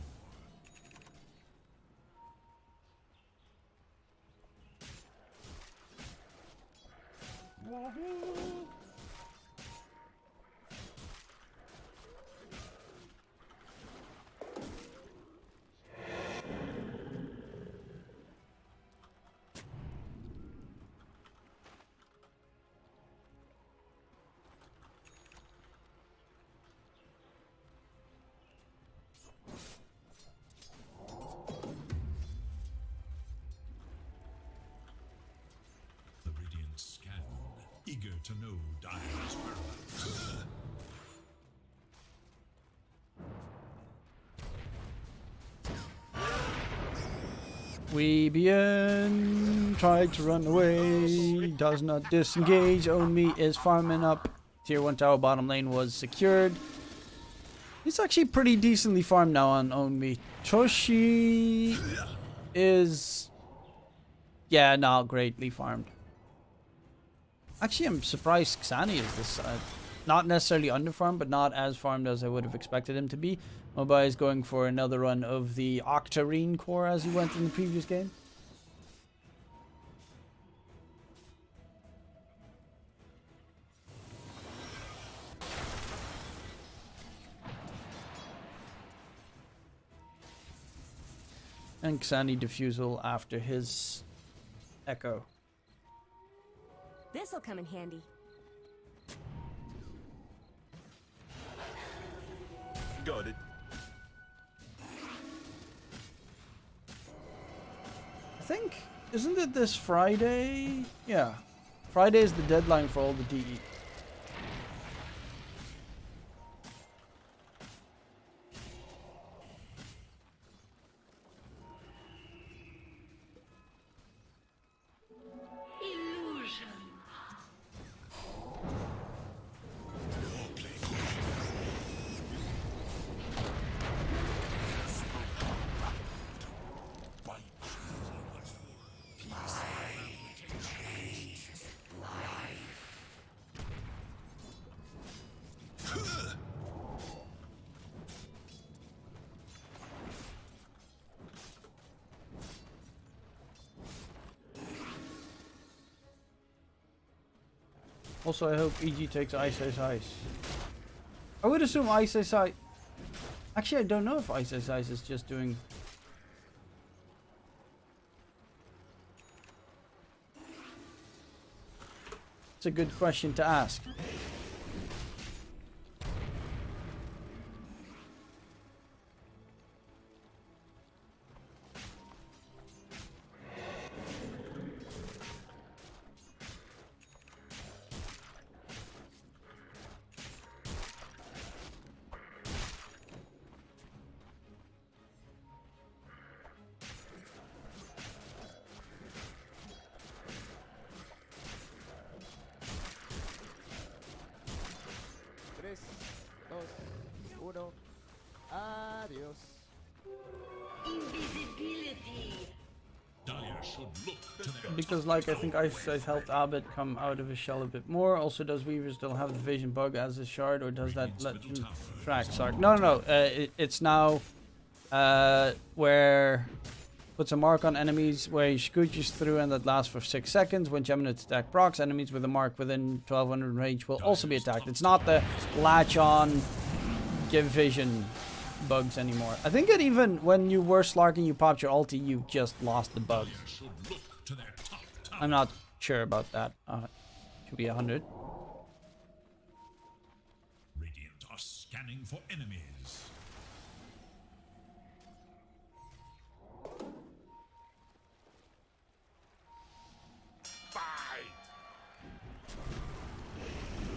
to know Dire's whereabouts. Weebian tried to run away, does not disengage. Own Me is farming up. Tier 1 tower bottom lane was secured. It's actually pretty decently farmed now on Own Me. Toshi is... yeah, not greatly farmed. Actually, I'm surprised Xani is this not necessarily underfarmed, but not as farmed as I would have expected him to be. Mobai is going for another run of the Octarine core as he went in the previous game. And Xani Diffusal after his Echo. This'll come in handy. Got it. I think, isn't it this Friday? Yeah. Friday is the deadline for all the DE. Also, I hope EG takes Ice Ice Ice. I would assume Ice Ice Ice... Actually, I don't know if Ice Ice Ice is just doing... It's a good question to ask. Tres, dos, uno. Adios. Dire should look to their Because, like, I think Ice Ice helped Abed come out of his shell a bit more. Also, does Weaver still have the vision bug as his shard, or does that let him track Sark? No. It's now where puts a mark on enemies where he scooches through, and that lasts for 6 seconds. When Geminids attack procs, enemies with a mark within 1200 range will also be attacked. It's not the latch on, give vision bugs anymore. I think it even when you were Slarking, you popped your ulti, you just lost the bug. should look to their top tower. I'm not sure about that. Should be 100. Radiant are scanning for enemies. Fight!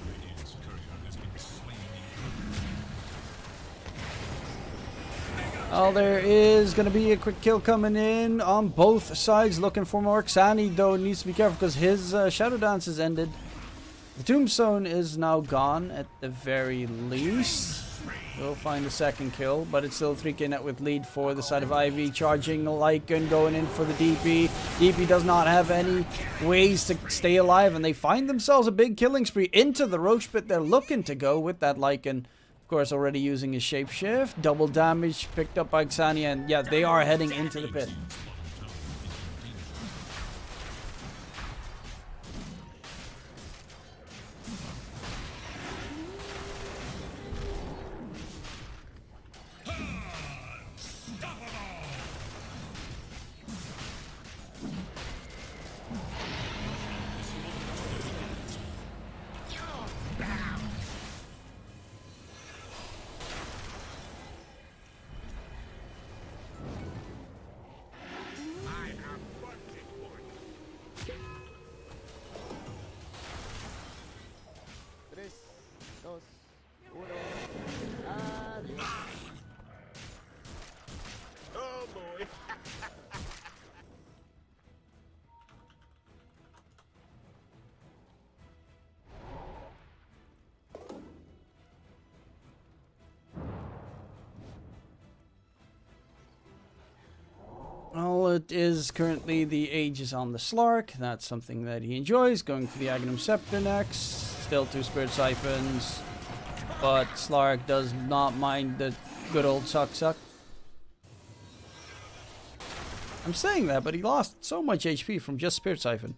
Radiant's courier has been slain in Oh, there is going to be a quick kill coming in on both sides, looking for more. Xani, though, needs to be careful because his Shadow Dance has ended. The Tombstone is now gone at the very least. We'll find a second kill, but it's still 3k net with lead for the side of Ivy. Charging Lycan, going in for the DP. DP does not have any ways to stay alive, and they find themselves a big killing spree into the Roach Pit. They're looking to go with that Lycan. Of course, already using his shapeshift. Double damage picked up by Xani, and yeah, they are heading into the pit. boy. Well, it is currently the Aegis on the Slark. That's something that he enjoys. Going for the Agnum Scepter next. Still 2 Spirit Siphons. But Slark does not mind the good old suck. I'm saying that, but he lost so much HP from just Spirit Siphon.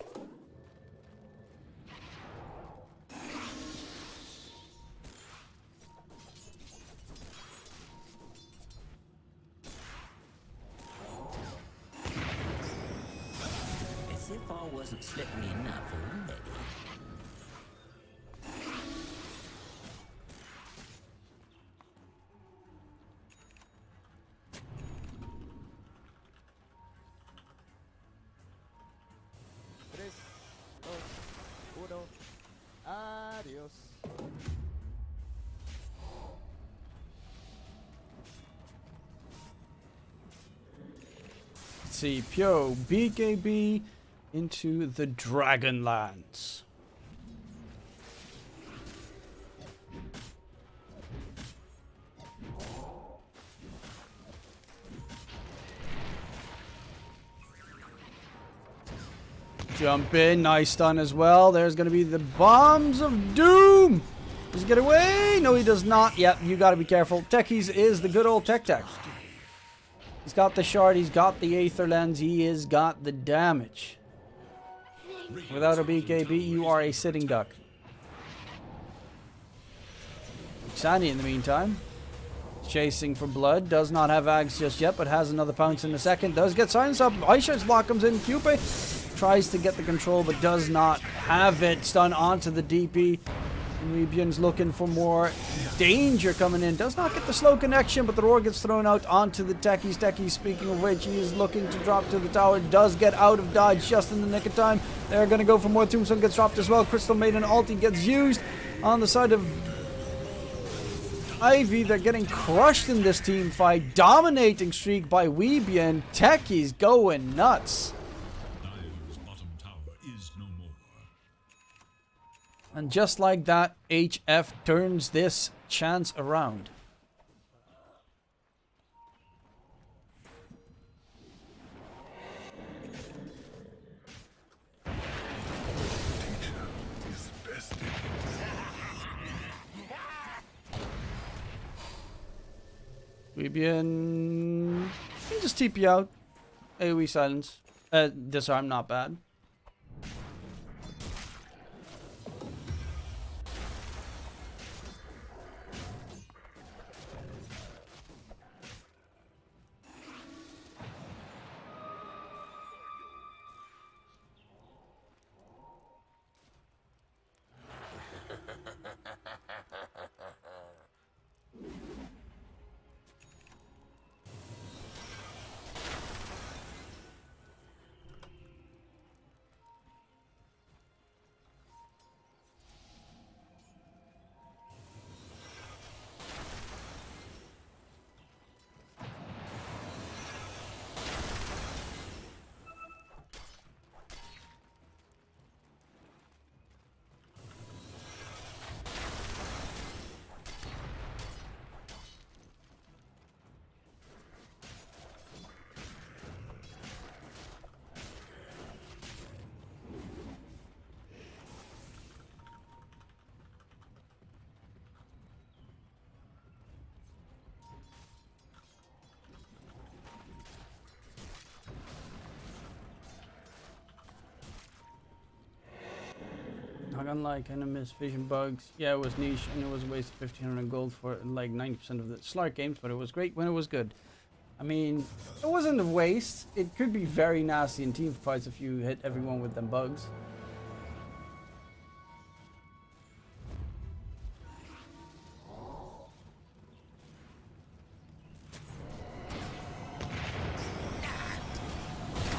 As if I wasn't slippery enough already. Tres, dos, uno. Adios. Let's see, Pyo, BKB into the Dragonlands. Jump in, nice stun as well. There's going to be the Bombs of Doom. Does he get away? No, he does not. Yep, you got to be careful. Techies is the good old Tech. He's got the shard, he's got the Aether Lens, he has got the damage. Without a BKB, you are a sitting duck. Xani, in the meantime, chasing for blood. Does not have Ags just yet, but has another pounce in a second. Does get silence up. Aisha's block comes in. Cupid tries to get the control, but does not have it. Stun onto the DP. Weebian's looking for more danger coming in. Does not get the slow connection, but the roar gets thrown out onto the Techies. Techies, speaking of which, he is looking to drop to the tower. Does get out of dodge just in the nick of time. They're going to go for more. Tombstone gets dropped as well. Crystal Maiden ulti gets used on the side of Ivy. They're getting crushed in this team fight. Dominating streak by Weebian. Techies going nuts. Dire's bottom tower is no more. And just like that, HF turns this chance around. Weebian can just TP out. AoE silence. Disarm, not bad. Not gonna lie, kind of miss Vision Bugs. Yeah, it was niche and it was a waste of 1500 gold for like 90% of the Slark games, but it was great when it was good. I mean, it wasn't a waste. It could be very nasty in team fights if you hit everyone with them bugs.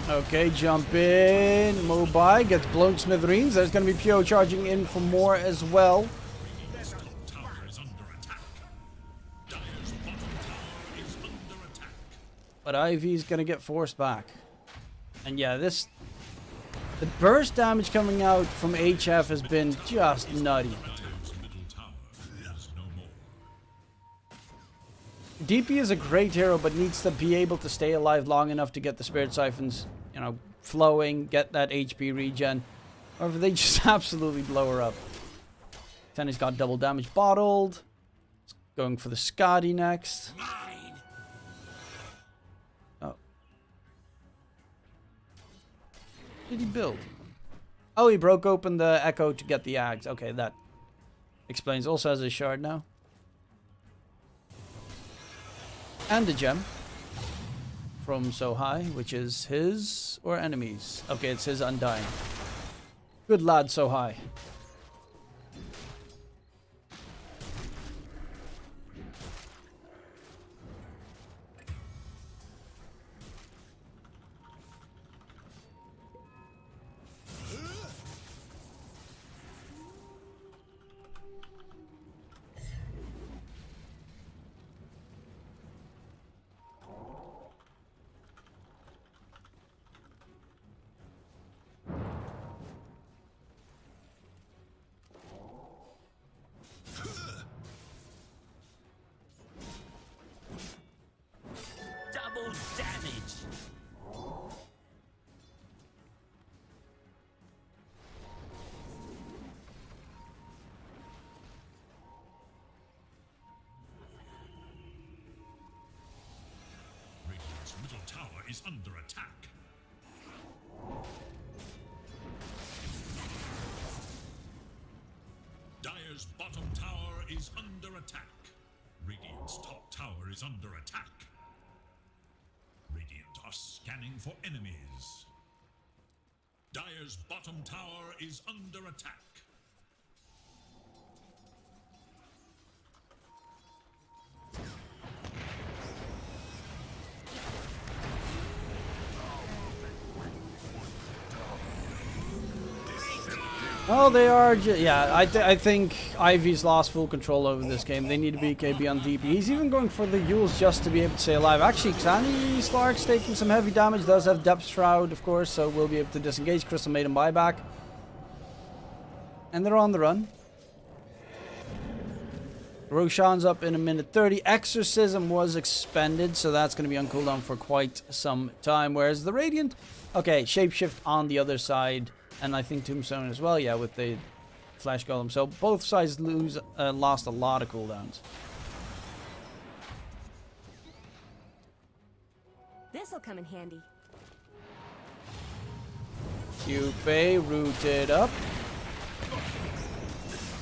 Okay, jump in. Mobai gets blown smithereens. There's going to be Pyo charging in for more as well. Dire's top tower is under attack. Dire's bottom tower is under attack. But Ivy's gonna get forced back. And yeah, the burst damage coming out from HF has been just nutty. Dire's middle tower is no more. DP is a great hero, but needs to be able to stay alive long enough to get the Spirit Siphons, you know, flowing, get that HP regen. However, they just absolutely blow her up. Tenny's got double damage bottled. Going for the Scotty next. Oh. Did he build? Oh, he broke open the Echo to get the Ags. Okay, that explains. Also has a shard now. And a gem. From So High, which is his or enemies. Okay, it's his Undying. Good lad, So High. Double damage. Radiant's middle tower is under attack. Dire's bottom tower is under attack. Radiant's top tower is under attack. Radiant are scanning for enemies. Dire's bottom tower is under attack. Oh, they are. Yeah, I think Ivy's lost full control over this game. They need to be KB on DP. He's even going for the Yules just to be able to stay alive. Actually, Xani Slark's taking some heavy damage. Does have Depth Shroud, of course, so we'll be able to disengage. Crystal Maiden buyback. And they're on the run. Roshan's up in a minute 30. Exorcism was expended, so that's going to be on cooldown for quite some time. Whereas the Radiant, okay, Shapeshift on the other side. And I think Tombstone as well, yeah, with the Flash Golem. So both sides lost a lot of cooldowns. This'll come in handy. Cupid rooted up.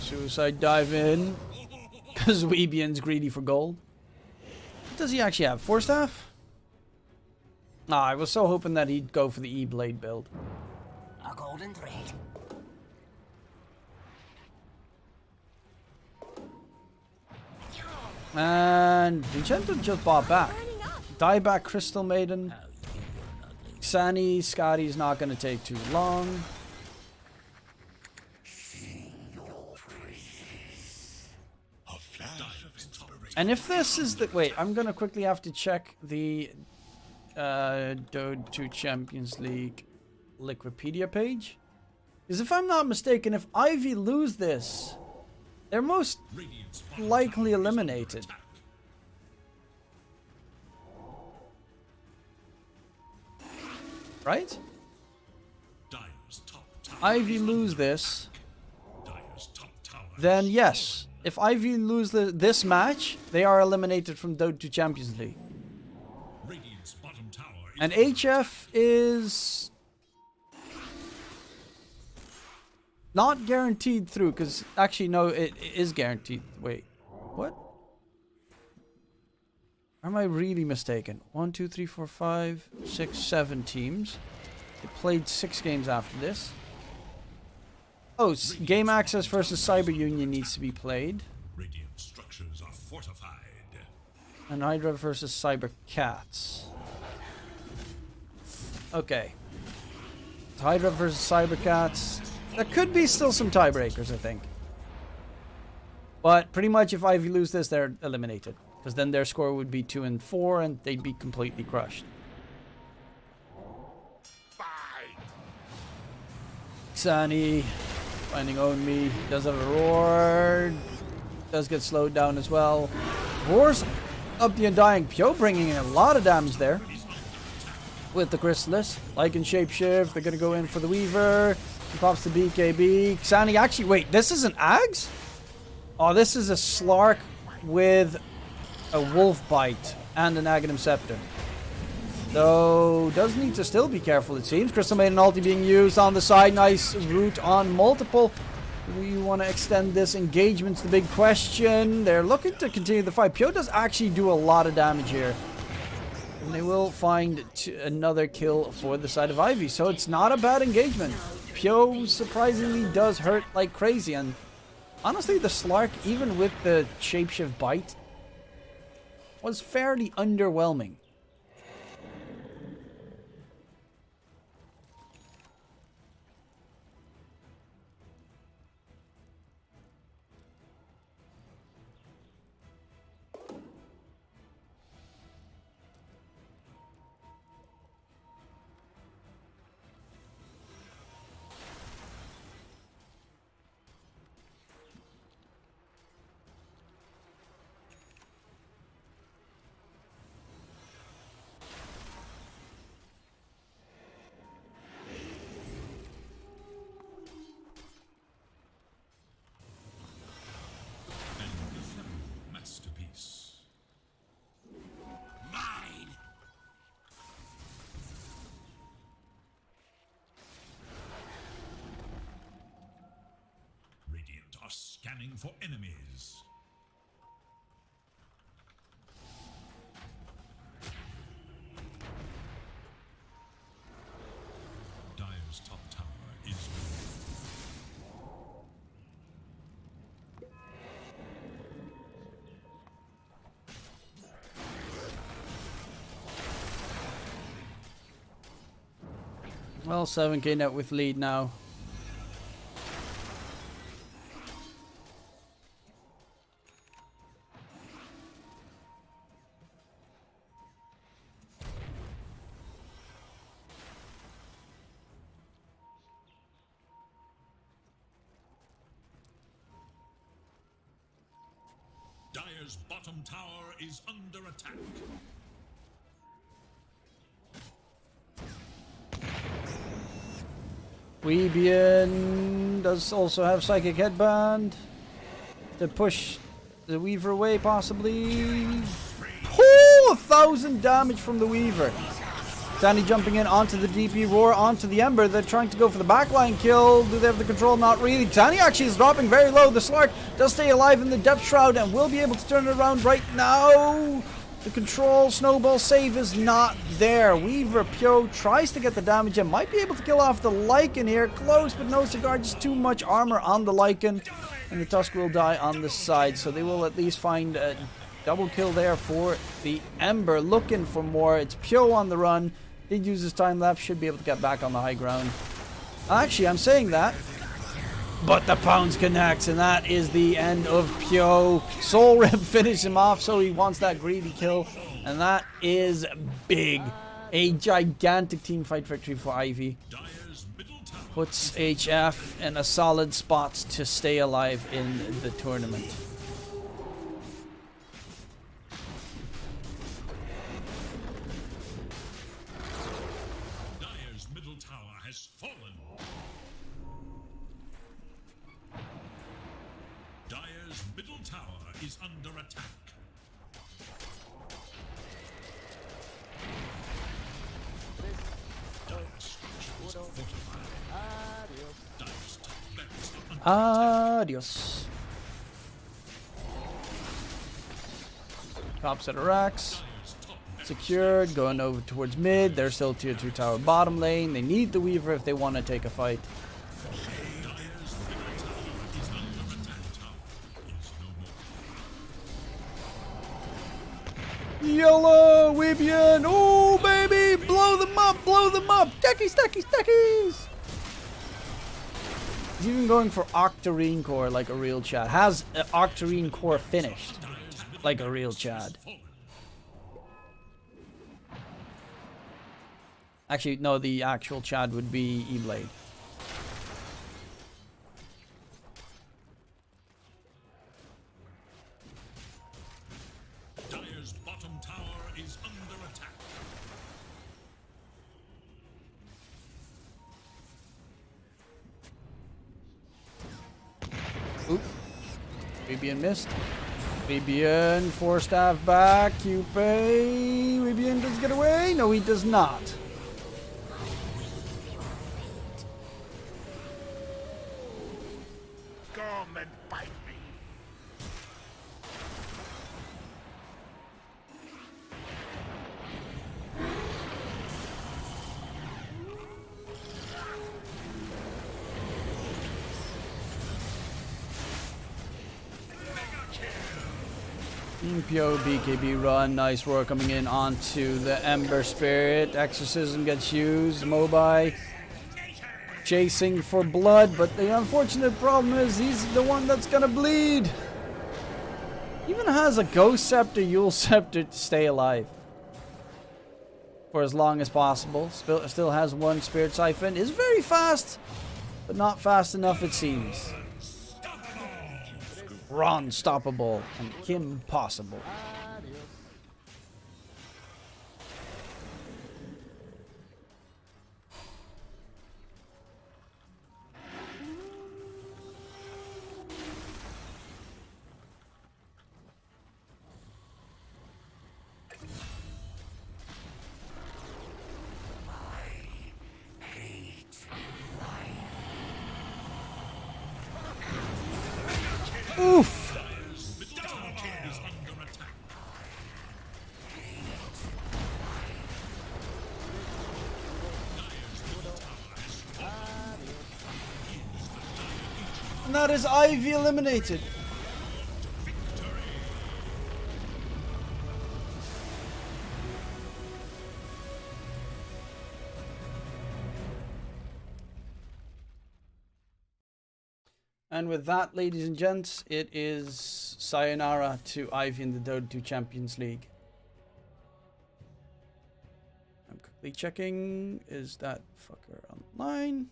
Suicide dive in. Because Weebian's greedy for gold. What does he actually have? 4 staff? Ah, I was so hoping that he'd go for the E-Blade build. A golden thread. And Vincenzo just bought back. Dieback Crystal Maiden. Xani, Scotty's not going to take too long. And if this is the... Wait, I'm going to quickly have to check the D2 Champions League Liquipedia page. Because if I'm not mistaken, if Ivy lose this, they're most likely eliminated. Right? Ivy lose this, then yes. If Ivy lose this match, they are eliminated from D2 Champions League. And HF is not guaranteed through, because actually no, it is guaranteed. Wait, what? Am I really mistaken? 1, 2, 3, 4, 5, 6, 7 teams. They played 6 games after this. Oh, Game Access versus Cyber Union needs to be played. Radiant structures are fortified. And Hydra versus Cyber Cats. Okay. Hydra versus Cyber Cats. There could be still some tiebreakers, I think. But pretty much if Ivy lose this, they're eliminated. Because then their score would be 2 and 4, and they'd be completely crushed. Xani finding Onmi. Does have a roar. Does get slowed down as well. Roars up the Undying. Pyo bringing in a lot of damage there. With the Chrysalis. Lycan Shapeshift. They're going to go in for the Weaver. He pops the BKB. Xani actually... Wait, this is an Ags? Oh, this is a Slark with a Wolf Bite and an Aghanim Scepter. Though, does need to still be careful, it seems. Crystal Maiden ulti being used on the side. Nice route on multiple. Do we want to extend this engagement's the big question. They're looking to continue the fight. Pyo does actually do a lot of damage here. And they will find another kill for the side of Ivy. So it's not a bad engagement. Pyo surprisingly does hurt like crazy. And honestly, the Slark, even with the Shapeshift bite, was fairly underwhelming. Masterpiece. Mine! Radiant are scanning for enemies. Dire's top tower is Well, 7k net with lead now. Dire's bottom tower is under attack. Weebian does also have Psychic Headband to push the Weaver away, possibly. Oh, 1,000 damage from the Weaver. Danny jumping in onto the DP Roar, onto the Ember. They're trying to go for the backline kill. Do they have the control? Not really. Danny actually is dropping very low. The Slark does stay alive in the Depth Shroud and will be able to turn it around right now. The control snowball save is not there. Weaver Pyo tries to get the damage and might be able to kill off the Lycan here. Close, but no cigar. Just too much armor on the Lycan. And the Tusk will die on the side. So they will at least find a double kill there for the Ember. Looking for more. It's Pyo on the run. Did use his time lapse. Should be able to get back on the high ground. Actually, I'm saying that. But the pounds connects, and that is the end of Pyo. Soul Rip finishes him off, so he wants that greedy kill. And that is big. A gigantic teamfight victory for Ivy. Puts HF in a solid spot to stay alive in the tournament. Dire's middle tower has fallen. Dire's middle tower is under attack. Dire's structures are fortified. Dire's top barracks are under Adios. Top set of racks. Secured. Going over towards mid. They're still tier 2 tower bottom lane. They need the Weaver if they want to take a fight. Yellow Weebian. Oh, baby. Blow them up. Blow them up. Stackies, stackies, stackies. He's even going for Octarine Core like a real chat. Has Octarine Core finished. Like a real Chad. Actually, no, the actual Chad would be E-Blade. Dire's bottom tower is under attack. Oop. Fabian missed. Fabian, 4-staff back. Cupid. Fabian does get away. No, he does not. Come and fight me. PO BKB run, nice work coming in onto the Ember Spirit. Exorcism gets used. Mobai chasing for blood, but the unfortunate problem is he's the one that's gonna bleed. Even has a Ghost Scepter, Yule Scepter to stay alive for as long as possible. Still has one Spirit Siphon. Is very fast, but not fast enough it seems. Unstoppable and Kim possible. Oof! And that is Ivy eliminated. And with that, ladies and gents, it is sayonara to Ivy in the Dota 2 Champions League. I'm quickly checking, is that fucker online?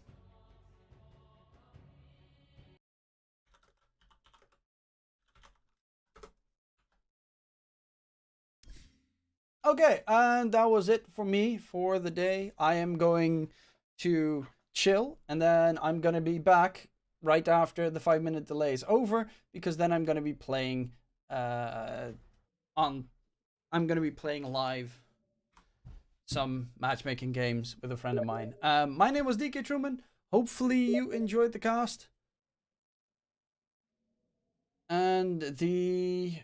Okay, and that was it for me for the day. I am going to chill, and then I'm going to be back right after the 5-minute delay is over, because then I'm going to be playing live some matchmaking games with a friend of mine. My name was DK Truman. Hopefully you enjoyed the cast and the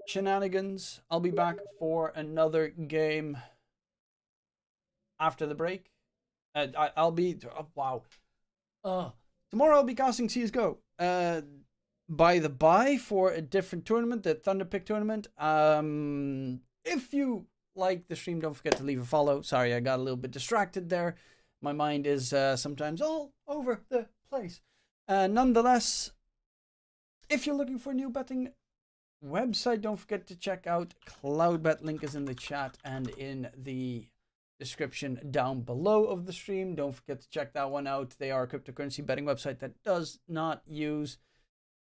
shenanigans. I'll be back for another game after the break. I'll be wow. Tomorrow I'll be casting CSGO. By the by, for a different tournament, the Thunderpick tournament. If you like the stream, don't forget to leave a follow. Sorry, I got a little bit distracted there. My mind is sometimes all over the place. Nonetheless, if you're looking for a new betting website, don't forget to check out CloudBet. Link is in the chat and in the description down below of the stream. Don't forget to check that one out. They are a cryptocurrency betting website that does not use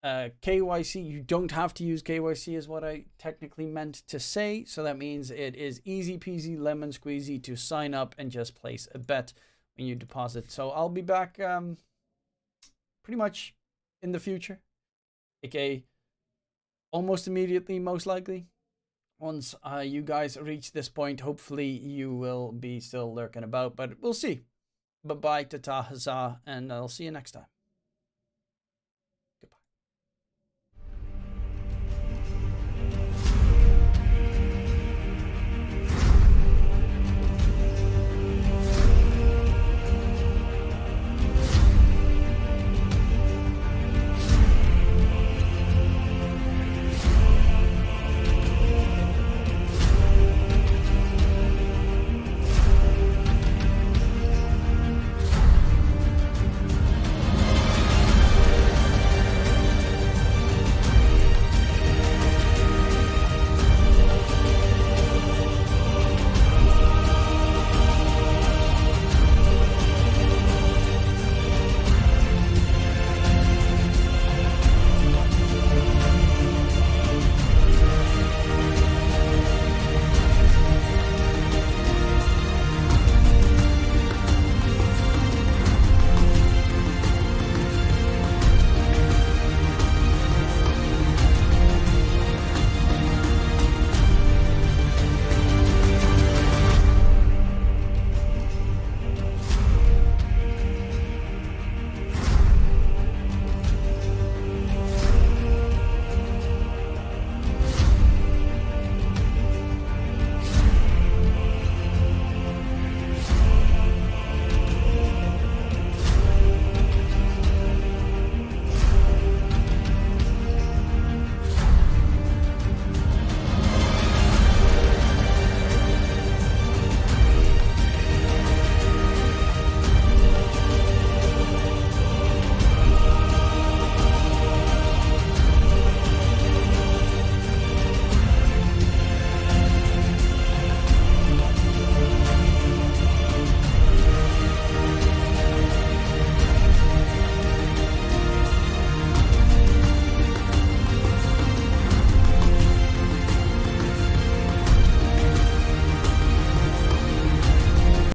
KYC. You don't have to use KYC is what I technically meant to say. So that means it is easy peasy lemon squeezy to sign up and just place a bet when you deposit. So I'll be back pretty much in the future, aka almost immediately, most likely. Once you guys reach this point, hopefully you will be still lurking about, but we'll see. Bye-bye, tata, huzzah, and I'll see you next time.